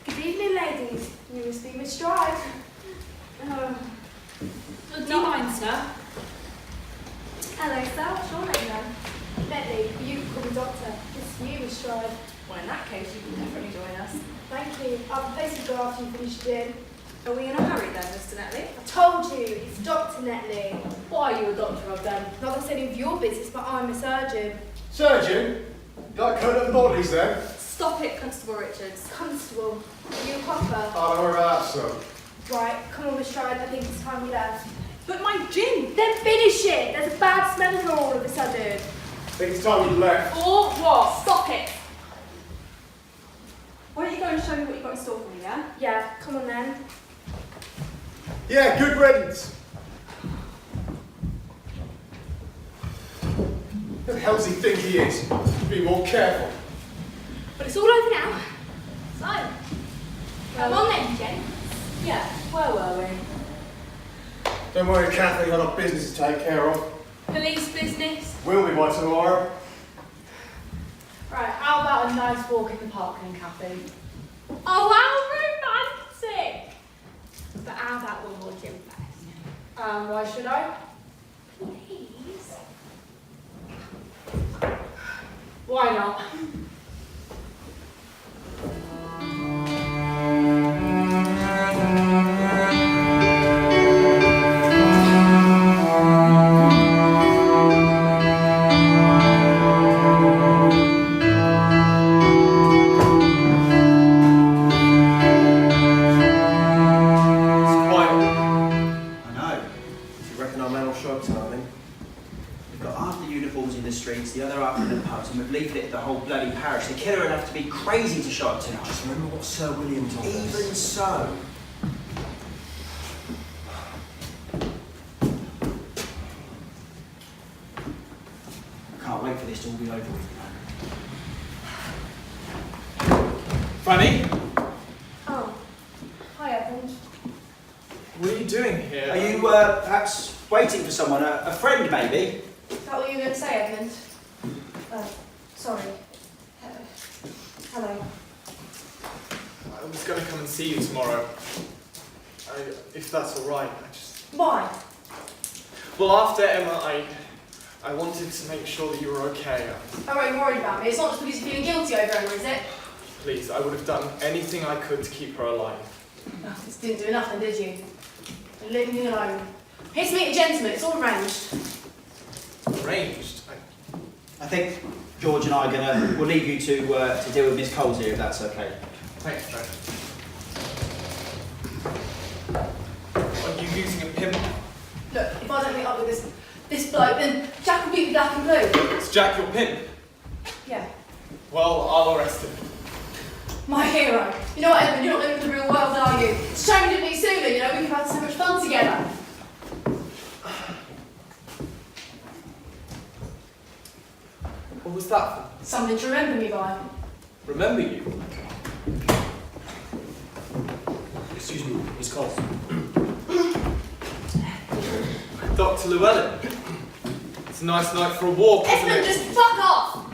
Good evening, ladies. You must be Miss Drive. Do you mind, sir? Hello, sir. What's your name then? Netley, you can call me Doctor. It's you, Miss Drive. Well, in that case, you can definitely join us. Thank you. I'll basically go after you finish your gin. Are we in a hurry then, Mr. Netley? I told you, it's Dr. Netley. Why are you a doctor of them? Not that's any of your business, but I'm a surgeon. Surgeon? You like cutting up bodies then? Stop it, Constable Richards. Constable, are you a copper? Oh, don't worry about that, son. Right, come on, Miss Stride, I think it's time we left. But my gin! Then finish it! There's a bad smell in here all of a sudden. I think it's time you left. Or what? Stop it! Why don't you go and show me what you've got in store for me, yeah? Yeah, come on then. Yeah, good riddance. Who the hell does he think he is? Be more careful. But it's all over now. So, come on then, Jen. Yeah, where were we? Don't worry, Kathy, I've got business to take care of. Police business. Will be by tomorrow. Right, how about a nice walk in the park then, Kathy? Oh, how romantic! But how about one more gym first? Why should I? Please. Why not? We've got half the uniforms in the streets, the other half in the pubs, and we've leafleted the whole bloody parish. The killer would have to be crazy to show up tonight. Just remember what Sir William told us. Even so. I can't wait for this to all be over with. Fanny, Oh, hi Edmund. what are you doing here? Are you perhaps waiting for someone? A friend, maybe? Is that what you were going to say, Edmund? Sorry. Hello. I was going to come and see you tomorrow. If that's all right. Why? Well, after Emma, I wanted to make sure that you were okay. Oh, are you worried about me? It's not just because you're feeling guilty over Emma, is it? Please, I would have done anything I could to keep her alive. Oh, this didn't do nothing, did you? You're leaving me alone. Here's to meet a gentleman. It's all arranged. Arranged? I think George and I are we'll leave you to deal with Miss Coles here, if that's okay. Thanks, Fred. Are you using a pimp? Look, if I don't meet up with this bloke, then Jack will beat me black and blue. Is Jack your pimp? Yeah. Well, I'll arrest him. My hero. You know what, Edmund? You're not living in the real world, are you? It's a shame we didn't meet sooner, you know? We could have had so much fun together. What was that for? Something to remember me by. Remember you? Excuse me, Miss Coles. Dr. Llewellyn. It's a nice night for a walk, isn't Edmund, it? just fuck off!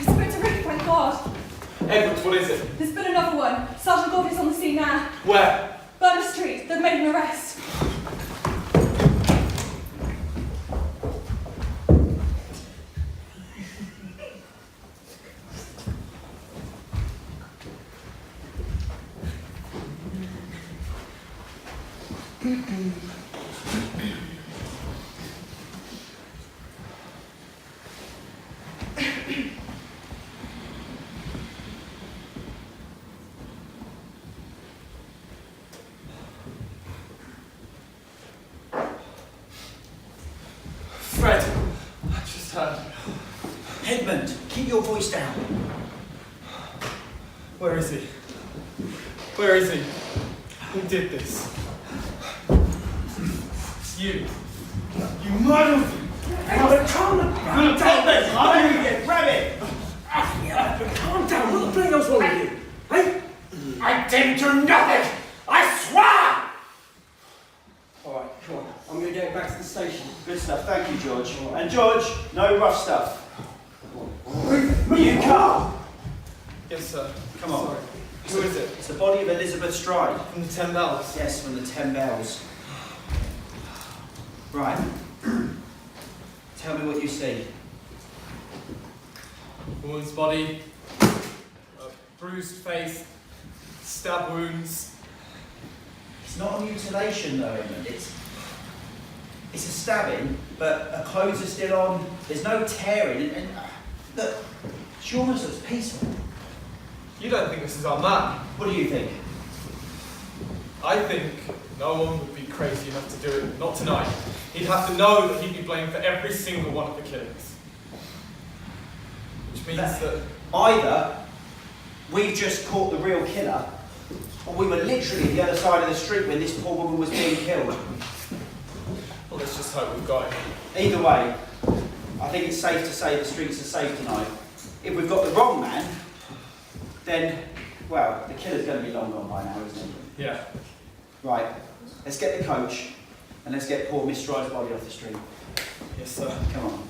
Thank God. Edward, what is it? There's been another one. Sergeant Godfrey's on the scene now. Where? Burner Street. They've made an arrest. Fred, I just heard. Edmund, keep your voice down. Where is he? Where is he? Who did this? It's you. You murdered him! Calm down! Grab it! Calm down! What the bloody hell's wrong with you? Hey? I didn't do nothing! I swear! Alright, come on. I'm going to get back to the station. Good stuff, thank you, George. And George, no rough stuff. You come. Yes, sir. Come on. Sorry. Who is it? It's the body of Elizabeth Stride. From the 10 Bells? Yes, from the 10 Bells. Right. Tell me what you see. Woman's body, a bruised face, stab wounds. It's not a mutilation though, Edmund. It's a stabbing, but her clothes are still on. There's no tearing, and look, she almost looks peaceful. You don't think this is our man? What do you think? I think no one would be crazy enough to do it. Not tonight. He'd have to know that he'd be blamed for every single one of the killings. Which means that either we've just caught the real killer, or we were literally at the other side of the street when this poor woman was being killed. Well, let's just hope we've got him. Either way, I think it's safe to say the streets are safe tonight. If we've got the wrong man, then, well, the killer's going to be long gone by now, isn't he? Yeah. Right, let's get the coach, and let's get poor Miss Stride's body off the street. Yes, sir. Come on.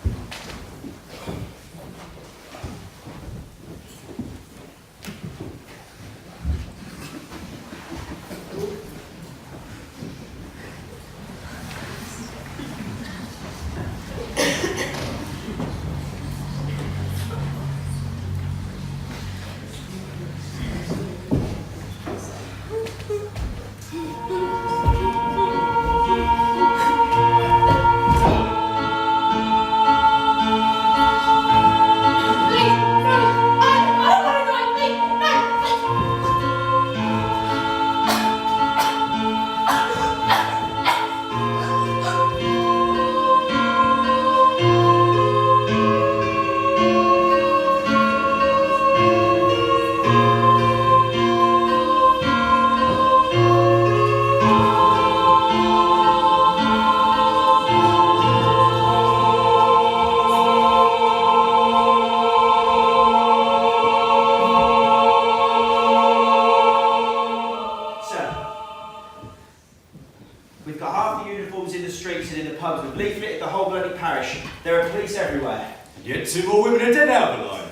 drinking in the pubs. We've leafleted the whole bloody parish. There are police everywhere. And yet 2 more women are dead, Alberline.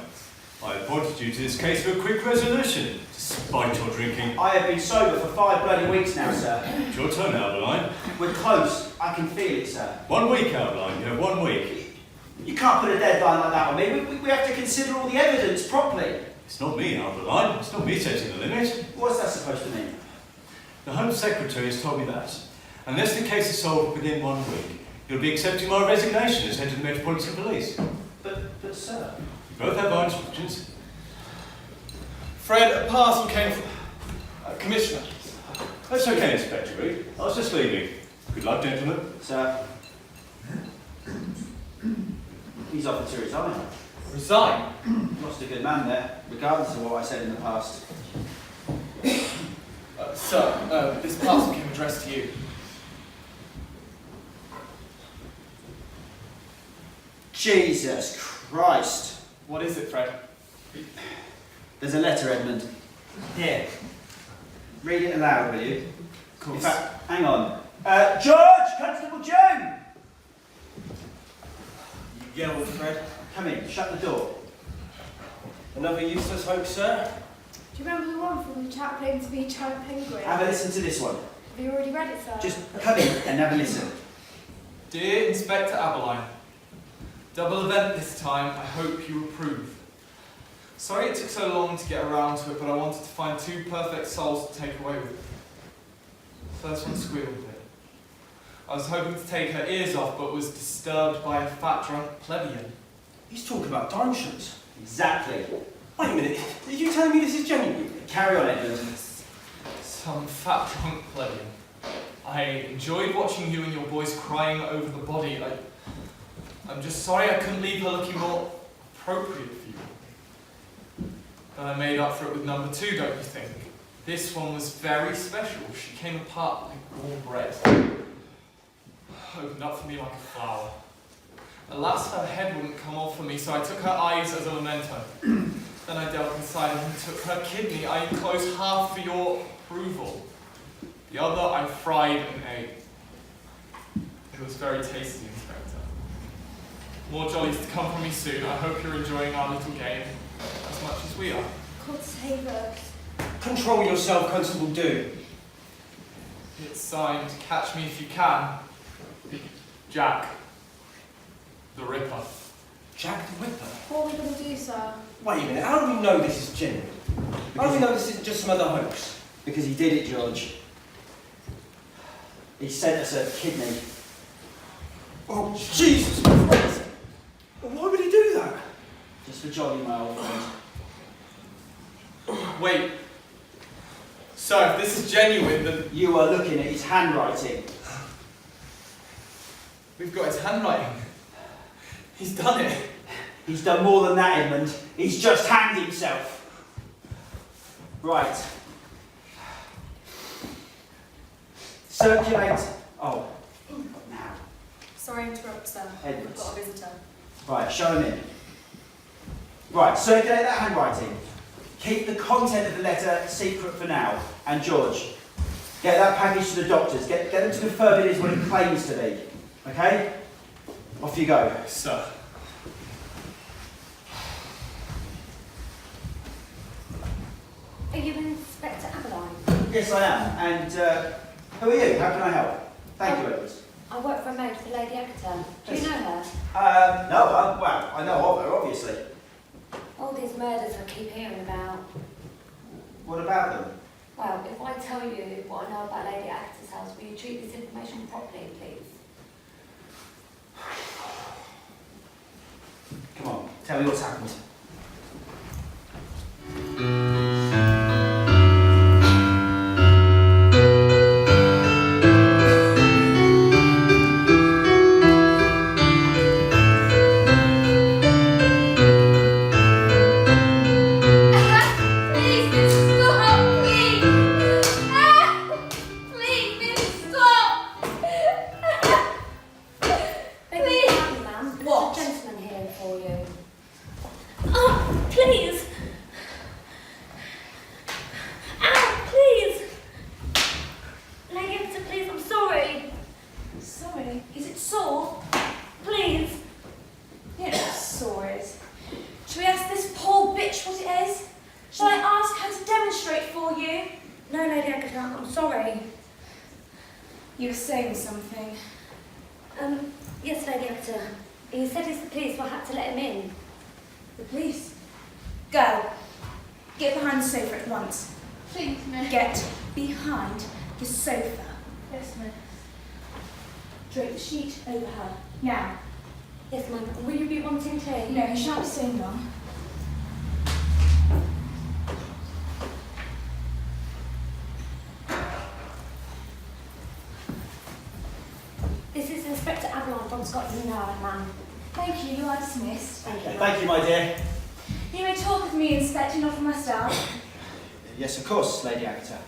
I appointed you to this case for a quick resolution, despite your drinking. I have been sober for 5 bloody weeks now, sir. It's your turn, Alberline. We're close. I can feel it, sir. 1 week, Alberline. You have 1 week. You can't put a deadline like that on me. We have to consider all the evidence properly. It's not me, Alberline. It's not me setting the limit. What's that supposed to mean? The Home Secretary has told me that. Unless the case is solved within 1 week, you'll be accepting my resignation as head of the Metropolitan Police. But sir... You both have my instructions. Fred, a parcel came from... Commissioner. That's okay, Inspector Reed. I was just leaving. Good luck, gentlemen. Sir. He's offered to resign. Resign? Lost a good man there, regardless of what I said in the past. Sir, this parcel came addressed to you. Jesus Christ. What is it, Fred? There's a letter, Edmund. Here. Read it aloud, will you? Of course. In fact, hang on. George! Constable Joan! You yelled, Fred. Come in, shut the door. Another useless hoax, sir? Do you remember the one from the chaplain to be Giant Penguin? Have a listen to this one. Have you already read it, sir? Just come in and have a listen. Dear Inspector Aberline, double event this time, I hope you approve. Sorry it took so long to get around to it, but I wanted to find 2 perfect souls to take away with me. First one squealed a bit. I was hoping to take her ears off, but was disturbed by a fat drunk plebeian. He's talking about dimensions. Exactly. Wait a minute, are you telling me this is genuine? Carry on, Edmund. Some fat drunk plebeian. I enjoyed watching you and your boys crying over the body. I'm just sorry I couldn't leave her looking more appropriate for you. But I made up for it with number 2, don't you think? This one was very special. She came apart like warm bread. Opened up for me like a flower. Alas, her head wouldn't come off for me, so I took her eyes as a memento. Then I delved inside and took her kidney. I enclosed half for your approval. The other I fried and ate. It was very tasty, Inspector. More jollies to come from me soon. I hope you're enjoying our little game as much as we are. God save us. Control yourself, Constable Do. It's signed, Catch Me If You Can. Jack the Ripper. Jack the Ripper? What are we going to do, sir? Wait a minute, how do we know this is genuine? How do we know this isn't just some other hoax? Because he did it, George. He sent us a kidney. Oh, Jesus Christ! Why would he do that? Just for jolly, my old friend. Wait. So, if this is genuine, then... You are looking at his handwriting. We've got his handwriting. He's done it. He's done more than that, Edmund. He's just hanged himself. Right. Circulate. Oh, now. Sorry to interrupt, sir. Edwards. I've got a visitor. Right, show him in. Right, circulate that handwriting. Keep the content of the letter secret for now. And George, get that package to the doctors. Get them to confirm it is what it claims to be. Okay? Off you go. Sir. Are you Inspector Aberline? Yes, I am. And who are you? How can I help? Thank you, Edwards. I work for a maid for Lady Agatha. Do you know her? No, well, I know of her, obviously. All these murders I keep hearing about. What about them? Well, if I tell you what I know about Lady Agatha's house, will you treat this information properly, please? Come on, tell me what's happened. No, Lady Agatha, I'm sorry. You were saying something. Yes, Lady Agatha. He said it's the police will have to let him in. The police? Go. Get behind the sofa at once. Please, miss. Get behind the sofa. Yes, miss. Drape the sheet over her. Now. Yes, ma'am. Will you be wanting tea? No, he shan't be staying long. This is Inspector Avalon from Scotland Yard, ma'am. Thank you, you are dismissed. Thank you, my dear. You may talk with me, Inspector, not for my staff. Yes, of course, Lady Agatha.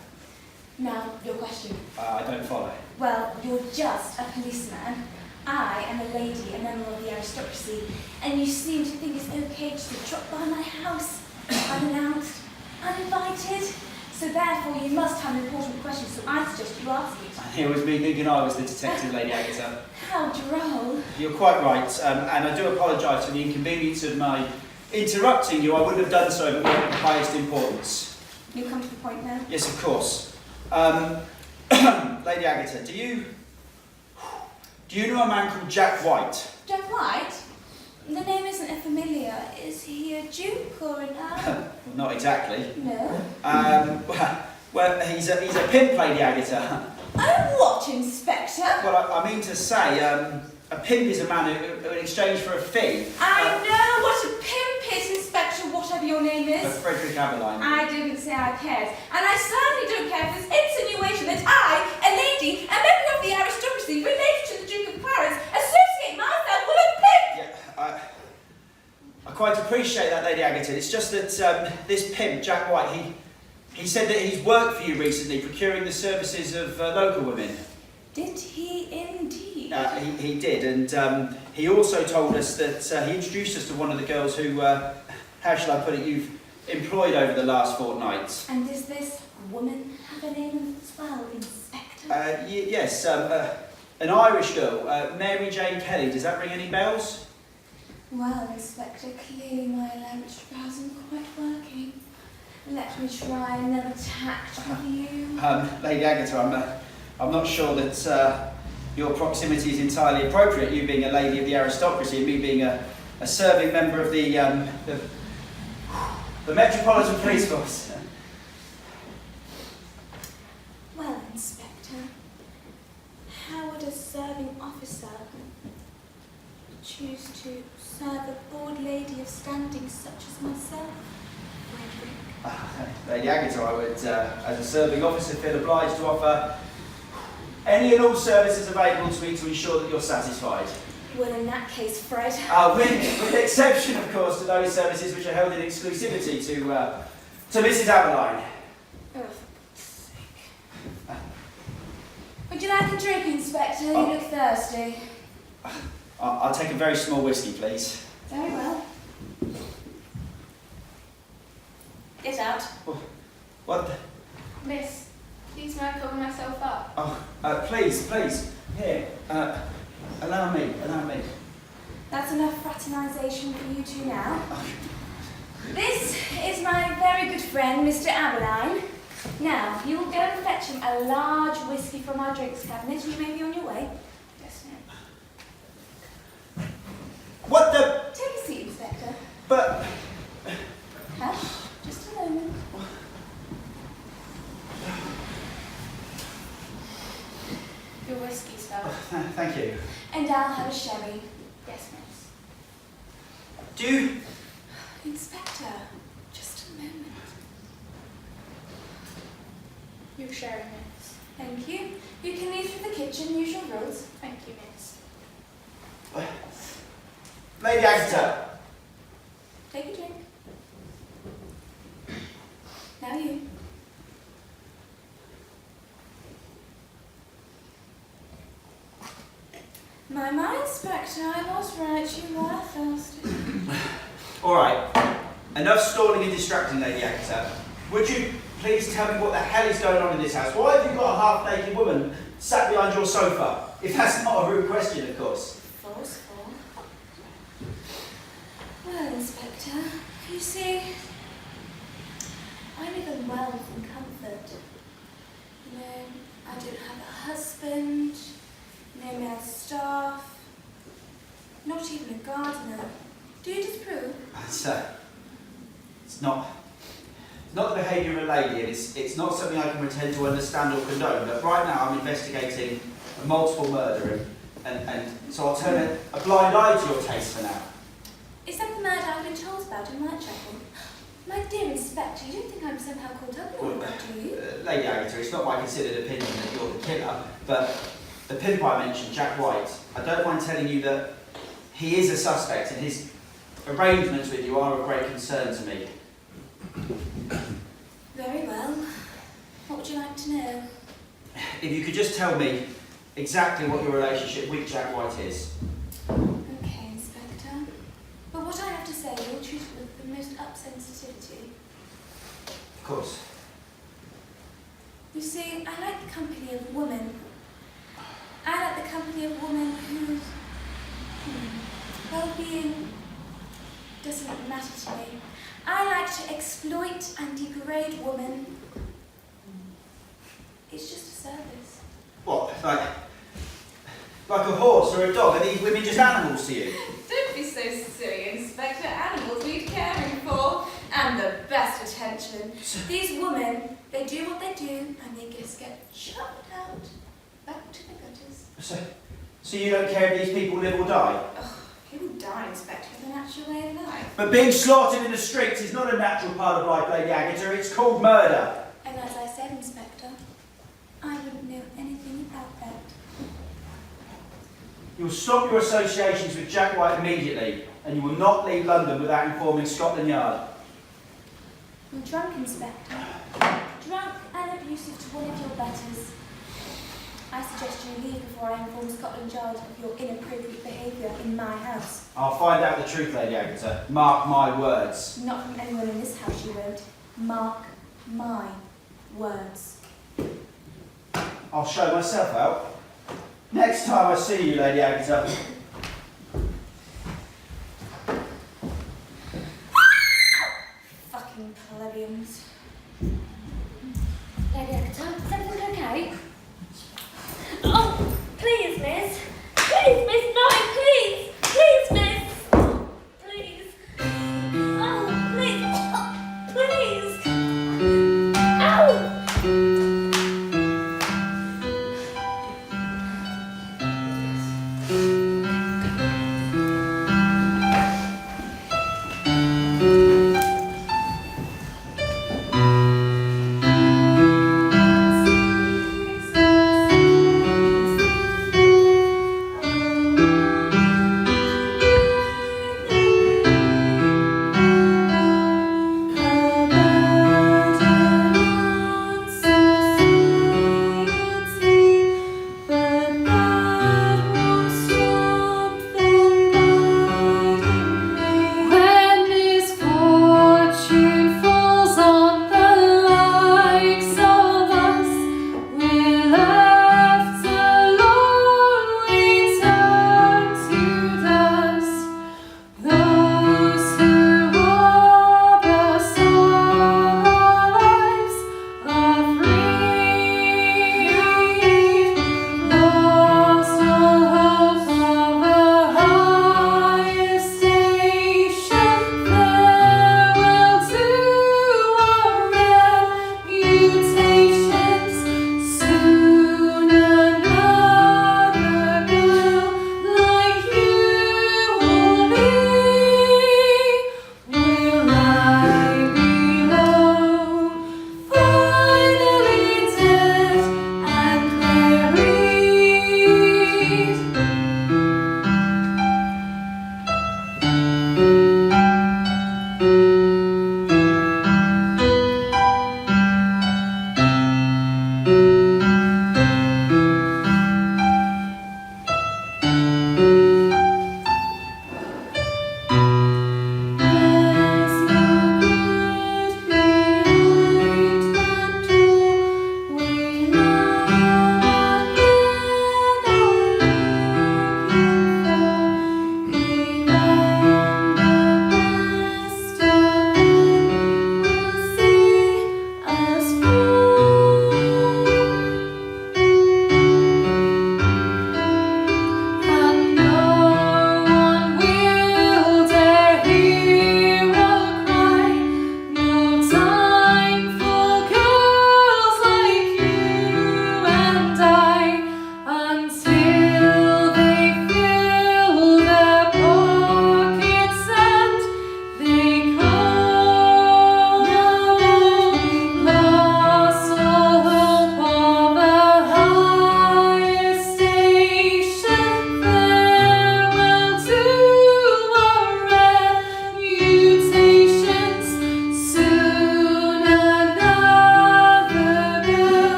Now, your question. I don't follow. Well, you're just a policeman. I am a lady, a member of the aristocracy, and you seem to think it's okay just to drop by my house, unannounced, uninvited. So therefore, you must have an important question, so I suggest you ask it. It was me thinking I was the detective, Lady Agatha. How droll. You're quite right, and I do apologise for the inconvenience of my interrupting you. I would have done so, but we have the highest importance. You come to the point now? Yes, of course. Lady Agatha, do you know a man called Jack White? Jack White? The name isn't a familiar. Is he a duke or an earl? Not exactly. No. Well, he's a pimp, Lady Agatha. Oh, what, Inspector? Well, I mean to say, a pimp is a man who in exchange for a fee. I know what a pimp is, Inspector, whatever your name is. Frederick Aberline. I didn't say I cared. And I certainly don't care for this insinuation that I, a lady, a member of the aristocracy, related to the Duke of Clarence, associate myself with a pimp! Yeah, I quite appreciate that, Lady Agatha. It's just that this pimp, Jack White, he said that he's worked for you recently, procuring the services of local women. Did he indeed? He did, and he also told us that he introduced us to one of the girls who, how shall I put it, you've employed over the last fortnight. And does this woman have a name as well, Inspector? Yes, an Irish girl, Mary Jane Kelly. Does that ring any bells? Well, Inspector, clearly my elaborate trials aren't quite working. Let me try another tact with you. Lady Agatha, I'm not sure that your proximity is entirely appropriate, you being a lady of the aristocracy and me being a serving member of the Metropolitan Police Force. Well, Inspector, how would a serving officer choose to serve a bored lady of standing such as myself? Lady Agatha, I would, as a serving officer, feel obliged to offer any and all services available to me to ensure that you're satisfied. Well, in that case, Fred. With the exception, of course, to those services which are held in exclusivity to Mrs. Aberline. Oh, for God's sake. Would you like a drink, Inspector? You look thirsty. I'll take a very small whiskey, please. Very well. Get out. What? Miss, please may I cover myself up? Oh, please. Here, allow me. That's enough fraternisation for you two now. This is my very good friend, Mr. Aberline. Now, you will go and fetch him a large whiskey from our drinks cabinet, and you may be on your way. Yes, ma'am. What the? Take a seat, Inspector. But... Hush, just a moment. Your whiskey, sir. Thank you. And I'll have a sherry. Yes, miss. Do you... Inspector, just a moment. You're sharing, miss. Thank you. You can leave through the kitchen, use your rules. Thank you, miss. Lady Agatha. Take a drink. Now you. My, Inspector, I was right, you were thirsty. All right. Enough stalling and distracting, Lady Agatha. Would you please tell me what the hell is going on in this house? Why have you got a half-naked woman sat behind your sofa? If that's not a rude question, of course. Forceful. Well, Inspector, you see, I live in wealth and comfort. It's not the behaviour of a lady, and it's not something I can pretend to understand or condone, but right now I'm investigating a multiple murder, and so I'll turn a blind eye to your case for now. Is that the murder I've been told about in Whitechapel? My dear Inspector, you don't think I'm somehow caught up in all that, do you? Lady Agatha, it's not my considered opinion that you're the killer, but the pimp I mentioned, Jack White, I don't mind telling you that he is a suspect, and his arrangements with you are of great concern to me. Very well. What would you like to know? If you could just tell me exactly what your relationship with Jack White is. Okay, Inspector. But what I have to say, you'll treat it with the most up-sensitivity. Of course. You see, I like the company of women. I like the company of women whose well-being doesn't matter to me. I like to exploit and degrade women. It's just a service. What, like a horse or a dog? Are these women just animals to you? Don't be so silly, Inspector. Animals need caring for and the best attention. These women, they do what they do and they just get chucked out back to the gutters. So you don't care if these people live or die? Oh, people die, Inspector. It's a natural way of life. But being slaughtered in the streets is not a natural part of life, Lady Agatha. It's called murder. And as I said, Inspector, I wouldn't know anything about that. You'll stop your associations with Jack White immediately, and you will not leave London without informing Scotland Yard. You're drunk, Inspector. Drunk and abusive to one of your betters. I suggest you leave before I inform Scotland Yard of your inappropriate behaviour in my house. I'll find out the truth, Lady Agatha. Mark my words. Not from anyone in this house, you won't. Mark my words. I'll show myself out. Next time I see you, Lady Agatha. Fucking plebeians. Lady Agatha, is everything okay? Oh, please, miss. Please, miss, no, please. Please, miss. Please. Oh, please. Oh, please. Ow!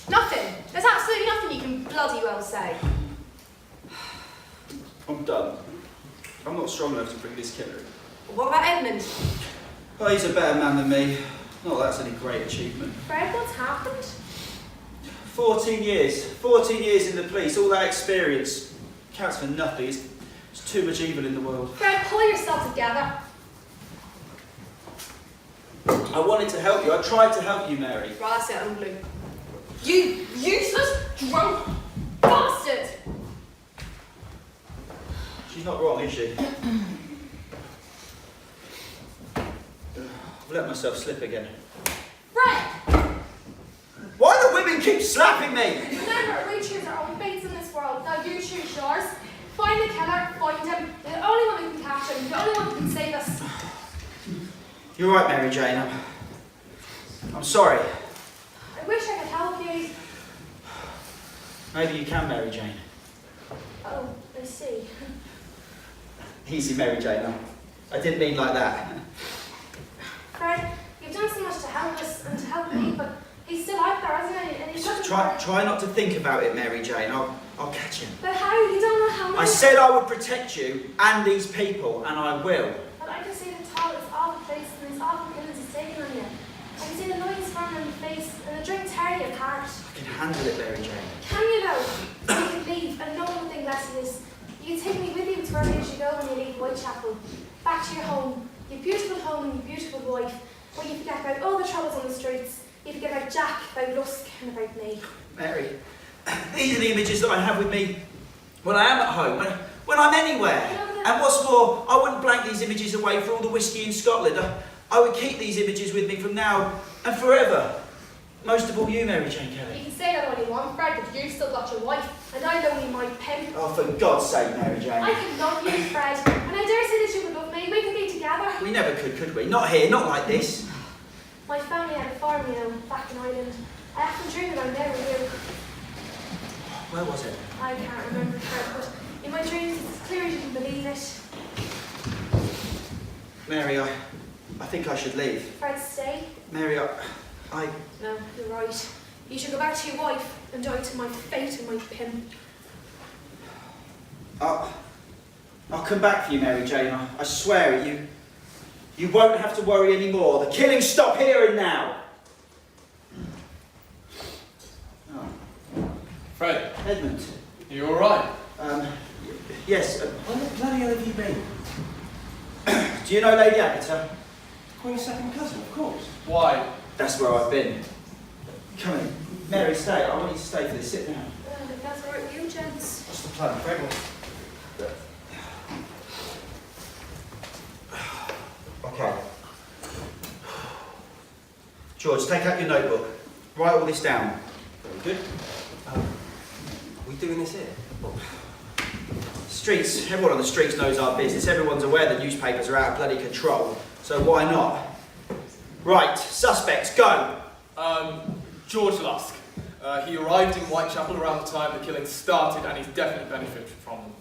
Nothing. There's absolutely nothing you can bloody well say. I'm done. I'm not strong enough to bring this killer in. What about Edmund? Oh, he's a better man than me. Not that that's any great achievement. Fred, what's happened? 14 years. 14 years in the police. All that experience counts for nothing. It's too much evil in the world. Fred, pull yourself together. I wanted to help you. I tried to help you, Mary. Right, that's it, I'm blue. You useless, drunk bastard! She's not wrong, is she? I've let myself slip again. Fred! Why do women keep slapping me? Remember, we choose our own fates in this world. Now you choose yours. Find the killer, find him. You're the only one who can catch him. The only one who can save us. You're right, Mary Jane. I'm sorry. I wish I could help you. Maybe you can, Mary Jane. Oh, I see. Easy, Mary Jane. I didn't mean like that. Fred, you've done so much to help us and to help me, but he's still out there, isn't he? And he's looking for it. Try not to think about it, Mary Jane. I'll catch him. But how? You don't know how much. I said I would protect you and these people, and I will. But I can see the toilet's awful place and these awful killings he's taken on you. I can see the lines forming on your face and the drink tearing you apart. I can handle it, Mary Jane. Can you though? You can leave and no one will think less of this. You can take me with you to wherever you should go when you leave Whitechapel. Back to your home. Your beautiful home and your beautiful wife. Where you forget about all the troubles on the streets. You forget about Jack, about Lusk and about me. Mary, these are the images that I have with me when I am at home, when I'm anywhere. And what's more, I wouldn't blank these images away for all the whiskey in Scotland. I would keep these images with me from now and forever. Most of all you, Mary Jane Kelly. You can say that all you want, Fred, but you've still got your wife, and I only my pimp. Oh, for God's sake, Mary Jane. I could love you, Fred, and I dare say that you would love me. We could be together. We never could we? Not here, not like this. My family had a farm, you know, back in Ireland. I often dream about there with you. Where was it? I can't remember, Fred, but in my dreams it's as clear as you can believe it. Mary, I think I should leave. Fred, stay. Mary, I... No, you're right. You should go back to your wife and die to my fate and my pimp. I'll come back for you, Mary Jane. I swear it. You won't have to worry anymore. The killings stop here and now. Oh. Fred. Edmund. Are you alright? Yes. Where the bloody hell have you been? Do you know Lady Agatha? Queen's second cousin, of course. Why? That's where I've been. Come in. Mary, stay. I want you to stay for this. Sit down. If that's alright with you, gents. What's the plan, Fred? Okay. George, take out your notebook. Write all this down. Very good. Are we doing this here? Streets, everyone on the streets knows our business. Everyone's aware that newspapers are out of bloody control. So why not? Right, suspects, go. George Lusk. He arrived in Whitechapel around the time the killings started, and he's definitely benefited from them.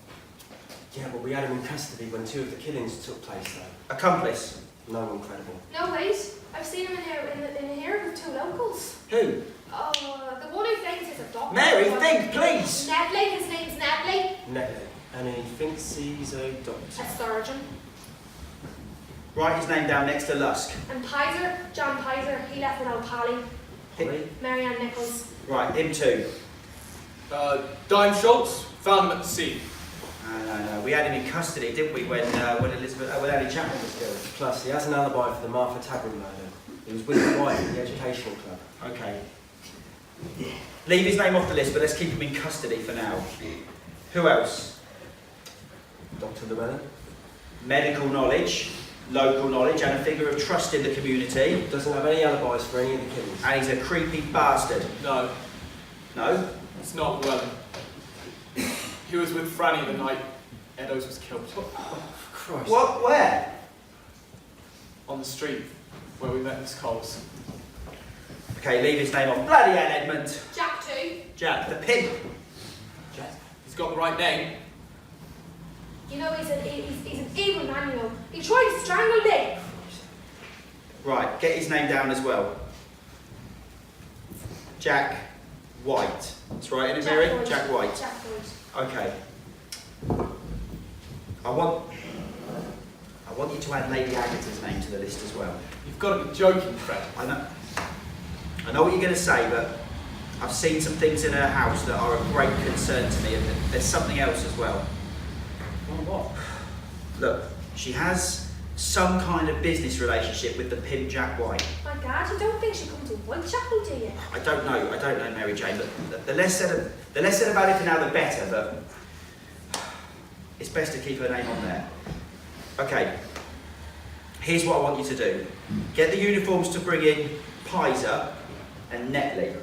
Yeah, but we had him in custody when 2 of the killings took place, though. Accomplice? No one credible. No, wait. I've seen him in here with 2 locals. Who? Oh, the one who thinks he's a doctor. Mary, think, please. Nedley, his name's Nedley. Nedley. And he thinks he's a doctor. A surgeon. Write his name down next to Lusk. And Pizer, John Pizer, he left with old Pally. Marianne Nichols. Right, him too. Dime Schultz, found him at the scene. No. We had him in custody, didn't we, when Ellie Chapman was killed? Plus, he has an alibi for the Martha Tavern murder. He was with his wife at the educational club. Okay. Leave his name off the list, but let's keep him in custody for now. Who else? Dr. Llewellyn. Medical knowledge, local knowledge, and a figure of trust in the community. Doesn't have any alibis for any of the killings. And he's a creepy bastard. No. No? It's not Llewellyn. He was with Franny the night Eddowes was killed. Oh, Christ. What? Where? On the street where we met Miss Coles. Okay, leave his name off. Bloody hell, Edmund. Jack too. Jack, the pimp. Jack. He's got the right name. You know, he's an evil man, you know. He tried to strangle me. Right, get his name down as well. Jack White. That's right, isn't it, Mary? Jack White. Jack White. Okay. I want you to add Lady Agatha's name to the list as well. You've got to be joking, Fred. I know what you're going to say, but I've seen some things in her house that are of great concern to me, and there's something else as well. What? Look, she has some kind of business relationship with the pimp Jack White. My God, you don't think she'll come to Whitechapel, do you? I don't know, Mary Jane, but the less said about it for now, the better, but it's best to keep her name on there. Okay, here's what I want you to do. Get the uniforms to bring in Pizer and Netley.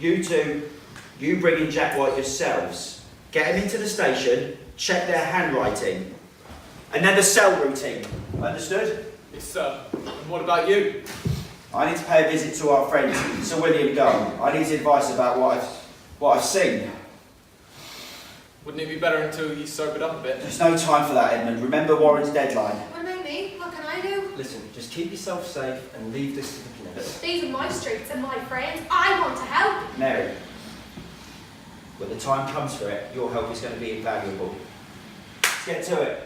You two, you bring in Jack White yourselves. Get them into the station, check their handwriting, and then the cell routine. Understood? Yes, sir. And what about you? I need to pay a visit to our friend Sir William Gull. I need his advice about what I've seen. Wouldn't it be better until you sobered up a bit? There's no time for that, Edmund. Remember Warren's deadline. What about me? What can I do? Listen, just keep yourself safe and leave this to the police. These are my streets and my friends. I want to help. Mary, when the time comes for it, your help is going to be invaluable. Let's get to it.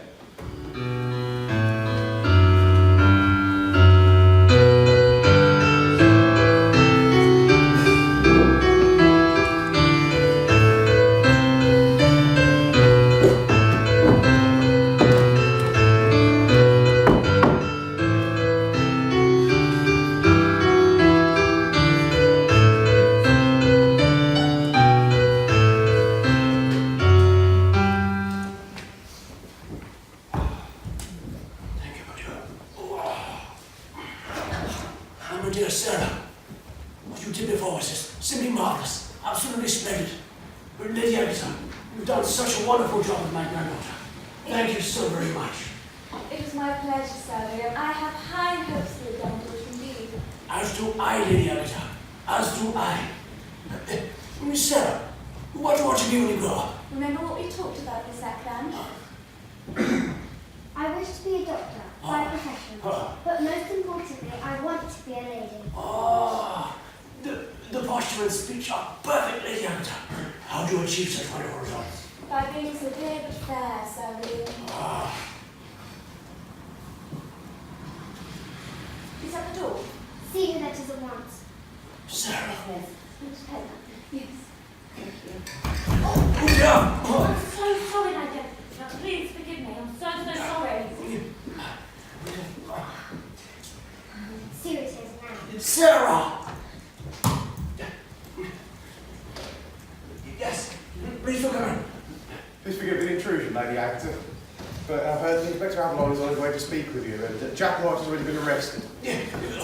Jack White has already been arrested. Yeah.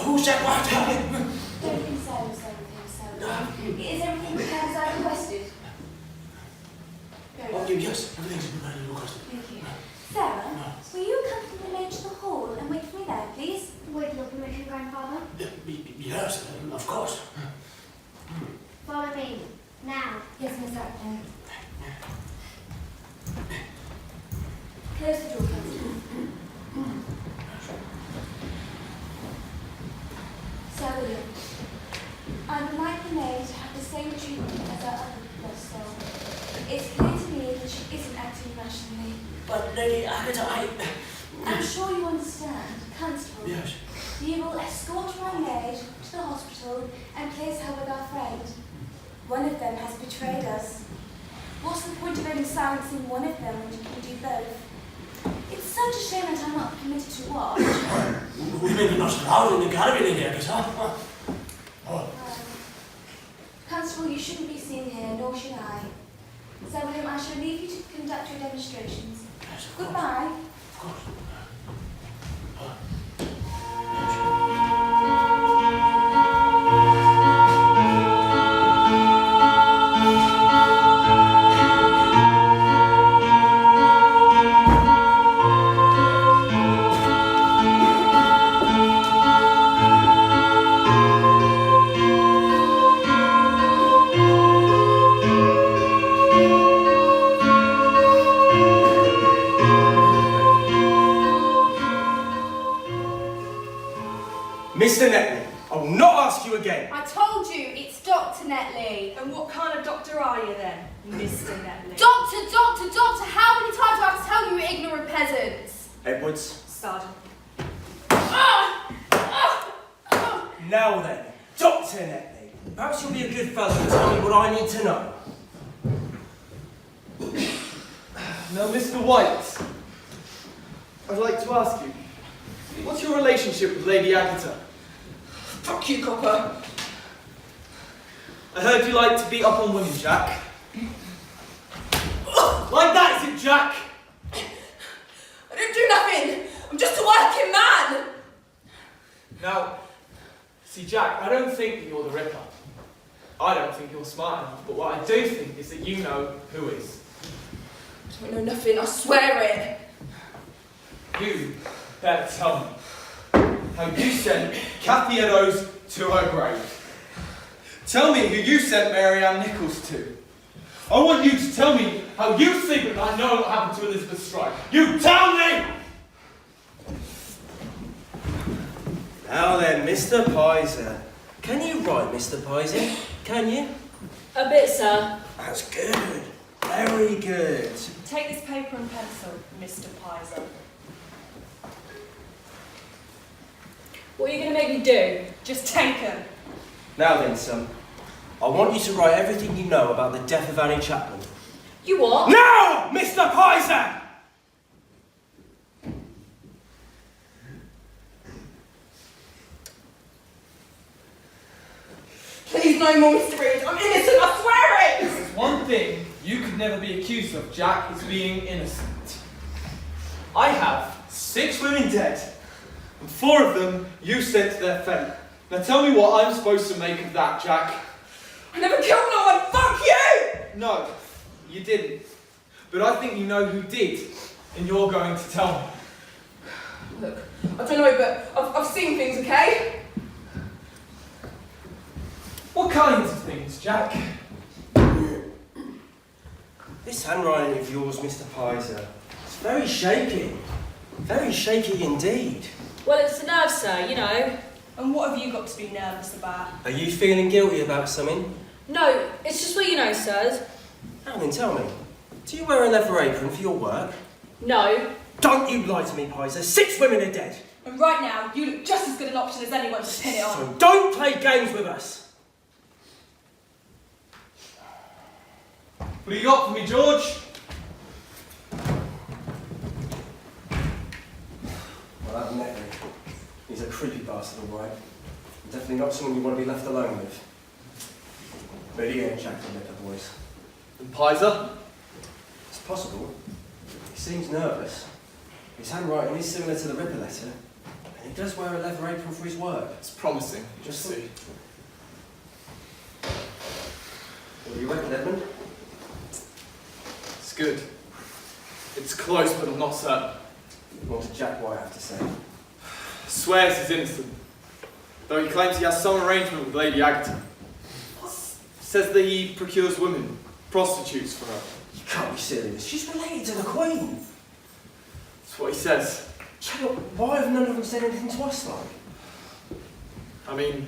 Who's Jack White? Don't concern yourself with him, so. Is everything prepared as I requested? Oh, yes, everything's prepared as requested. Thank you. Sarah, will you accompany me to the hall and wait for me there, please? With your permission, Grandfather? Yes, of course. Follow me. Now. Yes, Miss Acton. Close the door, please. Sir William, I would like the maid to have the same treatment as our other lost soul. It's clear to me that she isn't acting rationally. But Lady Agatha, I'm sure you understand, Constable. Yes. You will escort my maid to the hospital and place her with our friend. One of them has betrayed us. What's the point of only silencing one of them when you can do both? It's such a shame that I'm not permitted to watch. We may be not allowed in the gallery, Lady Agatha. Constable, you shouldn't be seen here, nor should I. Sir William, I shall leave you to conduct your demonstrations. Yes, of Goodbye. Of course. Mr. Netley, I will not ask you again. I told you, it's Dr. Netley. And what What kind of doctor are you then, Mr. Netley? Doctor, how many times do I have to tell you, ignorant peasants? Edwards. Sergeant. Now then, Dr. Netley, perhaps you'll be a good fellow and tell me what I need to know. Now, Mr. White, I'd like to ask you, what's your relationship with Lady Agatha? Fuck you, copper. I heard you like to beat up on women, Jack. Like that, is it, Jack? I don't do nothing. I'm just a working man. Now, see, Jack, I don't think that you're the Ripper. I don't think you're smart enough, but what I do think is that you know who is. I don't know nothing, I swear it. You better tell me how you sent Kathy Eddowes to her grave. Tell me who you sent Mary Ann Nichols to. I want you to tell me how you think that I know what happened to Elizabeth Strike. You tell me! Now then, Mr. Pizer. Can you write, Mr. Pizer? Can you? A bit, sir. That's good. Very good. Take this paper and pencil, Mr. Pizer. What are you going to make me do? Just take them. Now then, son. I want you to write everything you know about the death of Annie Chapman. You what? No, Mr. Pizer! Please, no more, Mr. Reed. I'm innocent, I swear it! There's one thing you could never be accused of, Jack, is being innocent. I have 6 women dead, and 4 of them you sent to their fate. Now tell me what I'm supposed to make of that, Jack. I never killed no one, fuck you! No, you didn't. But I think you know who did, and you're going to tell me. Look, I don't know, but I've seen things, okay? What kinds of things, Jack? This handwriting of yours, Mr. Pizer, it's very shaky. Very shaky indeed. Well, it's the nerves, sir, you know. And what have you got to be nervous about? Are you feeling guilty about something? No, it's just what you know, sirs. Now then, tell me, do you wear a leather apron for your work? No. Don't you lie to me, Pizer. 6 women are dead. And right now, you look just as good an option as anyone to pin it on. So don't play games with us. What do you got for me, George? Well, that Netley, he's a creepy bastard, all right. Definitely not someone you want to be left alone with. But he ain't Jack the Ripper, boys. And Pizer? It's possible. He seems nervous. His handwriting is similar to the Ripper letter, and he does wear a leather apron for his work. It's promising, just see. What do you reckon, Edmund? It's good. It's close, but I'm not certain. What did Jack White have to say? Swears he's innocent, though he claims he has some arrangement with Lady Agatha. Says that he procures women, prostitutes for her. You can't be serious. She's related to the Queen. That's what he says. Jack, why have none of them said anything to us, like? I mean,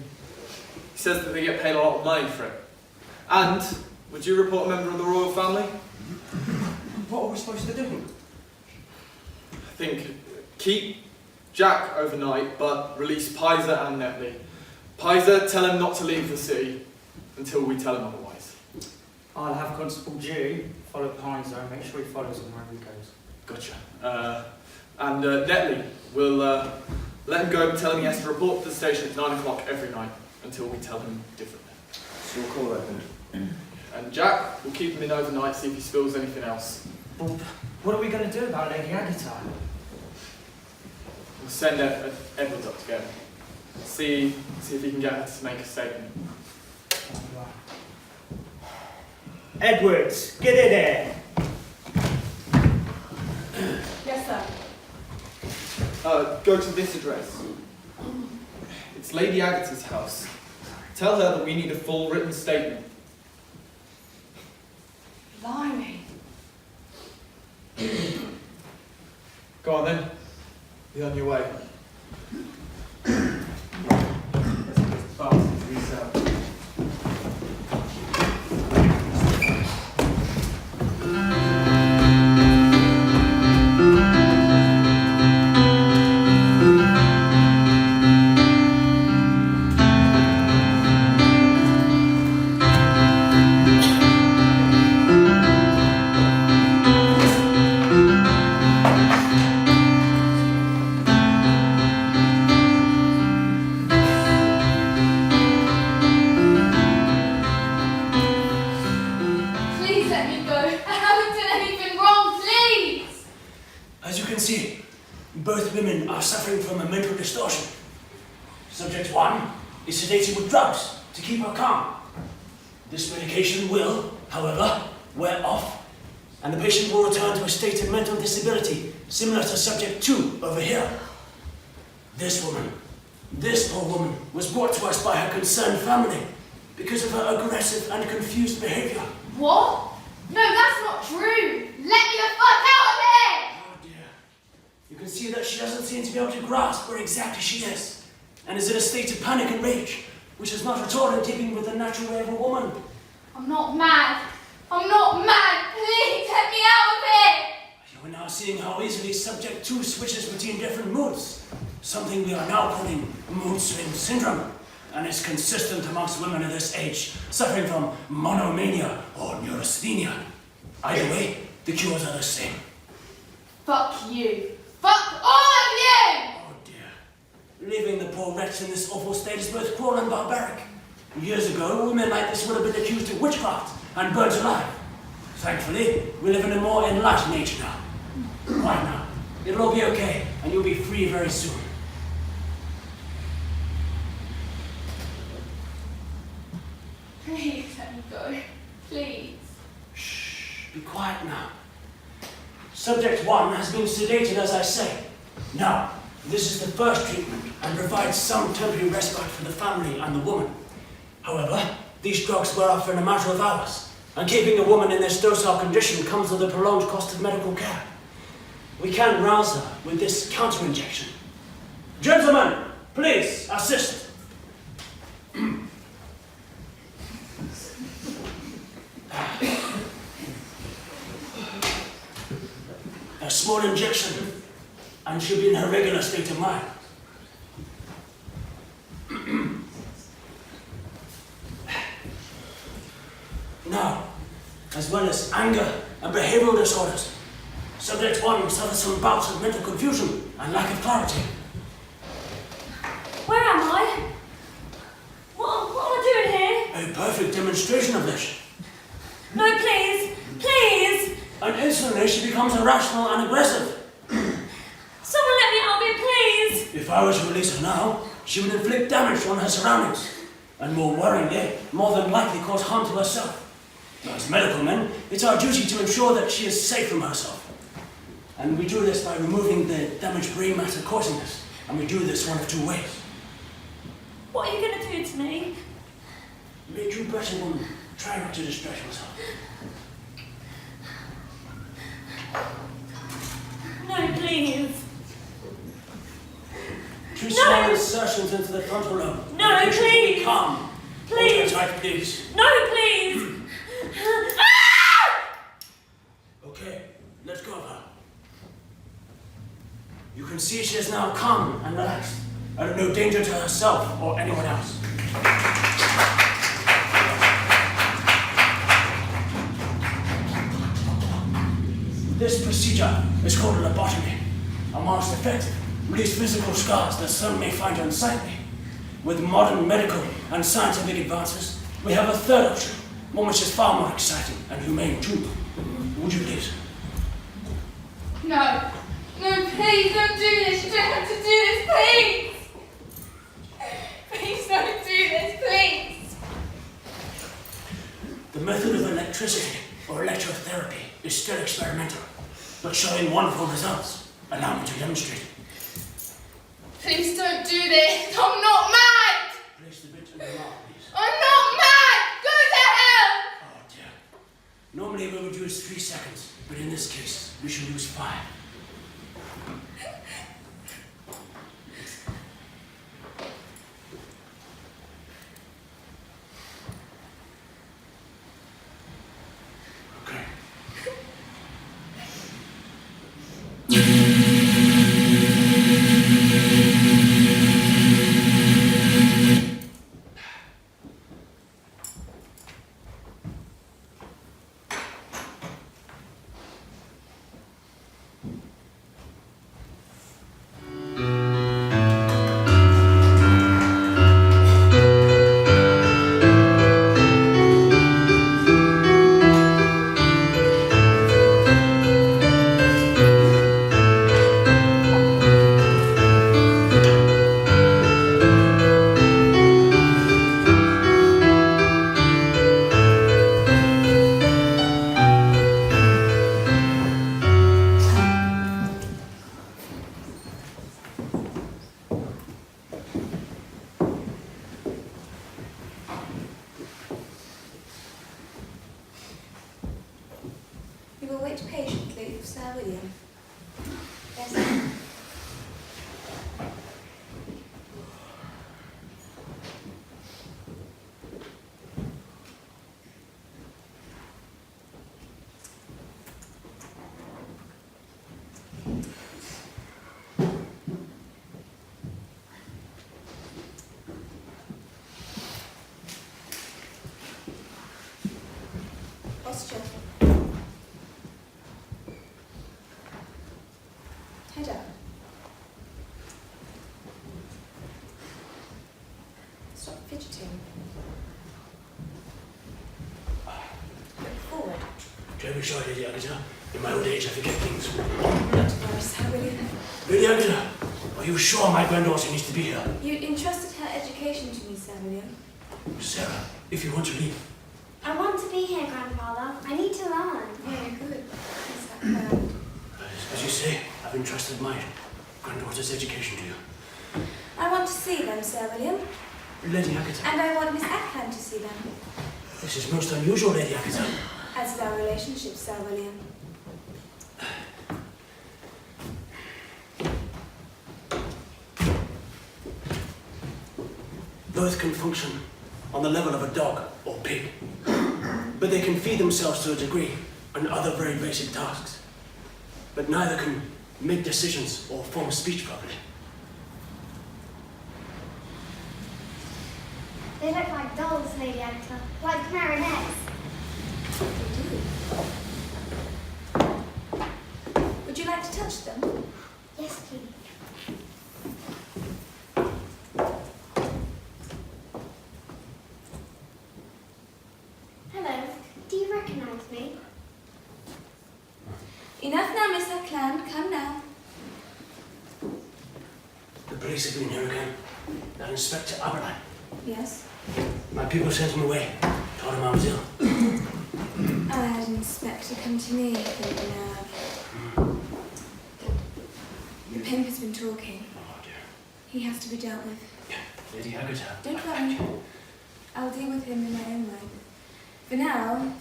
he says that they get paid a lot of money for it. And, would you report a member of the royal family? What are we supposed to do? I think keep Jack overnight, but release Pizer and Netley. Pizer, tell him not to leave the city until we tell him otherwise. I'll have Constable Jew follow Pizer and make sure he follows him wherever he goes. Gotcha. And Netley, we'll let him go and tell him he has to report to the station at 9 o'clock every night until we tell him differently. So we'll call open. And Jack, we'll keep him in overnight, see if he spills anything else. Well, what are we going to do about Lady Agatha? We'll send Edwards up together. See if he can get her to make a statement. Edwards, get in there. Yes, sir. Go to this address. It's Lady Agatha's house. Tell her that we need a full written statement. Blimey. Go on then. Be on your way. Let's get this bastard to his cell. see, both women are suffering from a mental distortion. Subject 1 is sedated with drugs to keep her calm. This medication will, however, wear off, and the patient will return to a state of mental disability similar to subject 2 over here. This poor woman, was brought to us by her concerned family because of her aggressive and confused behavior. What? No, that's not true. Let me the fuck out of here! Oh dear. You can see that she doesn't seem to be able to grasp where exactly she is, and is in a state of panic and rage, which is not at all in keeping with the natural way of a woman. I'm not mad. I'm not mad. Please let me out of here! You are now seeing how easily subject 2 switches between different moods, something we are now calling mood swing syndrome, and is consistent amongst women of this age, suffering from monomania or neurasthenia. Either way, the cures are the same. Fuck you. Fuck all of you! Oh dear. Leaving the poor wretch in this awful state is both cruel and barbaric. Years ago, women like this would have been accused of witchcraft and burnt alive. Thankfully, we live in a more enlightened age now. Right now, it'll all be okay, and you'll be free very soon. Please let me go. Please. Shh, be quiet now. Subject 1 has been sedated, as I say. Now, this is the first treatment and provides some temporary respite for the family and the woman. However, these drugs wear off in a matter of hours, and keeping a woman in this docile condition comes with a prolonged cost of medical care. We can rouse her with this counter-injection. Gentlemen, please assist. A small injection, and she'll be in her regular state of mind. Now, as well as anger and behavioral disorders, subject 1 suffers from bouts of mental confusion and lack of clarity. Where am I? What am I doing here? A perfect demonstration of this. No, please. Please. And instantly she becomes irrational and aggressive. Someone let me out of here, please. If I were to release her now, she would inflict damage on her surroundings, and more worryingly, more than likely cause harm to herself. As medical men, it's our duty to ensure that she is safe from herself. And we do this by removing the damaged brain matter causing this, and we do this one of 2 ways. What are you going to do to me? Make you better, woman. Try not to distress yourself. No, please. 2 small insertions into the frontal lobe. No, please. Be calm. Please. Hold her tight, please. No, please. Okay, let go of her. You can see she is now calm and relaxed, and no danger to herself or anyone else. This procedure is called a lobotomy, and whilst effective, relieves physical scars that some may find unsightly. With modern medical and scientific advances, we have a third option, one which is far more exciting and humane too. Would you please? No. No, please don't do this. You don't have to do this, please. Please don't do this, please. The method of electricity or electrotherapy is still experimental, but showing wonderful results. Allow me to demonstrate. Please don't do this. I'm not mad. Place the bit in the mouth, please. I'm not mad. Go to hell. Oh dear. Normally we would use 3 seconds, but in this case, we should use 5. will wait patiently for Sir William. Yes, sir. Posture. Head up. Stop fidgeting. Look forward. Terribly sorry, Lady Agatha. In my old age, I forget things. Not to worry, Sir William. Lady Agatha, are you sure my granddaughter needs to be here? You entrusted her education to me, Sir William. Sarah, if you want to leave. I want to be here, Grandfather. I need to learn. Very good. Is that As you say, I've entrusted my granddaughter's education to you. I want to see them, Sir William. Lady Agatha, And I want Miss Ackland to see them. this is most unusual, Lady Agatha. As is our relationship, Sir William. Both can function on the level of a dog or pig, but they can feed themselves to a degree and other very basic tasks. But neither can make decisions or form speech properly. They look like dolls, Lady Agatha, like marionettes. Would you like to touch them? Yes, please. Hello, do you recognize me? Enough now, Miss Ackland. Come now. The police have been here again. Now, Inspector Aberline. Yes? My people sent him away. Told him I was ill. I had an inspector come to me, thinking the pimp has been talking. Oh, dear. He has to be dealt with. Lady Agatha. Don't worry. I'll deal with him in my own way. For now,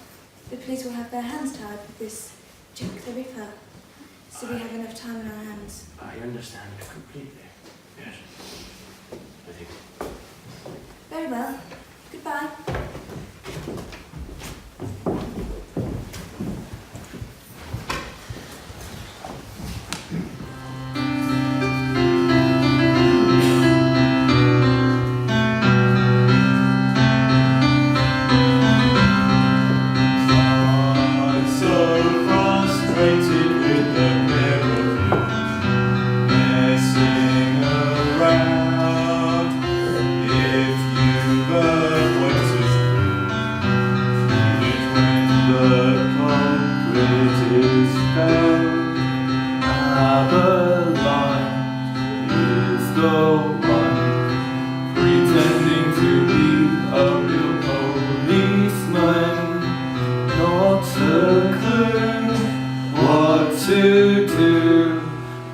the police will have their hands tied with this Jack the Ripper, so we have enough time in our hands. I understand completely. Yes. I think. Very well. Goodbye.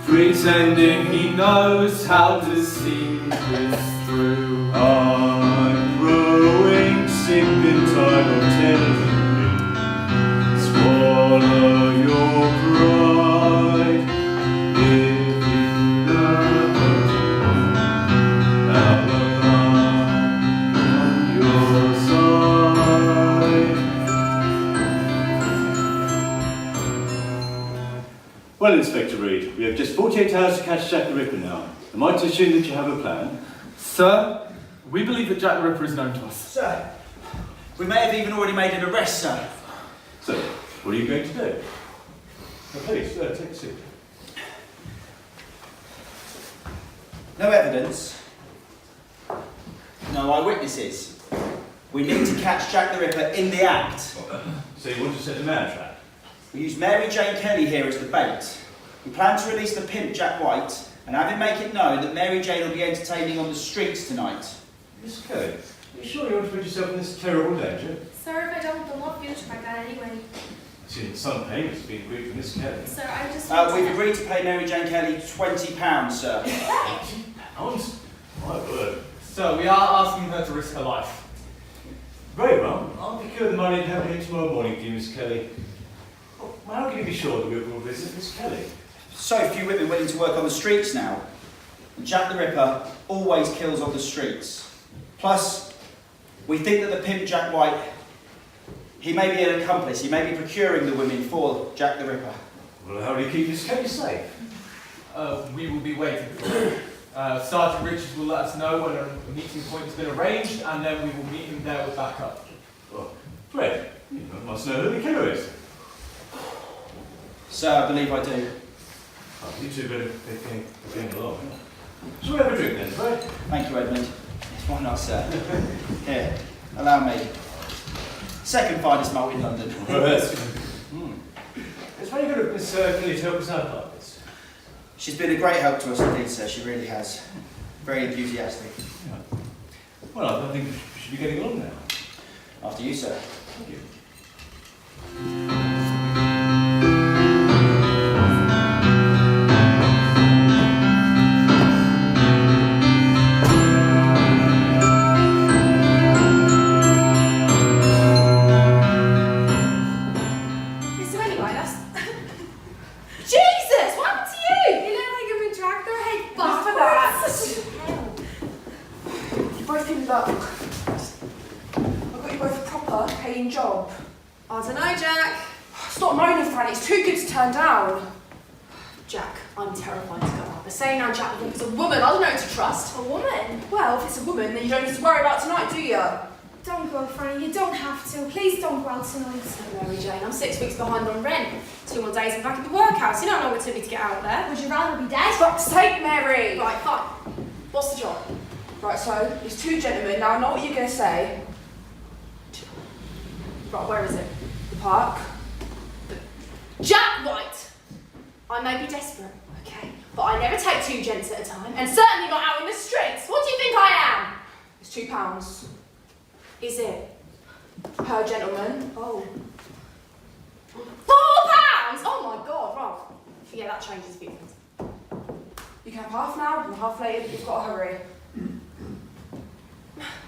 Pretending he knows how to see this through. I'm growing sick and tired of telling you. Swallow your pride if you love on your side. Well, Inspector Reed, we have just 48 hours to catch Jack the Ripper now. Am I to assume that you have a plan? Sir, we believe that Jack the Ripper is known to us. Sir, we may have even already made an arrest, sir. So, what are you going to do? Now, please, take a seat. No evidence. No eyewitnesses. We need to catch Jack the Ripper in the act. So you want to set a man trap? We use Mary Jane Kelly here as the bait. We plan to release the pimp Jack White and have him make it known that Mary Jane will be entertaining on the streets tonight. Miss Kelly, are you sure you want to put yourself in this terrible danger? Sir, if I don't, they'll not future my dad anyway. See, some payment's been agreed for Miss Kelly. Sir, I just We've agreed to pay Mary Jane Kelly £20, sir. £20? My word. So, we are asking her to risk her life. Very well. I'll procure the money and have it in tomorrow morning for you, Miss Kelly. Well, how can you be sure that we will visit Miss Kelly? So few women willing to work on the streets now. And Jack the Ripper always kills on the streets. Plus, we think that the pimp Jack White, he may be an accomplice. He may be procuring the women for Jack the Ripper. Well, how do you keep Miss Kelly safe? We will be waiting for him. Sergeant Richards will let us know when a meeting point has been arranged, and then we will meet him there with backup. Well, Fred, you must know who the killer is. Sir, I believe I do. Oh, you two better getting along. Shall we have a drink then, Fred? Thank you, Edmund. Why not, sir? Here, allow me. Second finest malt in London. It's very good of Miss Kelly to help us out like this. She's been a great help to us indeed, sir. She really has. Very enthusiastic. Yeah. Well, I think we should be getting along now. After you, sir. Thank you. Job. I don't know, Jack. Stop moaning, Franny. It's too good to turn down. Jack, I'm terrified to go out. They're saying now Jack is a woman. I don't know who to trust. A woman? Well, if it's a woman, then you don't need to worry about tonight, do you? Don't go, Franny. You don't have to. Please don't go out tonight. Oh, Mary Jane, I'm 6 weeks behind on rent. 2 more days and back at the workhouse. You don't know what it took me to get out there. Would you rather be dead? For fuck's sake, Mary! Right, fine. What's the job? Right, so, these 2 gentlemen. Now, I know what you're going to say. Right, where is it? The park? Jack White! I may be desperate, okay? But I never take 2 gents at a time, and certainly not out in the streets. What do you think I am? It's £2. Is it? Per gentleman? Oh. £4! Oh my god, right. Yeah, that changes things. You can have half now, and half later, but you've got to hurry.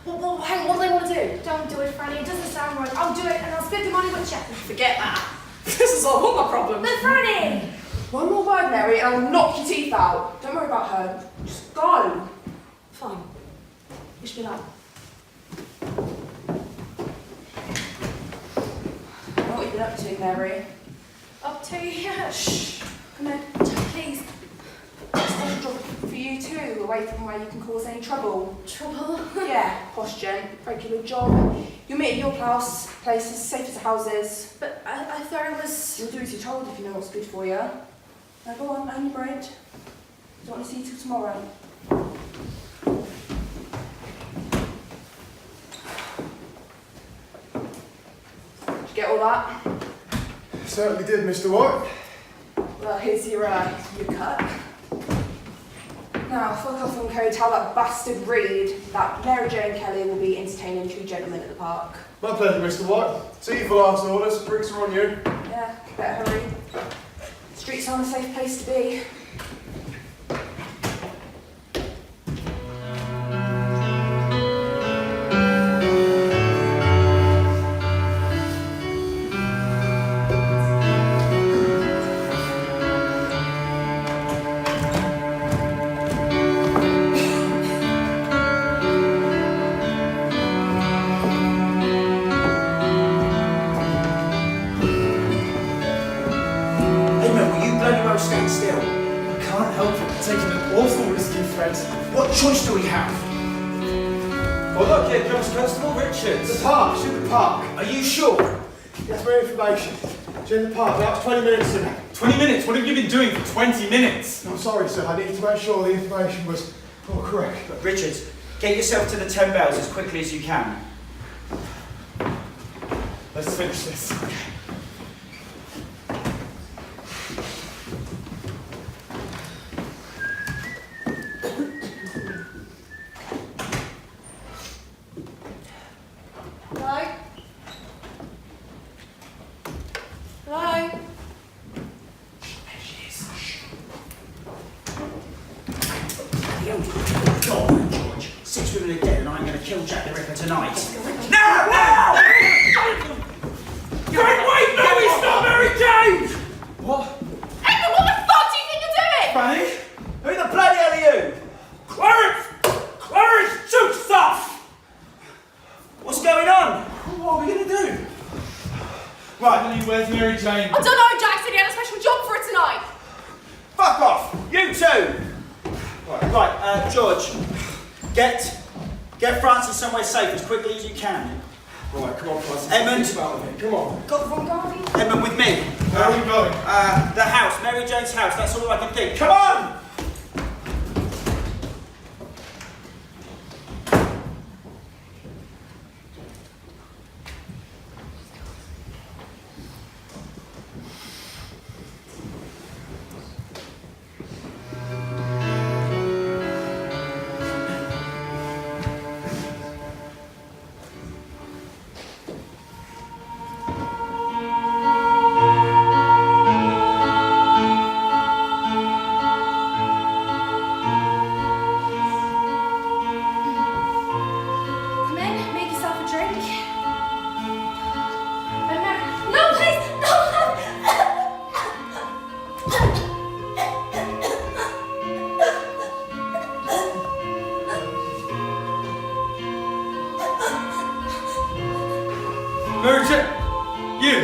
Well, hang on, what do they want to do? Don't do it, Franny. It doesn't sound right. I'll do it and I'll split the money with you. Forget that. This is all my problems. But Franny! One more word, Mary, and I'll knock your teeth out. Don't worry about her. Just go. Fine. Wish me luck. I know what you've been up to, Mary. Up to you. Shh. Come in. Please. Special job for you too, away from where you can cause any trouble. Trouble? Yeah, posh gent, regular job. You'll meet at your place, places safe as houses. But I thought it was... You'll do as you're told if you know what's good for you. Now go on, earn your bread. Don't want to see you till tomorrow. Did you get all that? Certainly did, Mr. White. Well, here's your cut. Now, fuck off and go tell that bastard Reed that Mary Jane Kelly will be entertaining 2 gentlemen at the park. My pleasure, Mr. White. See you for last orders. Drinks are on you. Yeah, better hurry. Streets aren't a safe place to be. Stand still. I can't help it. Taking an awful risky threat. What choice do we have? Oh look, here comes Constable Richards. The park, she's in the park. Are you sure? That's my information. She's in the park. That was 20 minutes ago. 20 minutes? What have you been doing for 20 minutes? No, I'm sorry, sir. I needed to make sure the information was all correct. Richards, get yourself to the 10 bells as quickly as you can. Let's finish this. Kill Jack the Ripper tonight. No! No! Wait, no, he's not Mary Jane! Right. Where's Mary Jane? I don't know, Jackson. He had a special job for her tonight. Fuck off! You two! Right, George, get Francis somewhere safe as quickly as you can. Right, come on, Francis. Edmund. Come on. Got the wrong guardian? Edmund, with me. Where are we going? The house, Mary Jane's house. That's all I can think. Come on! Come in, make yourself a drink. No, please! Mary Jane! You!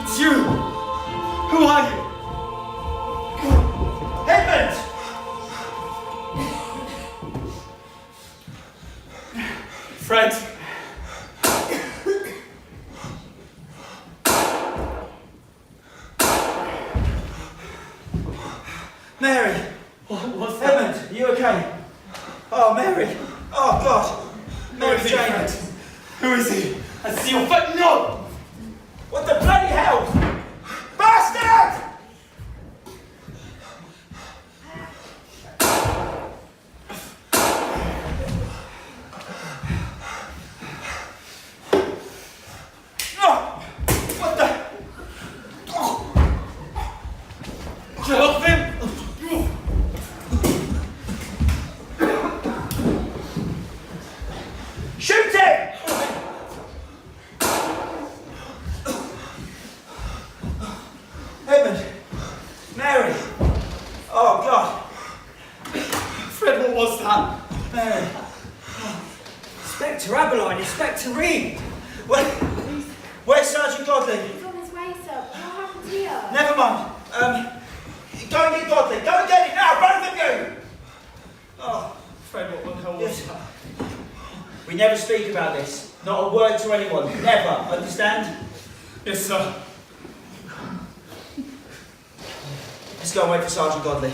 It's you! Who are you? Edmund! Fred! Mary! What's that? Edmund, are you okay? Oh, Mary! Oh, God! Mary Who is he, Jane! Fred? Who is he? I see your foot. No! What the bloody hell? Bastard! What the? Help him! Shoot him! Edmund! Mary! Oh, God! Fred, what was that? Mary! Inspector Abeline, Inspector Reed! Where's Sergeant Godley? He's on his way, sir. What happened here? Never mind. Go and get Godley. Go and get him now, both of you! Oh, Fred, what the hell was that? we never speak about this. Not a word to anyone. Never. Understand? Yes, sir. Let's go and wait for Sergeant Godley.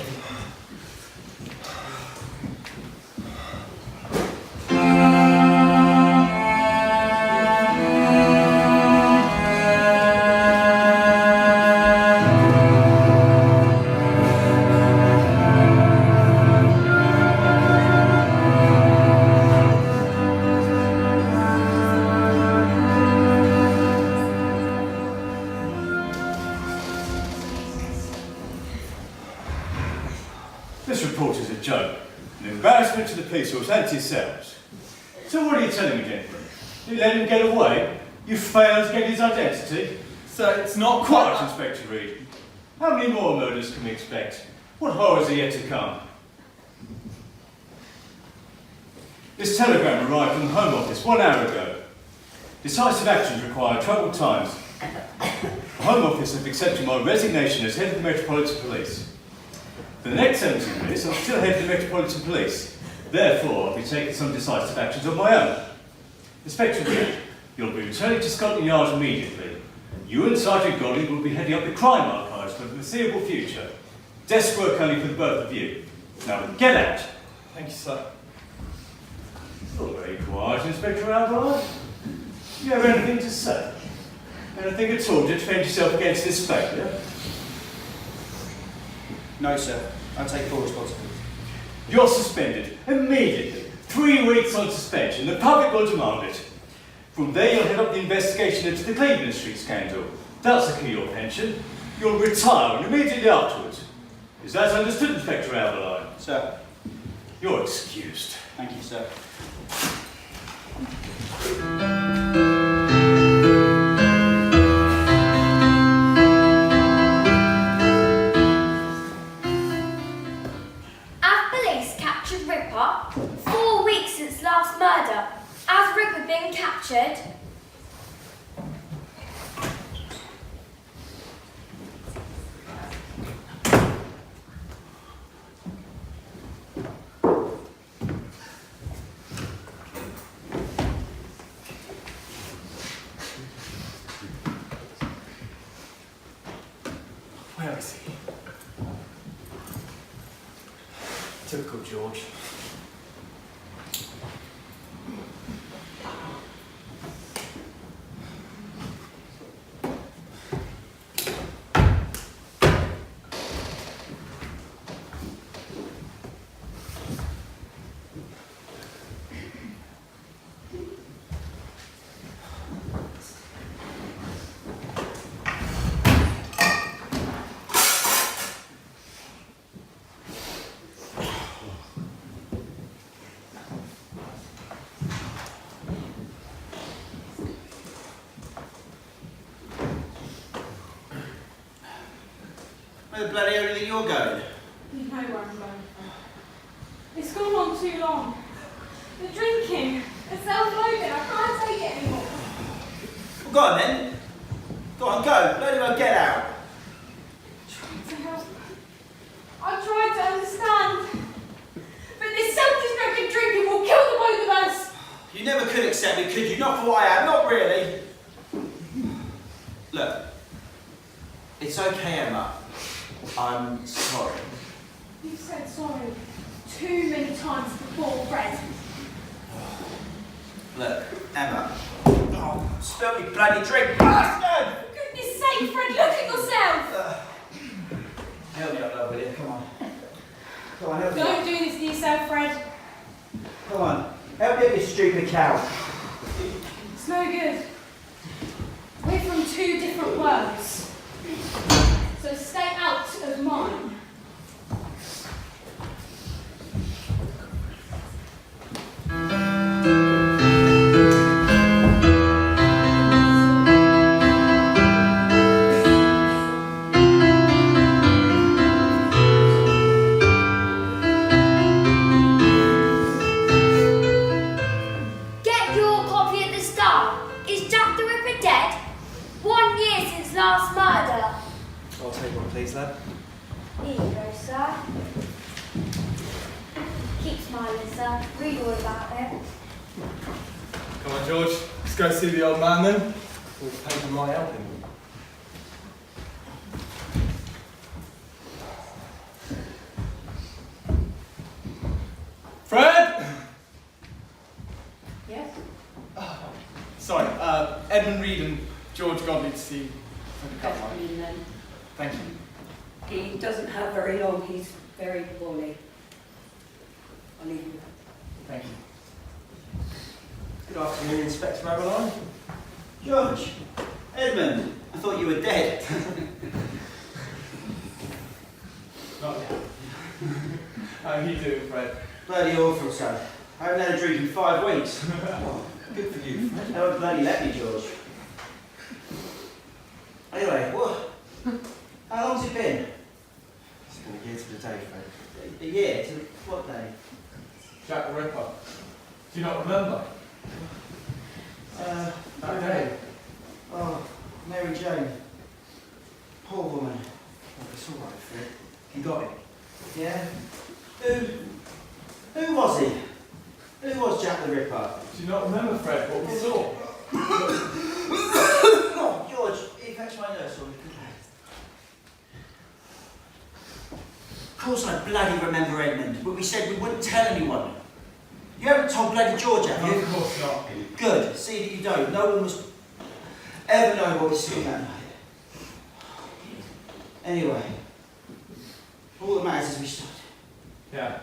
This report is a joke, an embarrassment to the police force and to yourselves. So what are you telling me, gentlemen? You let him get away? You failed to get his identity? Sir, it's not Quiet, Inspector Reed. How many more murders can we expect? What horrors are yet to come? This telegram arrived from the Home Office 1 hour ago. Decisive actions require troubled times. The Home Office have accepted my resignation as head of the Metropolitan Police. For the next 17 minutes, I'm still head of the Metropolitan Police. Therefore, I'll be taking some decisive actions of my own. Inspector Reed, you'll be returning to Scotland Yard immediately. You and Sergeant Godley will be heading up the crime archives for the foreseeable future. Desk work only for the both of you. Now, get out. Thank you, sir. It's all very quiet, Inspector Albright. Do you have anything to say? Anything at all to defend yourself against this failure? No, sir. I take full responsibility. You're suspended immediately. 3 weeks on suspension. The public will demand it. From there, you'll head up the investigation into the Cleveland Street scandal. That'll secure your pension. You'll retire and immediately afterwards. Is that understood, Inspector Alberline? Sir. You're excused. Thank you, sir. As police captured Ripper, 4 weeks since last murder. Has Ripper been captured? Where is he? Typical George. Where the bloody hell do you think you're going? You know where I'm going from. It's gone on too long. The drinking, the self-loathing, I can't take it anymore. Well, go on then. Go on, go. Bloody well get out. To help. I've tried to understand. But this self-destructive drinking will kill the both of us. You never could accept me, could you? Not for what I am, not really. Look, it's okay, Emma. I'm sorry. You've said sorry too many times before, Fred. Look, Emma. Oh, spill me bloody drink, bastard! For goodness sake, Fred, look at yourself! Help me up, love, will you? Come on. Come on, help me Don't up. do this to yourself, Fred. Come on. Help me up, you stupid cow. It's no good. We're from two different worlds. So stay out of mine. Get your copy at the start. Is Jack the Ripper dead? 1 year since last murder. I'll take one, please, lad. Here you go, sir. Keep smiling, sir. Read all about it. Come on, George. Let's go see the old man then. We'll pay for my helping. Fred! Yes? Sorry, Edmund Reed and George Godley to see Fred That's Cutler. me then. Thank you. He doesn't have very long. He's very poorly. I'll leave you. Thank you. Good afternoon, Inspector Abeline. George. Edmund. I thought you were dead. Not yet. How are you doing, Fred? Bloody awful, son. I haven't had a drink in 5 weeks. Oh, good for you, Fred. Don't bloody let me, George. Anyway, what? How long's it been? It's been a year to the day, Fred. A year? To what day? Jack the Ripper. Do you not remember? That day. Oh, Mary Jane. Poor woman. Oh, it's all right, Fred. You got it. Yeah? Who was he? Who was Jack the Ripper? Do you not remember, Fred, what we saw? Oh, George, you fetch my nurse on. Of course I bloody remember Edmund, but we said we wouldn't tell anyone. You haven't told bloody George, have you? Of course not. Good. See that you don't. No one must ever know what we saw that night. Anyway, all that matters is we stopped. Yeah.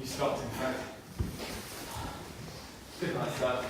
You stopped him, Fred. Good night, sir.